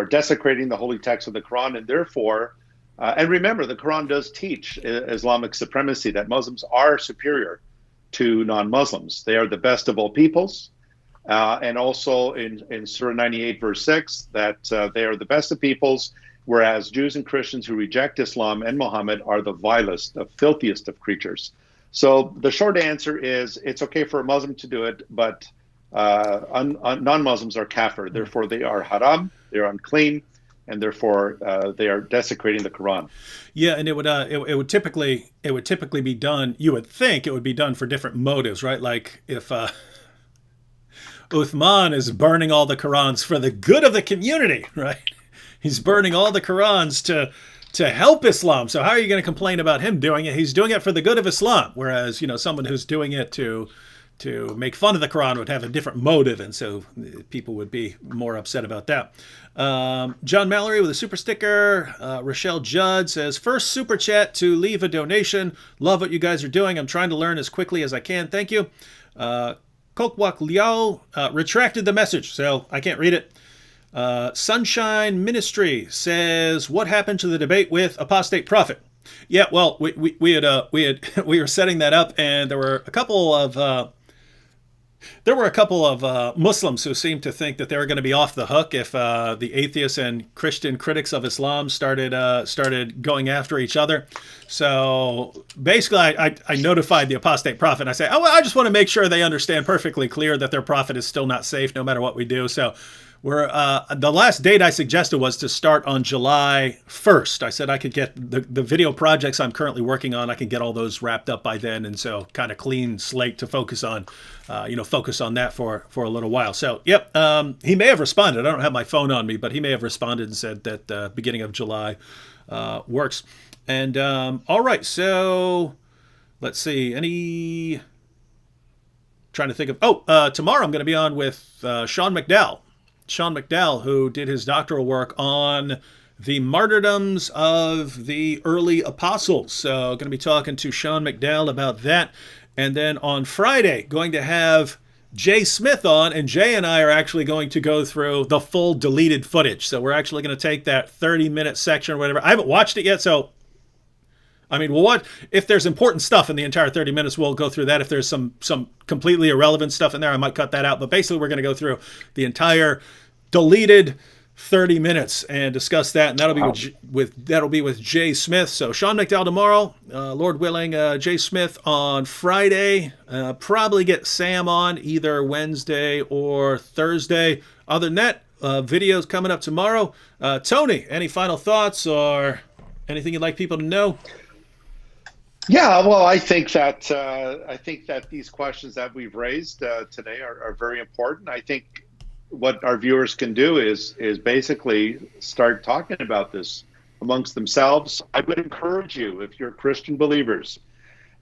desecrating the holy text of the Quran, and therefore. And remember, the Quran does teach Islamic supremacy, that Muslims are superior to non-Muslims. They are the best of all peoples. And also in Surah 98, verse 6, that they are the best of peoples, whereas Jews and Christians who reject Islam and Muhammad are the vilest, the filthiest of creatures. So the short answer is it's okay for a Muslim to do it, but non-Muslims are kafir. Therefore, they are haram, they are unclean, and therefore they are desecrating the Quran. Yeah, and it would typically be done. You would think it would be done for different motives, right? Like if Uthman is burning all the Qurans for the good of the community, right? He's burning all the Qurans to help Islam. So how are you going to complain about him doing it? He's doing it for the good of Islam, whereas someone who's doing it to make fun of the Quran would have a different motive, and so people would be more upset about that. John Mallory with a super sticker. Rochelle Judd says, first super chat to leave a donation. Love what you guys are doing. I'm trying to learn as quickly as I can. Thank you. Kokwak Liao retracted the message, so I can't read it. Sunshine Ministry says, what happened to the debate with Apostate Prophet? Yeah, well, we were setting that up, and there were a couple of Muslims who seemed to think that they were going to be off the hook if the atheists and Christian critics of Islam started going after each other. So basically, I notified the Apostate Prophet, and I said, I just want to make sure they understand perfectly clear that their prophet is still not safe no matter what we do. So we're the last date I suggested was to start on July 1st. I said I could get the video projects I'm currently working on, I can get all those wrapped up by then, and so kind of clean slate to focus on that for a little while. So yep, he may have responded. I don't have my phone on me, but he may have responded and said that beginning of July works. And all right, so let's see. Trying to think of tomorrow I'm going to be on with Sean McDowell, who did his doctoral work on the martyrdoms of the early apostles. So going to be talking to Sean McDowell about that. And then on Friday, going to have Jay Smith on, and Jay and I are actually going to go through the full deleted footage. So we're actually going to take that 30-minute section or whatever. I haven't watched it yet, so I mean, if there's important stuff in the entire 30 minutes, we'll go through that. If there's some completely irrelevant stuff in there, I might cut that out. But basically, we're going to go through the entire deleted 30 minutes and discuss that, and that'll be with Jay Smith. So Sean McDowell tomorrow, Lord willing, Jay Smith on Friday. Probably get Sam on either Wednesday or Thursday. Other than that, videos coming up tomorrow. Tony, any final thoughts or anything you'd like people to know? Yeah, well, I think that these questions that we've raised today are very important. I think what our viewers can do is basically start talking about this amongst themselves. I would encourage you, if you're Christian believers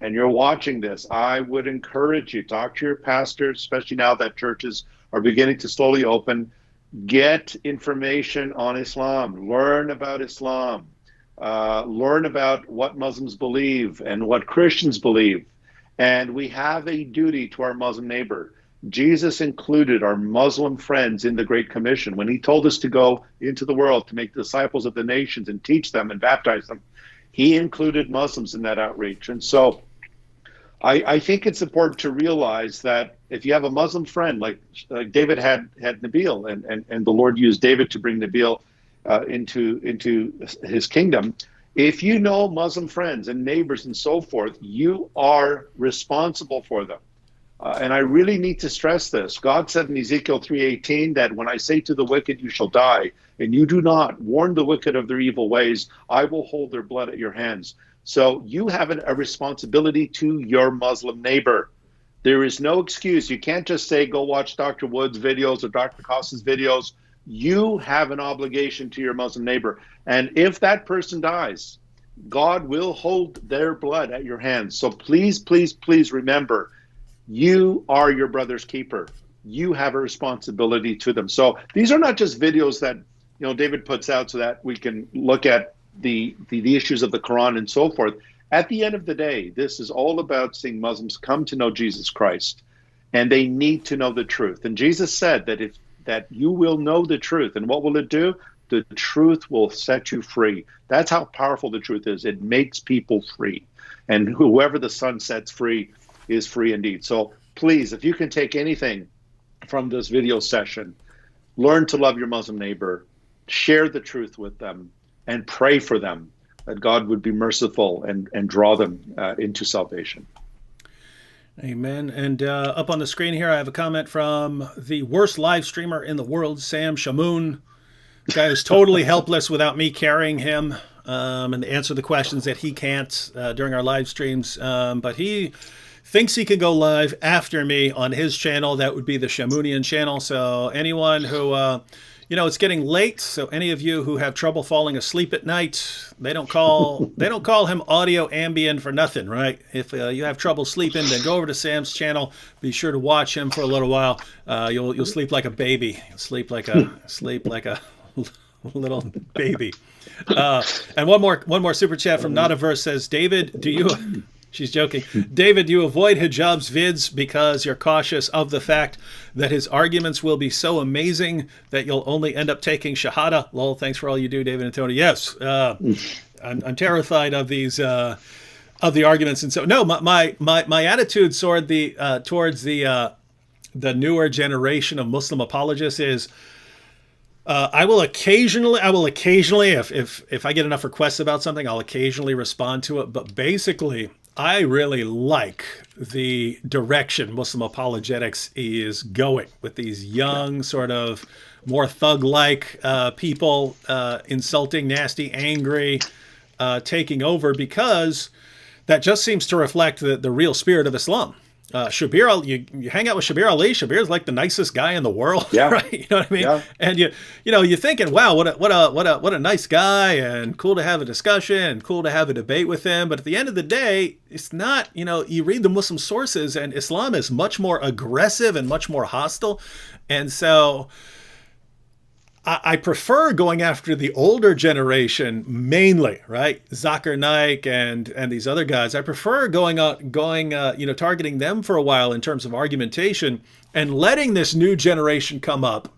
and you're watching this, I would encourage you, talk to your pastors, especially now that churches are beginning to slowly open. Get information on Islam, learn about Islam. Learn about what Muslims believe and what Christians believe. And we have a duty to our Muslim neighbor. Jesus included our Muslim friends in the Great Commission. When he told us to go into the world to make disciples of the nations and teach them and baptize them, he included Muslims in that outreach. And so I think it's important to realize that if you have a Muslim friend, like David had Nabil, and the Lord used David to bring Nabil into his kingdom. If you know Muslim friends and neighbors and so forth, you are responsible for them. And I really need to stress this. God said in Ezekiel 3:18 that when I say to the wicked, you shall die, and you do not warn the wicked of their evil ways, I will hold their blood at your hands. So you have a responsibility to your Muslim neighbor. There is no excuse. You can't just say, go watch Dr. Wood's videos or Dr. Costa's videos. You have an obligation to your Muslim neighbor. And if that person dies, God will hold their blood at your hands. So please, please, please remember, you are your brother's keeper. You have a responsibility to them. So these are not just videos that David puts out so that we can look at the issues of the Quran and so forth. At the end of the day, this is all about seeing Muslims come to know Jesus Christ, and they need to know the truth. And Jesus said that you will know the truth. And what will it do? The truth will set you free. That's how powerful the truth is. It makes people free. And whoever the Son sets free is free indeed. So please, if you can take anything from this video session, learn to love your Muslim neighbor, share the truth with them, and pray for them that God would be merciful and draw them into salvation. Amen. And up on the screen here, I have a comment from the worst live streamer in the world, Sam Shamoon. The guy who's totally helpless without me carrying him and answer the questions that he can't during our live streams. But he thinks he can go live after me on his channel. That would be the Shamunian channel. So anyone who, it's getting late. So any of you who have trouble falling asleep at night, they don't call him Audio Ambient for nothing, right? If you have trouble sleeping, then go over to Sam's channel. Be sure to watch him for a little while. You'll sleep like a baby. You'll sleep like a little baby. And one more super chat from Notaverse says, David, do you? She's joking. David, you avoid Hijab's vids because you're cautious of the fact that his arguments will be so amazing that you'll only end up taking Shahada. Lol, thanks for all you do, David and Tony. Yes, I'm terrified of these of the arguments, and so no, my attitude toward towards the newer generation of Muslim apologists is. I will occasionally, if I get enough requests about something, I'll occasionally respond to it. But basically, I really like the direction Muslim apologetics is going with these young, sort of more thug-like people, insulting, nasty, angry, taking over, because that just seems to reflect the real spirit of Islam. Shabir, you hang out with Shabir Ali. Shabir's like the nicest guy in the world, yeah. Right? You know what I mean? Yeah. And you're thinking, wow, what a nice guy, and cool to have a discussion, and cool to have a debate with him. But at the end of the day, it's not. You read the Muslim sources, and Islam is much more aggressive and much more hostile, and so. I prefer going after the older generation mainly, right? Zakir Naik and these other guys. I prefer targeting them for a while in terms of argumentation and letting this new generation come up,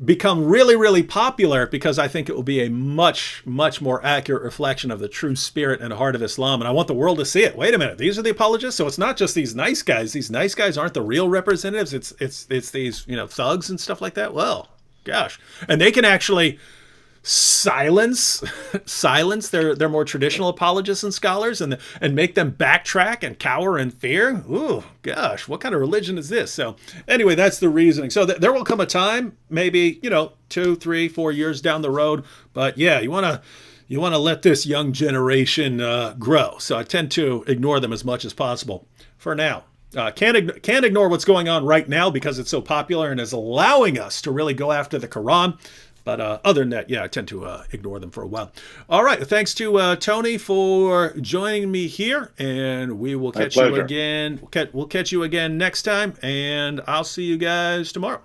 become really, really popular, because I think it will be a much, much more accurate reflection of the true spirit and heart of Islam. And I want the world to see it. Wait a minute, these are the apologists? So it's not just these nice guys. These nice guys aren't the real representatives. It's these, thugs and stuff like that. Well, gosh, and they can actually silence their more traditional apologists and scholars, and make them backtrack and cower in fear. Ooh, gosh, what kind of religion is this? So anyway, that's the reasoning. So there will come a time, maybe 2, 3, 4 years down the road, but yeah, you want to let this young generation grow. So I tend to ignore them as much as possible for now. Can't ignore what's going on right now because it's so popular and is allowing us to really go after the Quran. But other than that, yeah, I tend to ignore them for a while. All right. Thanks to Tony for joining me here, and we will catch you again. We'll catch you again next time, and I'll see you guys tomorrow.